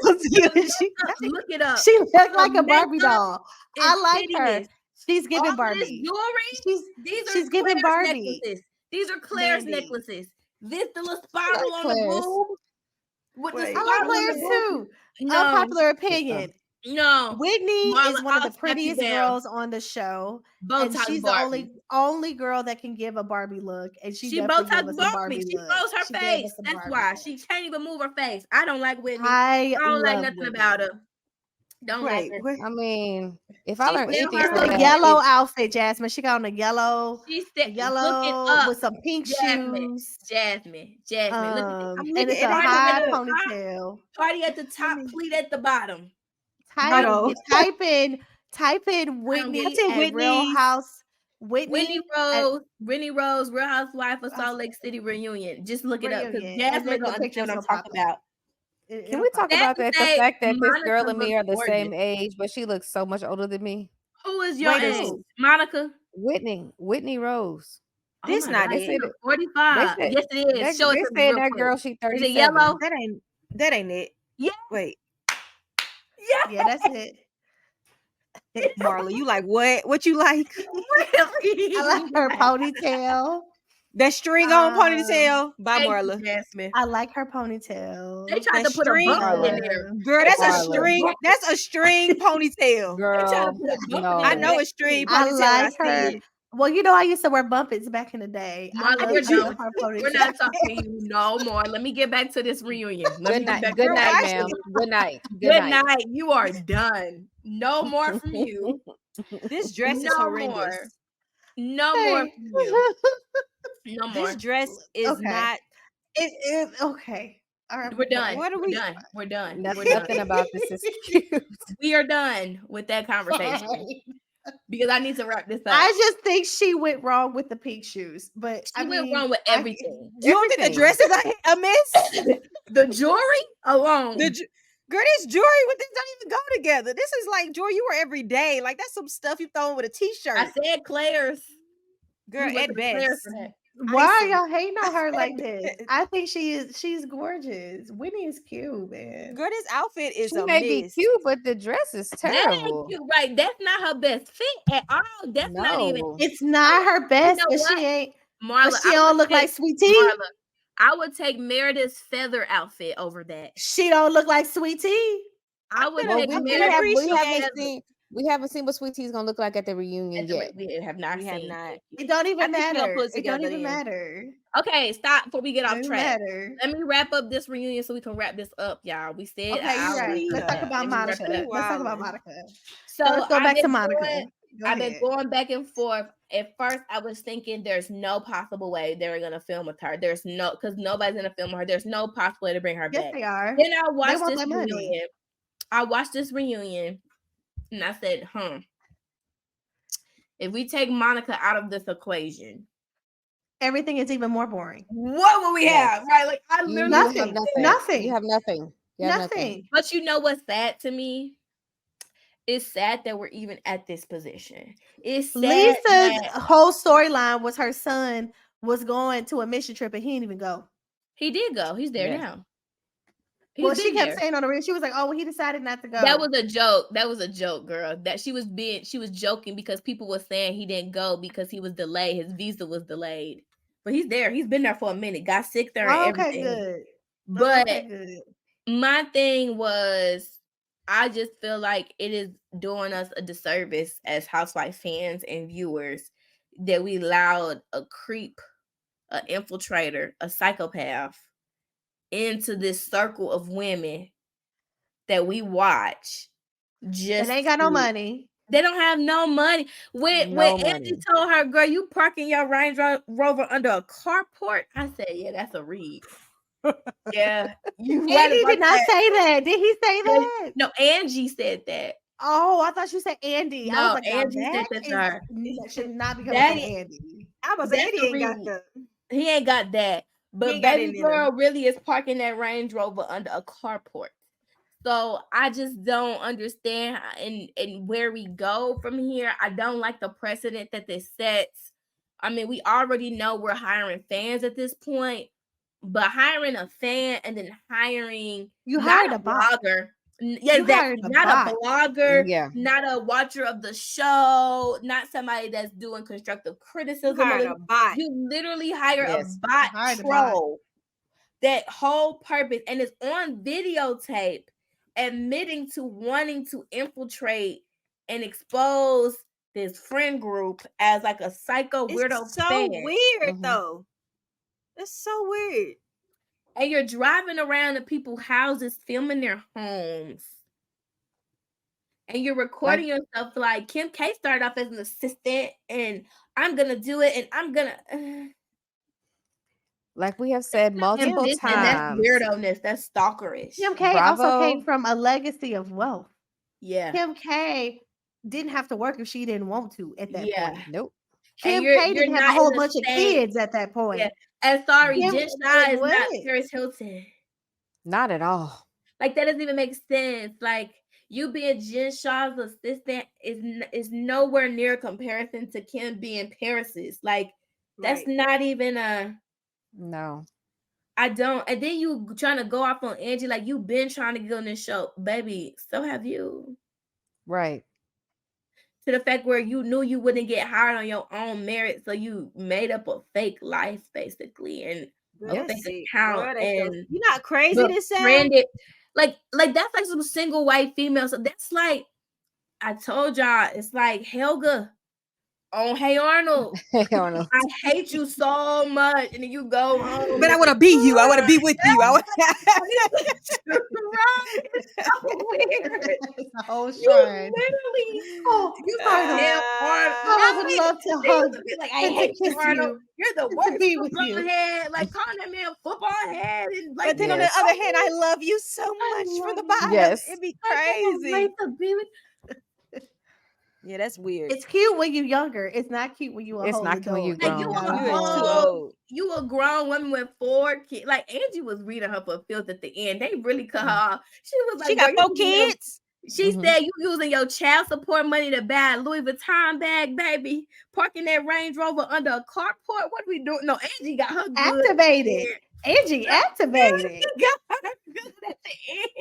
Look it up. She looked like a Barbie doll. I like her. She's giving all Barbie. Jewelry. She's giving Barbie. Necklaces. These are Claire's necklaces. This the little spiral on the boob. I like Claire's too. Unpopular opinion. No, Whitney is one of the prettiest girls on the show. And she's the only girl that can give a Barbie look. And she Botox Barbie. She froze her face. That's why she can't even move her face. I don't like Whitney. I don't like nothing about her. Don't like her. I mean, if I learn anything from the yellow outfit, Jasmine, she got on a yellow. She's yellow with some pink shoes. Jasmine. Look at and it's a high ponytail. Party at the top, pleat at the bottom. Type in Whitney and Real House. Whitney Rose, Real Housewives of Salt Lake City reunion. Just look it up because Jasmine gonna understand what I'm talking about. Can we talk about that? The fact that this girl and me are the same age, but she looks so much older than me. Who is your age? Monica? Whitney Rose. This not it. 45. Yes, it is. Show it to me. That girl, she 37. Is it yellow? That ain't it. Yeah. Wait. Yeah, that's it. Marla, you like what? What you like? Really? I like her ponytail. That string on ponytail. Bye, Marla. Jasmine. I like her ponytail. They tried to put a bump in there. Girl, that's a string. That's a string ponytail. Girl, I know a string ponytail. I like her. Well, you know, I used to wear bumpets back in the day. Marla, we're not talking to you no more. Let me get back to this reunion. Good night, ma'am. Good night. Good night. You are done. No more from you. This dress is horrendous. No more from you. No more. This dress is not. It is okay. All right, we're done. What are we? We're done. Nothing about this is cute. We are done with that conversation. Because I need to wrap this up. I just think she went wrong with the pink shoes, but she went wrong with everything. You don't think the dress is a miss? The jewelry alone. Girl, this jewelry with this don't even go together. This is like jewelry you wear every day. Like that's some stuff you throw in with a t-shirt. I said Claire's. Girl, at best. Why are y'all hating on her like this? I think she's gorgeous. Whitney is cute, man. Girl, this outfit is she may be cute, but the dress is terrible. That ain't cute, right? That's not her best fit at all. That's not even. It's not her best, but she ain't. Marla, she don't look like Sweet Tea. Marla, I would take Meredith's feather outfit over that. She don't look like Sweet Tea. I would take Meredith's. We haven't seen what Sweet Tea is gonna look like at the reunion yet. We have not seen. It don't even matter. It don't even matter. Okay, stop before we get off track. Let me wrap up this reunion so we can wrap this up, y'all. We said right. Let's talk about Monica. So let's go back to Monica. I've been going back and forth. At first, I was thinking there's no possible way they were gonna film with her. There's no, because nobody's gonna film her. There's no possible way to bring her back. Yes, they are. Then I watched this reunion. I watched this reunion and I said, if we take Monica out of this equation, everything is even more boring. What will we have? Right? Like I literally have nothing. You have nothing. Nothing. But you know what's sad to me? It's sad that we're even at this position. It's sad Lisa's whole storyline was her son was going to a mission trip and he didn't even go. He did go. He's there now. Well, she kept saying on the radio, she was like, "Oh, well, he decided not to go." That was a joke. That was a joke, girl. That she was joking because people were saying he didn't go because he was delayed. His visa was delayed. But he's there. He's been there for a minute. Got sick there and everything. Good. But my thing was, I just feel like it is doing us a disservice as Housewife fans and viewers that we allowed a creep, an infiltrator, a psychopath into this circle of women that we watch. Just they ain't got no money. They don't have no money. When Angie told her, "Girl, you parking your Range Rover under a carport," I said, "Yeah, that's a read." Yeah, Andy did not say that. Did he say that? No, Angie said that. Oh, I thought you said Andy. No, I was like, Angie said that to her. That should not be coming from Andy. I was saying he ain't got that. But baby girl really is parking that Range Rover under a carport. So I just don't understand and where we go from here. I don't like the precedent that this sets. I mean, we already know we're hiring fans at this point, but hiring a fan and then hiring hired a blogger. Yeah, not a blogger, not a watcher of the show, not somebody that's doing constructive criticism. You literally hire a bot troll. That whole purpose, and it's on videotape, admitting to wanting to infiltrate and expose this friend group as like a psycho weirdo. It's so weird though. It's so weird. And you're driving around to people's houses, filming their homes. And you're recording yourself like Kim K started off as an assistant and I'm going to do it and I'm going to... Like we have said multiple times. And that's weirdo-ness. That's stalkerish. Kim K also came from a legacy of wealth. Yeah. Kim K didn't have to work if she didn't want to at that point. Nope. Kim K didn't have a whole bunch of kids at that point. Yeah. And sorry, Jen Shah is not Paris Hilton. Not at all. Like that doesn't even make sense. Like you being Jen Shah's assistant is nowhere near a comparison to Kim being Paris's. Like that's not even a... No. I don't. And then you trying to go off on Angie like you've been trying to get on this show. Baby, so have you. Right. To the fact where you knew you wouldn't get hired on your own merit, so you made up a fake life basically and a fake account. And you're not crazy to say branded, like that's like some single white female. So that's like I told y'all, it's like Helga on Hey Arnold. Hey Arnold. I hate you so much, and then you go home. But I want to be you. I want to be with you. I want. It's so weird. It's a whole shrine. You damn Arnold. I would love to hug. Like I hate you, Arnold. You're the worst. Be with you. Head, like calling that man football head, and like. But then on the other hand, I love you so much for the bottom. Yes, it'd be crazy. Yeah, that's weird. It's cute when you're younger. It's not cute when you're It's not cute when you're grown. Like you a grown woman with 4 kids. Like Angie was reading her for filth at the end. They really cut her off. She was like, she got 4 kids. She said you using your child support money to buy a Louis Vuitton bag, baby. Parking that Range Rover under a carport. What we doing? No, Angie got her good. Activated. Angie activated. Angie got her good at the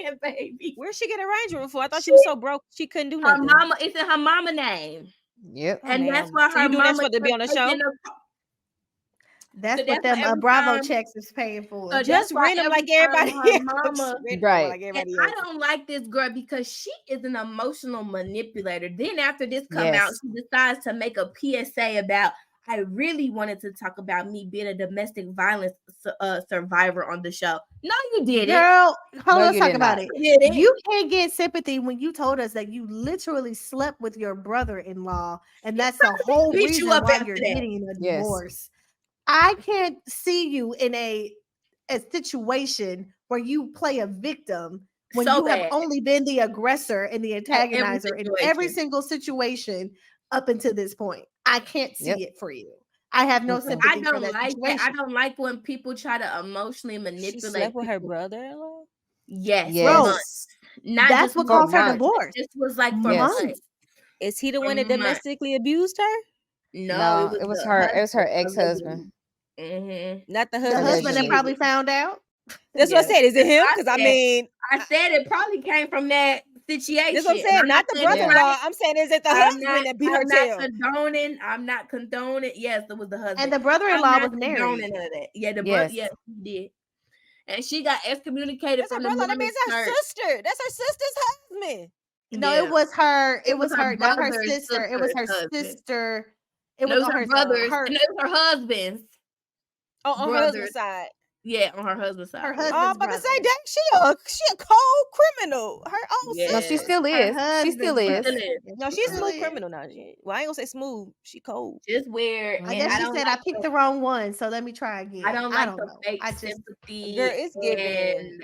end, baby. Where'd she get a Range Rover for? I thought she was so broke she couldn't do nothing. Her mama, it's in her mama name. Yep. And that's why her mama that's what to be on the show. That's what them Bravo checks is paying for. So just rent them like everybody else. Right. Like everybody else. I don't like this girl because she is an emotional manipulator. Then after this come out, she decides to make a PSA about, I really wanted to talk about me being a domestic violence survivor on the show. No, you didn't. Girl, let's talk about it. You can't get sympathy when you told us that you literally slept with your brother-in-law, and that's the whole reason why you're getting a divorce. I can't see you in a situation where you play a victim when so you bad. have only been the aggressor and the antagonizer in every single situation up until this point. I can't see it for you. I have no sympathy for that situation. I don't like when people try to emotionally manipulate. She slept with her people. brother-in-law? Yes. Months. Not that's just what caused her months. divorce. This was like for months. Is he the one that domestically abused her? No, it was her. It was her ex-husband. Not the husband. The husband that probably found out. That's what I said. Is it him? Because I said it probably came from that situation. That's what I'm saying. Not the brother-in-law. I'm saying, is it the husband that beat her tail? I'm not condoning. Yes, it was the husband. And the brother-in-law was married. That. Yeah, yes, he did. And she got excommunicated from the brother. That means her sister. That's her sister's husband. No, it was her. It was her, not her sister. It was her sister. It was her brothers. And it was her husband's. On her husband's side. Yeah, on her husband's side. Her husband's I'm about to say that she a cold criminal. Her own sister. No, she still is. She still is. No, she's a smooth criminal now. Well, I ain't gonna say smooth. She cold. Just weird. I guess she said I picked the wrong one, so let me try again. I don't the fake sympathy. Girl, it's giving.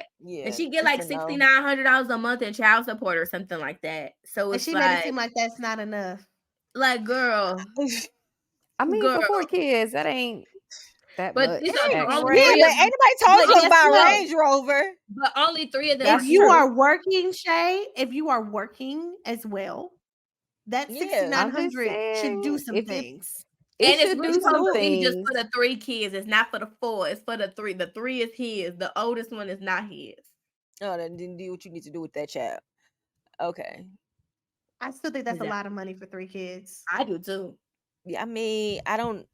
And she get like $6,900 a month in child support or something like that. So it's she made it seem like that's not enough. Like, girl. I mean, for 4 kids, that ain't that but much. These but ain't nobody told you about Range Rover. But only 3 of them. If you are working, Shay, if you are working as well, that $6,900 should do some things. And it's supposed to be just for the 3 kids. It's not for the 4. It's for the 3. The 3 is his. The oldest one is not his. Oh, then do what you need to do with that child. Okay. I still think that's a lot of money for 3 kids. I do too. Yeah, I mean, I don't know.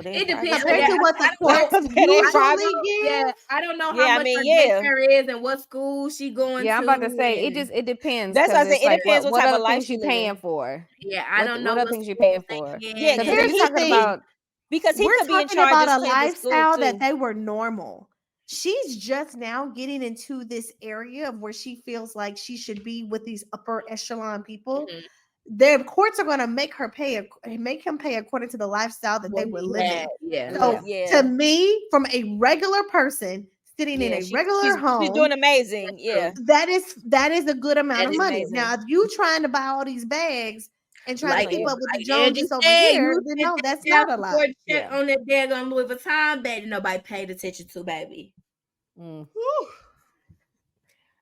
It depends compared to what the courts usually give. Yeah, I don't know how much her daycare is and what school she going to. Yeah, I'm about to say it depends. That's what I said. It depends what type of life she's paying for. Yeah, I don't know what other things you're paying for. Yeah, because here's talking about because he could be in charge about a lifestyle that they were normal. She's just now getting into this area of where she feels like she should be with these upper echelon people. The courts are going to make him pay according to the lifestyle that they were living. So to me, from a regular person sitting in a regular home, she's doing amazing. Yeah, that is a good amount of money. Amazing. Now, if you trying to buy all these bags and trying to keep up with the Joneses over here, then no, that's not a lot. Check on that daggone Louis Vuitton bag, nobody paid attention to, baby.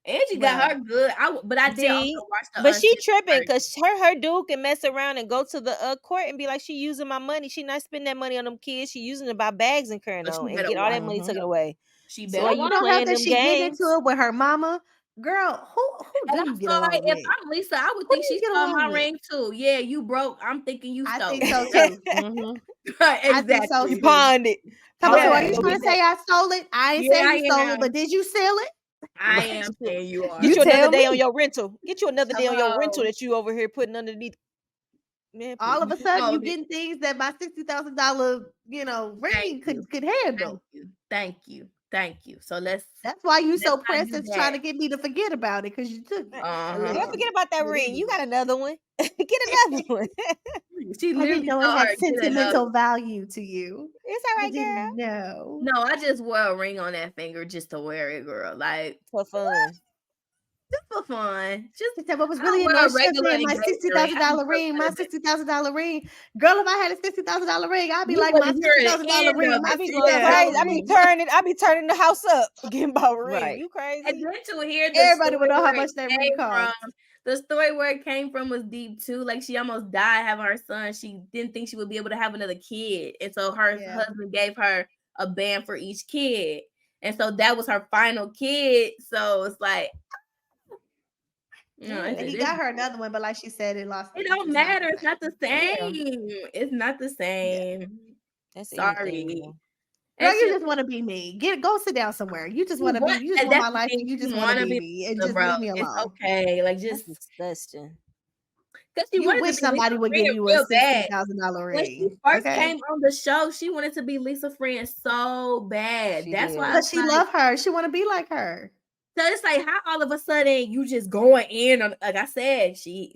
Angie got her good. But I did also watch the. But she tripping because her dude can mess around and go to the court and be like, she using my money. She not spending that money on them kids. She using it to buy bags and current on and get all that money taken away. She better. So you know how that she get into it with her mama. Girl, who do you get along with? If I'm Lisa, I would think she stole my ring too. Yeah, you broke. I'm thinking you stole. I think so too. Exactly. You pawned it. So are you trying to say I stole it? I ain't saying you stole it, but did you steal it? I am saying you are. Get you another day on your rental. Get you another day on your rental that you over here putting underneath. Man, all of a sudden, you getting things that my $60,000, ring could handle. Thank you. So that's why you so pressed as trying to get me to forget about it because you took it. Don't forget about that ring. You got another one. Get another one. She literally don't have sentimental value to you. It's all right, girl. No, I just wear a ring on that finger just to wear it, girl. Like for fun. What? Just for fun. Just what was really in my $60,000 ring. My $60,000 ring. Girl, if I had a $60,000 ring, I'd be like my $60,000 ring. I be turning the house up getting about a ring. Right. You crazy? And then to hear everybody would know how much that ring cost. The story where it came from was deep too. Like she almost died having her son. She didn't think she would be able to have another kid, and so her husband gave her a band for each kid, and so that was her final kid. So it's like. No, and he got her another one, but like she said, it lost. It don't matter. It's not the same. It's not the same. That's sorry. Girl, you just want to be me. Go sit down somewhere. You just want to be. You just want my life. You just want to be me, and just leave me alone. It's okay. Like just disgusting. Because she wanted wish somebody would give you a $60,000 ring. When she first came on the show, she wanted to be Lisa Friend so bad. That's why. Because she loved her. She want to be like her. So it's like how all of a sudden you just going in on, like I said, she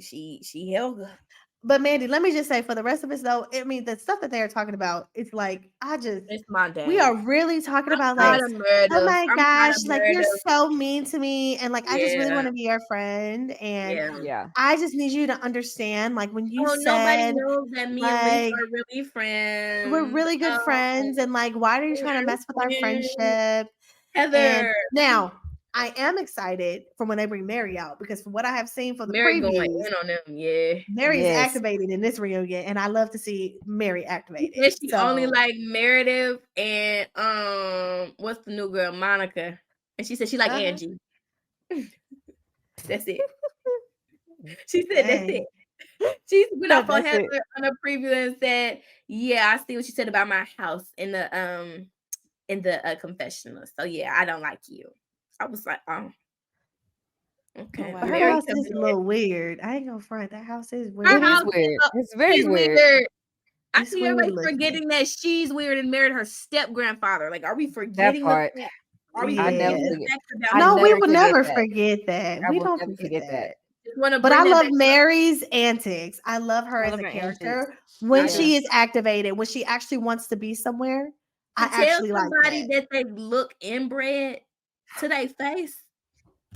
held her. But Mandy, let me just say for the rest of us though, I mean the stuff that they are talking about, it's like it's my day. We are really talking about I'm like, oh my gosh, like you're so mean to me, and like I just really want to be your friend, and I just need you to understand, like when you nobody said knows that me and Lisa are really friends. We're really good friends, and like why are you trying to mess with our friendship? Heather. And now I am excited for when they bring Mary out, because from what I have seen for the previews, going in on them, Mary is activated in this reunion, and I love to see Mary activated. She only like Meredith and what's the new girl, Monica, and she said she like Angie. That's it. She said that's it. She went up on Heather on a preview and said, "Yeah, I see what you said about my house in the confessional. So yeah, I don't like you." I was like, "Oh, okay." But her house is a little weird. I ain't gonna front. That house is weird. It is weird. It's very weird. I see everybody forgetting that she's weird and married her step grandfather. Like, are we forgetting that? Are we forgetting No, we would never forget that. We don't forget that. But I love Mary's antics. I love her as a character. When she is activated, when she actually wants to be somewhere, I actually like somebody that they look inbred to their face.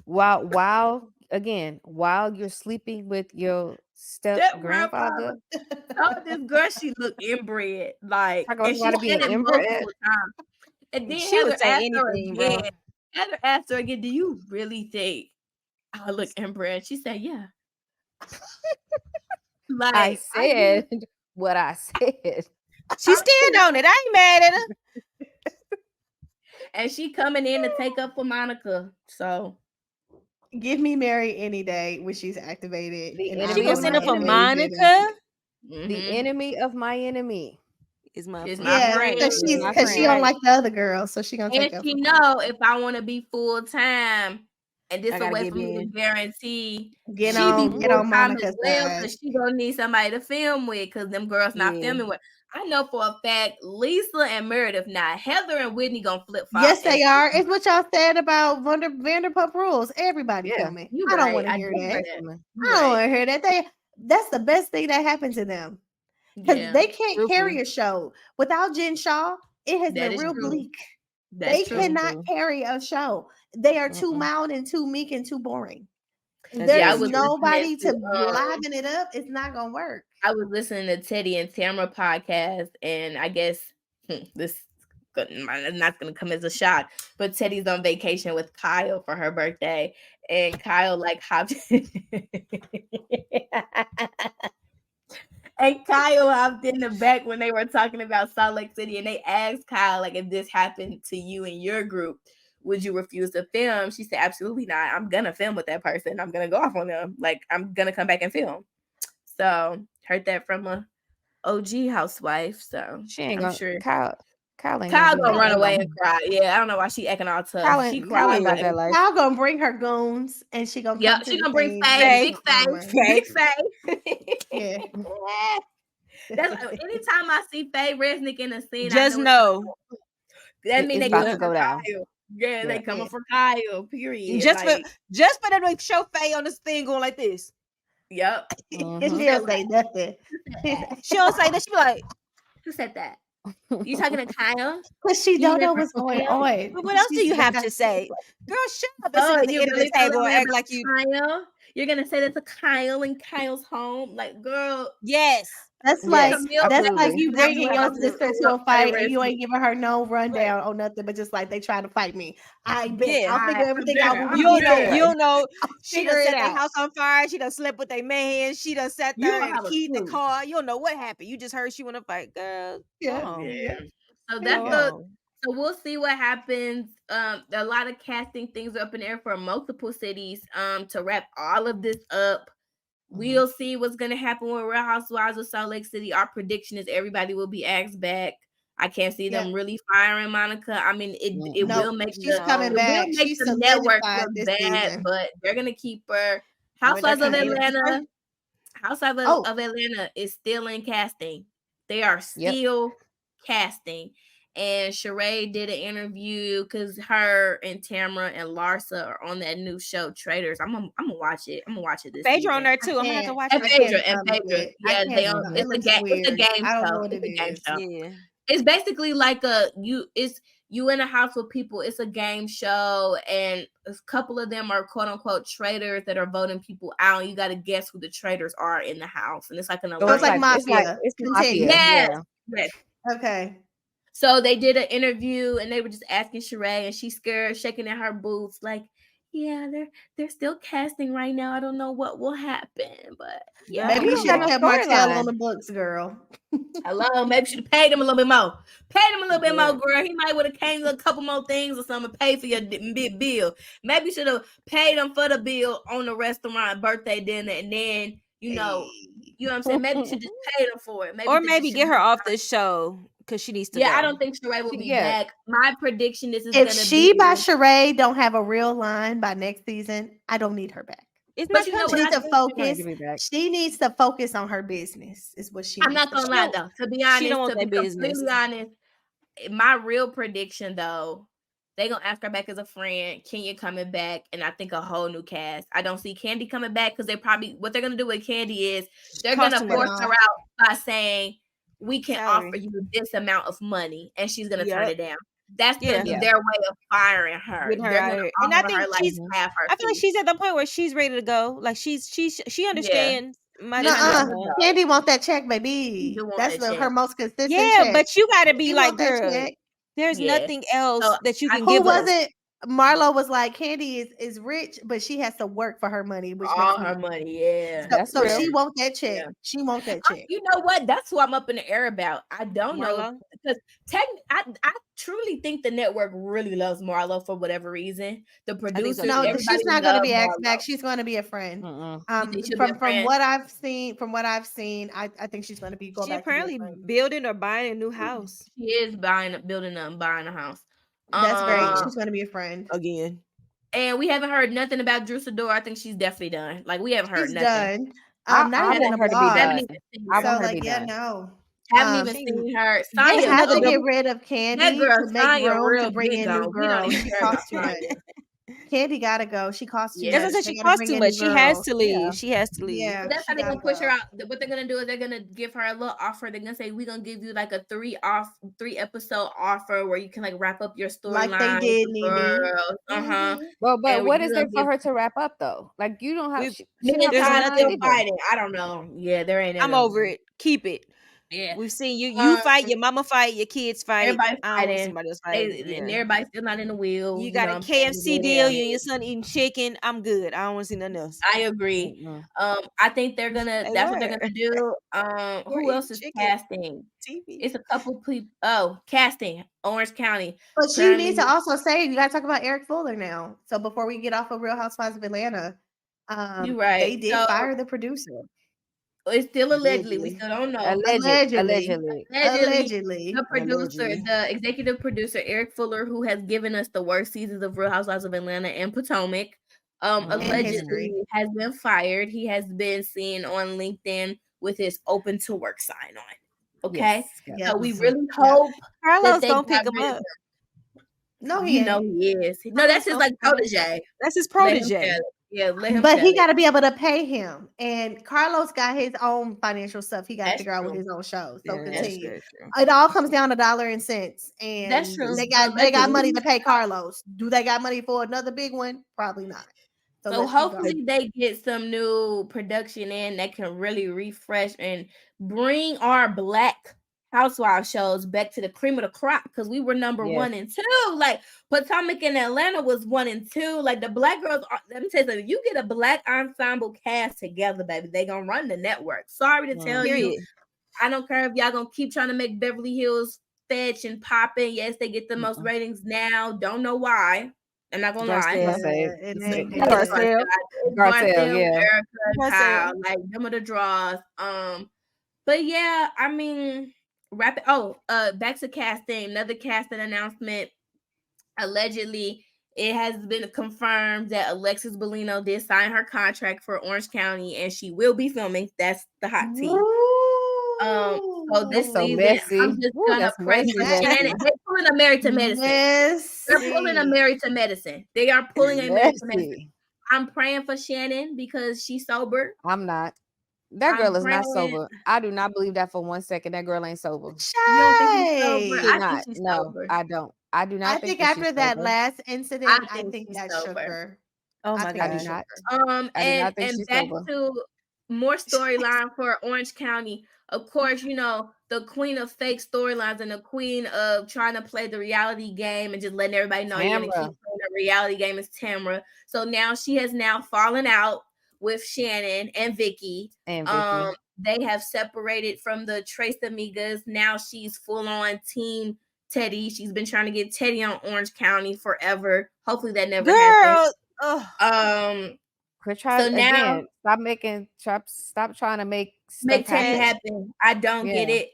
While you're sleeping with your step grandfather. Oh, this girl, she look inbred. Like, and she to be an inbred. And then she would say anything, bro. Heather asked her again, "Do you really think I look inbred?" She said, "Yeah." Like I said what I said. She stand on it. I ain't mad at her. And she coming in to take up for Monica. So give me Mary any day when she's activated. She gonna send up for Monica. The enemy of my enemy is my friend. Because she don't like the other girl, so she gonna take up. And she know if I want to be full time, and this a way for me to guarantee get on Monica's side, because she gonna need somebody to film with, because them girls not filming with. I know for a fact Lisa and Meredith not. Heather and Whitney gonna flip flop. Yes, they are. It's what y'all said about Vanderpump Rules. Everybody filming. I don't want to hear that. I don't want to hear that. That's the best thing that happened to them, because they can't carry a show without Jen Shaw. It has been real bleak. They cannot carry a show. They are too mild and too meek and too boring. There's nobody to liven it up. It's not gonna work. I was listening to Teddy and Tamara podcast, and I guess this is not gonna come as a shock, but Teddy's on vacation with Kyle for her birthday, and Kyle like hopped and Kyle hopped in the back when they were talking about Salt Lake City, and they asked Kyle, like, if this happened to you and your group, would you refuse to film? She said, absolutely not. I'm gonna film with that person. I'm gonna go off on them. Like, I'm gonna come back and film. So heard that from a OG housewife. So she ain't gonna. Sure Kyle gonna run away and cry. Yeah, I don't know why she acting all tough. She crying about that life. Kyle gonna bring her goons, and she gonna she gonna bring Faye, big Faye. Yeah. That's anytime I see Faye Resnick in a scene, just know that means they about to go down. Yeah, they coming for Kyle. Period. Just for them to show Faye on this thing going like this. Yep. She don't say nothing. She don't say that. She be like, "Who said that? You talking to Kyle?" Because she don't know what's going on. But what else do you have to say, girl? Shut up! At the end of the table, act like you. Kyle, you're gonna say that to Kyle and Kyle's home, like, girl. Yes. That's like you bringing your sister to a fight and you ain't giving her no rundown or nothing, but just like they trying to fight me. I'll figure everything out. You don't know. She done set their house on fire. She done slept with their man. She done sat there and keyed the car. You don't know what happened. You just heard she want to fight, girl. Yeah. So that's so we'll see what happens. A lot of casting things are up in the air for multiple cities. To wrap all of this up. We'll see what's going to happen with Real Housewives of Salt Lake City. Our prediction is everybody will be asked back. I can't see them really firing Monica. I mean, it will make coming back. Will make the network look bad, but they're going to keep her. Housewives of Atlanta. Housewives of Atlanta is still in casting. They are still casting. and Sheree did an interview because her and Tamara and Larsa are on that new show, Traders. I'm gonna watch it. I'm gonna watch it this Phaedra on season. there too. I'm gonna have to watch And it. Phaedra. Yeah, they on. It It's a looks game. weird. It's a game I don't know show. what It's a game is. show. Yeah. It's basically like you in a house with people. It's a game show, and a couple of them are quote unquote traders that are voting people out. And you got to guess who the traders are in the house, and it's like an So it's like mafia. It's mafia. Yes. Okay. So they did an interview, and they were just asking Sheree, and she's scared, shaking in her boots, like, yeah, they're still casting right now. I don't know what will happen, but yeah, maybe you should have kept Martell on the books, girl. Hello, maybe you should have paid him a little bit more. Paid him a little bit more, girl. He might would have came with a couple more things or something, paid for your big bill. Maybe you should have paid him for the bill on the restaurant birthday dinner, and then you know what I'm saying. Maybe you should just pay him for it. Maybe get her off the show because she needs to. Yeah, go. I don't think Sheree will be back. My prediction is if she by Sheree don't have a real line by next season, I don't need her back. It's but she needs to focus. She needs to focus on her business. Is what she. I'm not gonna lie though. To be honest, to be completely honest, my real prediction though, they gonna ask her back as a friend. Kenya coming back, and I think a whole new cast. I don't see Candy coming back because what they're gonna do with Candy is they're gonna force her out by saying we can offer you this amount of money, and she's gonna turn it down. That's their way of firing her. And I think she's. I feel like she's at the point where she's ready to go. Like she understands. Candy want that check, baby. That's her most consistent. Yeah, check. but you got to be like, girl. There's nothing else that you can give us. Who was it? Marlo was like, Candy is rich, but she has to work for her money. Which all her money, yeah. So she want that check. Yeah. She want that check. You know what? That's who I'm up in the air about. I don't know because I truly think the network really loves Marlo for whatever reason. The producer, no, she's not going to be asked back. She's going to be a friend. From what I've seen, I think she's going to be. She apparently building or buying a new house. She is buying a house. That's great. She's going to be a friend again. And we haven't heard nothing about Drew Sidor. I think she's definitely done. Like we haven't heard nothing. Done. I want her to be done. I want her to be done. No. Haven't even seen her. They have to get rid of Candy to make room to bring in new girls. She costs too much. Candy gotta go. She costs too much. She costs too much. She has to leave. Yeah. She has to leave. Yeah, that's how they're gonna push her out. What they're gonna do is they're gonna give her a little offer. They're gonna say we're gonna give you like a 3-episode offer where you can like wrap up your storyline. Like they did, Well, but what is there for her to wrap up though? Like you don't have. There's nothing fighting. I don't know. Yeah, there ain't. I'm over it. Keep it. Yeah, we've seen you fight, your mama fight, your kids fight. Everybody fighting. Somebody else fighting. And everybody's still not in the wheel. You got a KFC deal. You and your son eating chicken. I'm good. I don't want to see nothing else. I agree. I think they're gonna. That's what they're gonna do. Who else is casting? TV. It's a couple people. Oh, casting Orange County. But she needs to also say you got to talk about Eric Fuller now. So before we get off of Real Housewives of Atlanta, you're right. They did fire the producer. It's still allegedly. We still don't know. Allegedly. The producer, the executive producer, Eric Fuller, who has given us the worst seasons of Real Housewives of Atlanta and Potomac, allegedly has been fired. He has been seen on LinkedIn with his open to work sign on. Okay. Yes. So we really hope Carlos don't pick him up. No, he is. No, that's his like protege. That's his protege. Yeah, let him. But he got to be able to pay him, and Carlos got his own financial stuff. He got to figure out with his own show. So continue. It all comes down to dollar and cents, and that's true. They got money to pay Carlos. Do they got money for another big one? Probably not. So hopefully they get some new production in that can really refresh and bring our Black Housewives shows back to the cream of the crop, because we were number 1 and 2. Like Potomac and Atlanta was 1 and 2. Like the Black girls let me tell you something, you get a Black ensemble cast together, baby, they gonna run the network. Sorry to tell you, I don't care if y'all gonna keep trying to make Beverly Hills fetch and popping. Yes, they get the most ratings now. Don't know why. I'm not gonna lie. Garcelle, like them are the draws. But yeah, I mean, back to casting. Another casting announcement. Allegedly, it has been confirmed that Alexis Bellino did sign her contract for Orange County, and she will be filming. That's the hot tea. So this season, I'm just gonna pray for Shannon. They're pulling a Married to Medicine. They're pulling a Married to Medicine. They are pulling a Married to Medicine. I'm praying for Shannon because she's sober. I'm not. That girl is not sober. I do not believe that for 1 second. That girl ain't sober. You don't think she's sober? I think she's sober. I don't. I do not. I think after that last incident, I think that shook her. Oh my God. I do not. And back to more storyline for Orange County. Of course, you know, the queen of fake storylines and the queen of trying to play the reality game and just letting everybody know you're gonna keep playing the reality game is Tamra. So now she has fallen out with Shannon and Vicky. They have separated from the Trace Amigas. Now she's full on team Teddy. She's been trying to get Teddy on Orange County forever. Hopefully that never happens. So now stop trying to make Teddy happen. I don't get it.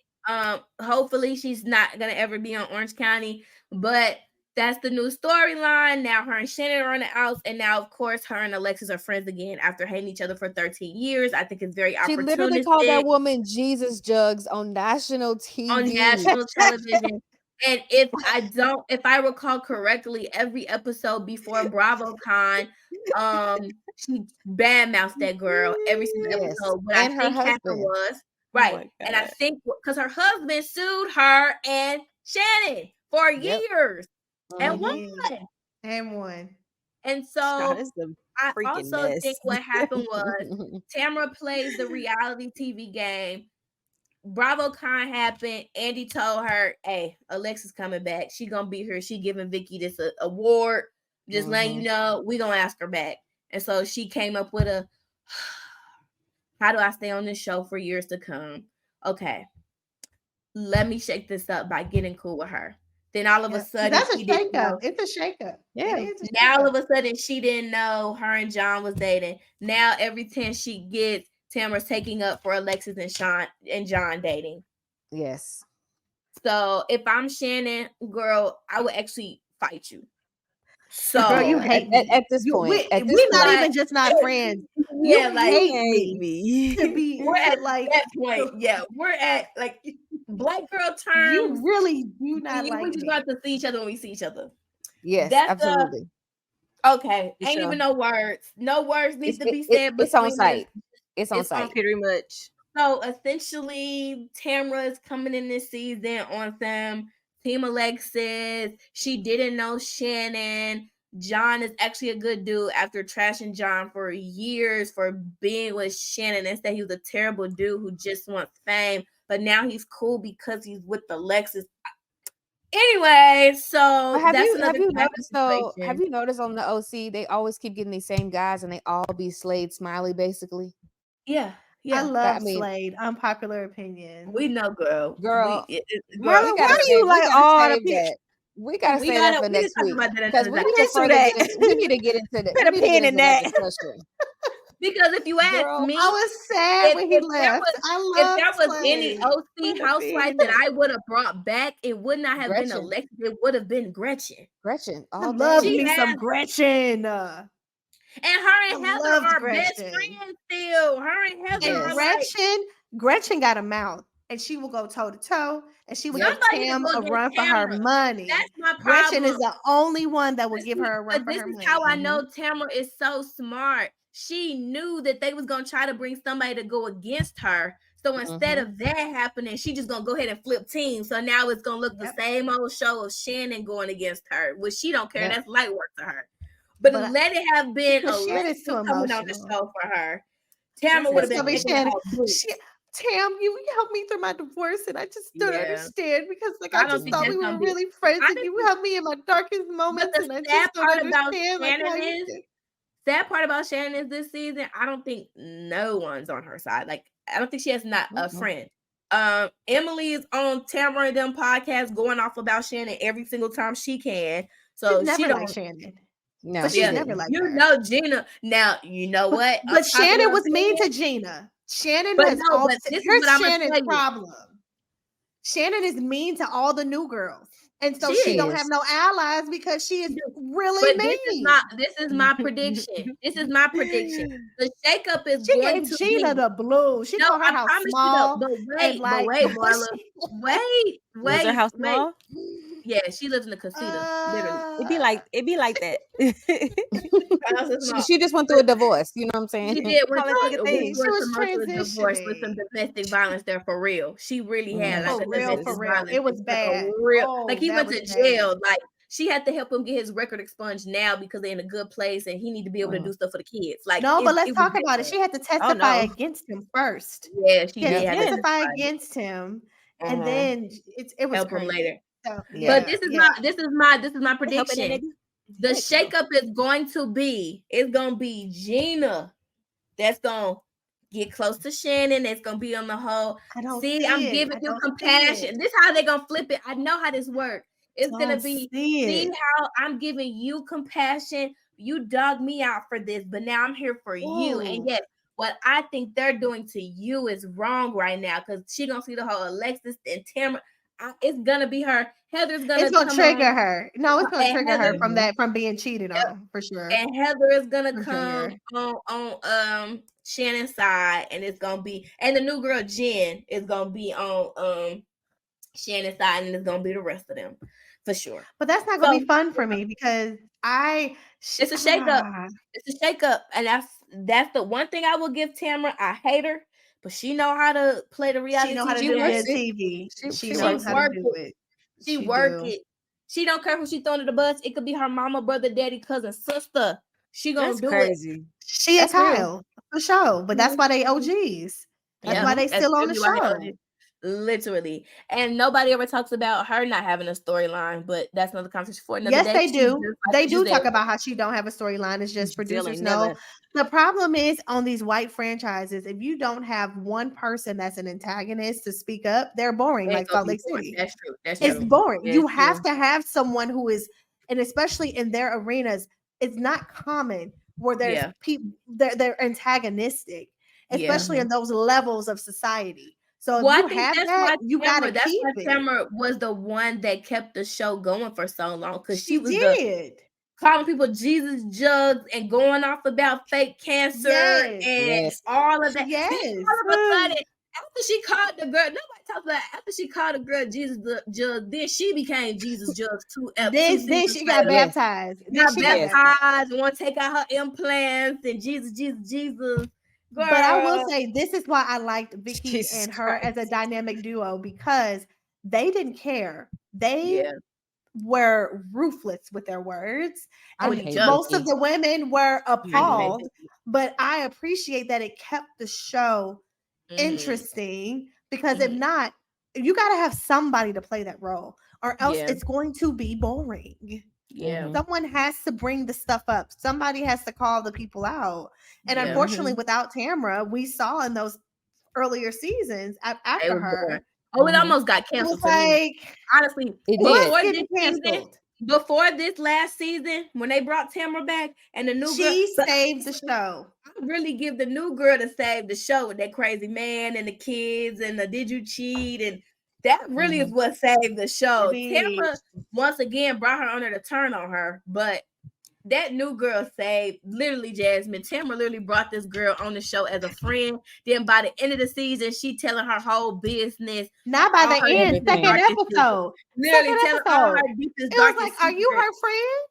Hopefully she's not gonna ever be on Orange County, but that's the new storyline. Now her and Shannon are on the outs, and now of course her and Alexis are friends again after hating each other for 13 years. I think it's very opportunistic. She literally called that woman Jesus Jugs on national TV. On national television. And if I recall correctly, every episode before BravoCon, she badmouthed that girl every single episode. But and I think happened was right, and I think because her husband sued her and Shannon for years and won. And so I also think what happened was Tamra plays the reality TV game. BravoCon happened. Andy told her, "Hey, Alexis coming back. She gonna be here. She giving Vicky this award. Just letting you know, we gonna ask her back." And so she came up with a, how do I stay on this show for years to come? Okay, let me shake this up by getting cool with her. Then all of a sudden, that's a shakeup. It's a shakeup. Yeah. Now all of a sudden, she didn't know her and John was dating. Now every chance she gets, Tamara's taking up for Alexis and John dating. Yes. So if I'm Shannon, girl, I would actually fight you. So girl, you hate me. At this point. We're not even just not friends. Yeah, you like hate me. We're at like that point. Yeah, we're at like black girl terms. You really do not like we just got to see each other when we see each other. Yes, absolutely. Okay. Ain't even no words. No words need to be said. It's on site. It's on site. Pretty much. So essentially, Tamra is coming in this season on some Team Alexis. She didn't know Shannon. John is actually a good dude after trashing John for years for being with Shannon. Instead, he was a terrible dude who just wants fame. But now he's cool because he's with Alexis. Anyway, so have you noticed on the OC they always keep getting these same guys and they all be Slade Smiley basically? Yeah. I love Slade. Unpopular opinion. We know, girl. Why do you like all the pictures? We gotta say that for next week because we need to get into that. Put a pin in that. Because if you ask me, I was sad when he left. If there was any OC housewife that I would have brought back, it would not have been Alexis. It would have been Gretchen. I love me some Gretchen. And her and Heather are best friends still. Her and Heather are Gretchen got a mouth. And she will go toe to toe, and she will give Tam a run for her money. That's my problem. Gretchen is the only one that will give her a run for her money. This is how I know Tamara is so smart. She knew that they was gonna try to bring somebody to go against her. So instead of that happening, she just gonna go ahead and flip teams. So now it's gonna look the same old show of Shannon going against her, which she don't care. That's light work to her. But let it have been Alexis coming on the show for her. Tamara would have been Shannon. Tam, you helped me through my divorce, and I just don't understand because, like, I just thought we were really friends, and you helped me in my darkest moments. But the sad part about Shannon is this season, I don't think no one's on her side. Like, I don't think she has not a friend. Emily is on Tamara and them podcasts going off about Shannon every single time she can. So she don't like Shannon. No, but she's never like her. know Gina. Now you know what? But Shannon was mean to Gina. Shannon here's Shannon's problem. Shannon is mean to all the new girls. And so she don't have no allies because she is really mean. This is my prediction. The shakeup is she gave Gina the blue. She told her how small. Wait. Was her house small? Yeah, she lives in the casita. Literally, it be like that. She just went through a divorce. You know what I'm saying? She did went She was with some domestic violence there for real. She really had like for a real, domestic for real. violence. It was bad. Like he went to jail. Like she had to help him get his record expunged now because they're in a good place and he need to be able to do stuff for the kids. Like no, but let's talk about it. She had to testify against him first. Yeah, she had did to testify against him, and then it was help crazy. him later. So, but this is my prediction. The shakeup is going to be Gina that's gonna get close to Shannon. That's gonna be on the whole. I'm giving you compassion. This is how they're gonna flip it. I know how this works. It's gonna be see how I'm giving you compassion. You dug me out for this, but now I'm here for you. And yes, what I think they're doing to you is wrong right now because she gonna see the whole Alexis and Tamara. It's gonna be her. Heather's gonna. It's gonna trigger her. No, it's gonna trigger her from being cheated on for sure. And Heather is gonna come on Shannon's side, and it's gonna be, and the new girl Jen is gonna be on Shannon's side, and it's gonna be the rest of them for sure. But that's not gonna be fun for me because it's a shakeup. It's a shakeup, and that's the one thing I will give Tamara. I hate her. But she know how to play the reality. She know how to do it TV. She knows how to do it. She work it. She don't care who she thrown to the bus. It could be her mama, brother, daddy, cousin, sister. She gonna do it. She a Kyle for sure. But that's why they OGs. That's why they still on the show. Literally. And nobody ever talks about her not having a storyline, but that's another conversation for another day. Yes, they do. They do talk about how she don't have a storyline. It's just producers know. The problem is on these white franchises, if you don't have one person that's an antagonist to speak up, they're boring, like Salt Lake City. That's true. It's boring. You have to have someone who is, and especially in their arenas, it's not common where there's people, they're antagonistic, especially in those levels of society. So if you have that, you gotta keep it. Tamara was the one that kept the show going for so long because she was calling people Jesus jugs and going off about fake cancer and all of that. Yes. All of a sudden, after she called the girl, nobody talks about after she called the girl Jesus jug, then she became Jesus jugs too. Then she got baptized. Got baptized and want to take out her implants and Jesus. Girl. But I will say this is why I liked Vicky and her as a dynamic duo because they didn't care. They were ruthless with their words. And most of the women were appalled, but I appreciate that it kept the show interesting because if not, you got to have somebody to play that role or else it's going to be boring. Yeah. Someone has to bring the stuff up. Somebody has to call the people out. And unfortunately, without Tamara, we saw in those earlier seasons after her. It almost got canceled. Honestly, before this last season, when they brought Tamara back and the new girl saved the show. I really give the new girl to save the show with that crazy man and the kids and the did you cheat and that really is what saved the show. Tamara once again brought her under the turn on her, but that new girl saved literally Jasmine. Tamara literally brought this girl on the show as a friend. Then by the end of the season, she telling her whole business. Not by the end, second episode. Literally telling all her deepest, it was like, are you her friend?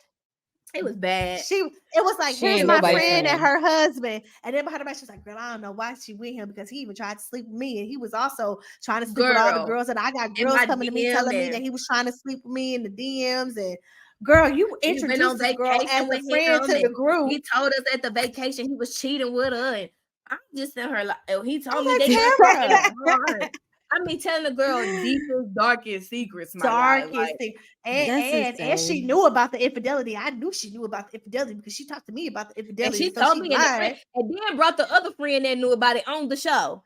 It was bad. It was like, here's my friend and her husband. And then behind her back, she was like, girl, I don't know why she with him because he even tried to sleep with me. And he was also trying to sleep with all the girls. And I got girls coming to me telling me that he was trying to sleep with me in the DMs. And girl, you introduced this girl as a friend to the group. He told us at the vacation he was cheating with her. And I'm just in her like, he told me that. I mean, telling the girl deepest, darkest secrets. And she knew about the infidelity. I knew she knew about the infidelity because she talked to me about the infidelity. And she told me, and then brought the other friend that knew about it on the show.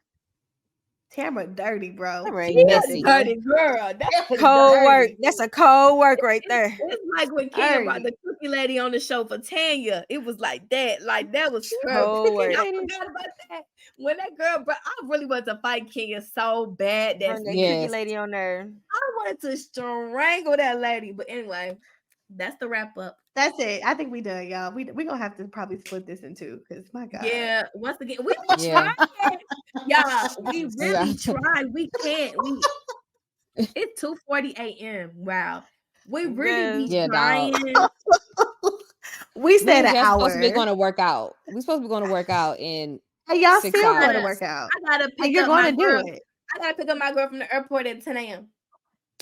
Tamara dirty, bro. She's dirty girl. That's cold work. That's a cold work right there. It's like when Kim brought the cookie lady on the show for Tanya. It was like that. Like that was cold work. I forgot about that. When that girl brought, I really wanted to fight Kenya so bad. That cookie lady on there. I wanted to strangle that lady. But anyway, that's the wrap up. That's it. I think we done, y'all. We gonna have to probably split this in two because my God. Yeah. Once again, we trying. Y'all, we really tried. We can't. It's 2:40 a.m. Wow. We really be trying. We said an hour. Supposed to be going to work out. We're supposed to be going to work out in. And y'all still going to work out. I gotta pick up my girl. I gotta pick up my girl from the airport at 10 a.m.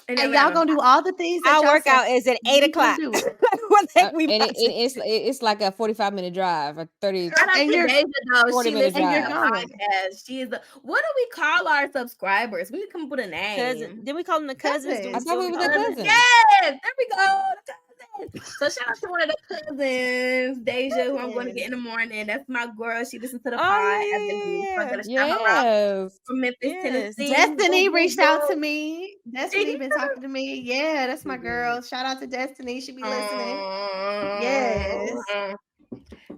And y'all gonna do all the things that our workout is at 8 o'clock. It's like a 45-minute drive, a 30. And you're 40-minute drive. She is. What do we call our subscribers? We need to come up with a name. Did we call them the cousins? I thought we were the cousins. Yes, there we go. So shout out to one of the cousins, Deja, who I'm going to get in the morning. That's my girl. She listens to the pod. Yes. From Memphis, Tennessee. Destiny reached out to me. Destiny been talking to me. Yeah, that's my girl. Shout out to Destiny. She be listening. Yes.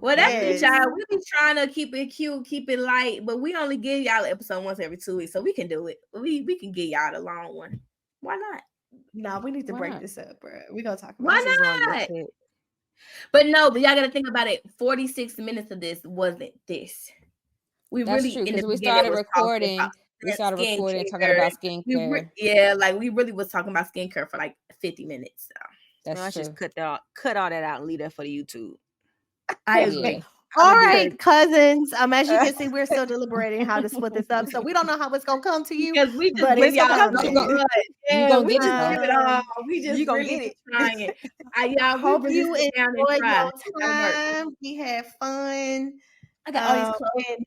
Well, that's it, y'all. We be trying to keep it cute, keep it light, but we only give y'all an episode once every 2 weeks, so we can do it. We can get y'all the long one. Why not? No, we need to break this up, bro. We're gonna talk about why not? But y'all gotta think about it. 46 minutes of this wasn't this. That's true, because we started recording. We started recording talking about skincare. We really was talking about skincare for like 50 minutes. So. That's true. Just cut all that out and leave that for the YouTube. I agree. All right, cousins. As you can see, we're still deliberating how to split this up. So we don't know how it's gonna come to you. Because we just give y'all you gonna get it all. We just gonna get it. Trying. Y'all hope you enjoyed your time. We had fun. I got all these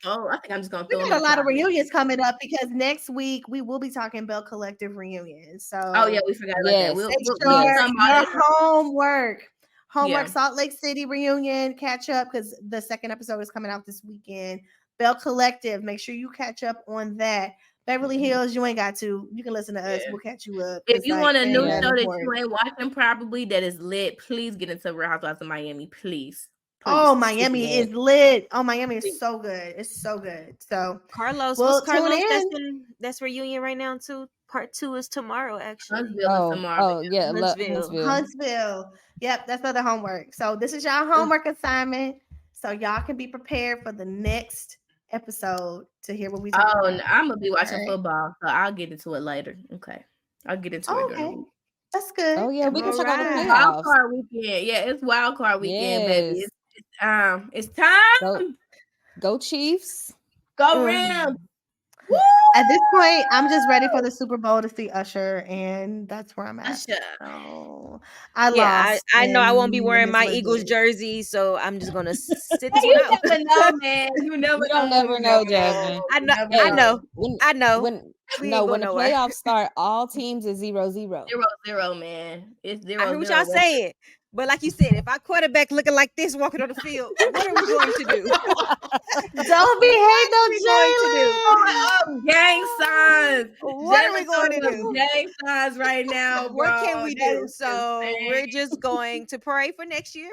clothes. I think I'm just gonna. We got a lot of reunions coming up because next week we will be talking Bell Collective reunions. So we forgot about that. We'll Homework Salt Lake City reunion, catch up because the second episode is coming out this weekend. Bell Collective, make sure you catch up on that. Beverly Hills, you ain't got to. You can listen to us. We'll catch you up. If you want a new show that you ain't watching probably that is lit, please get into Real Housewives of Miami, please. Oh, Miami is lit. Oh, Miami is so good. It's so good. So Carlos, that's reunion right now too. Part 2 is tomorrow, actually. Huntsville. Yep, that's other homework. So this is y'all homework assignment. So y'all can be prepared for the next episode to hear what we talk about. I'm gonna be watching football, so I'll get into it later. Okay. I'll get into it. Okay. That's good. Oh yeah, we can talk about the playoffs. Wild card weekend. Yeah, it's wild card weekend, baby. It's time. Go Chiefs. Go Rams. Woo! At this point, I'm just ready for the Super Bowl to see Usher, and that's where I'm at. Usher. Oh, I know I won't be wearing my Eagles jersey, so I'm just gonna sit this one out. You never know, man. You never know, Jasmine. I know. When the playoffs start, all teams is 0-0. 0-0, man. It's 0-0. I hear what y'all saying. But like you said, if our quarterback looking like this walking on the field, what are we going to do? Don't be hating on Jalen. Gang signs. What are we going to do? Gang signs right now, bro. What can we do? So we're just going to pray for next year.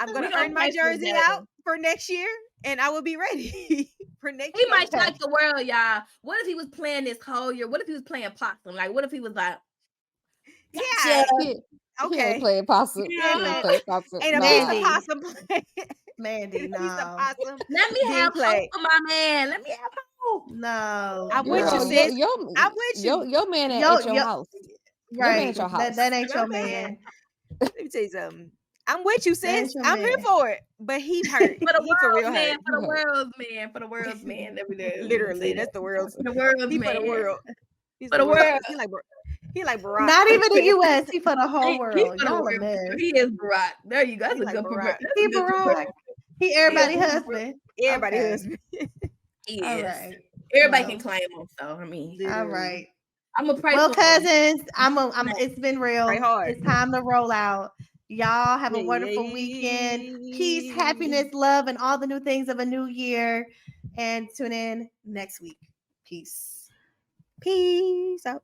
I'm going to earn my jersey out for next year, and I will be ready for next year. He might shock the world, y'all. What if he was playing this whole year? What if he was playing possum? Like, what if he was like, yeah. Okay. He ain't playing possum. Yeah. Ain't a piece of possum play. Mandy, no. Let me have hope for my man. Let me have hope. No. I'm with you, sis. I'm with you. Your man at your house. Right. That ain't your man. Let me tell you something. I'm with you, sis. I'm here for it. But he hurt. For the world's man. For the world's man. For the world's man. Literally, that's the world's. The world's man. For the world. For the world. He like Barack. Not even the U.S. He for the whole world. He is Barack. There you go. That's a good Barack. He Barack. He everybody's husband. Everybody's husband. He is. All right. Everybody can claim him. So all right. I'm a pray. Well, cousins, it's been real. Pray hard. It's time to roll out. Y'all have a wonderful weekend. Peace, happiness, love, and all the new things of a new year. And tune in next week. Peace. Peace out.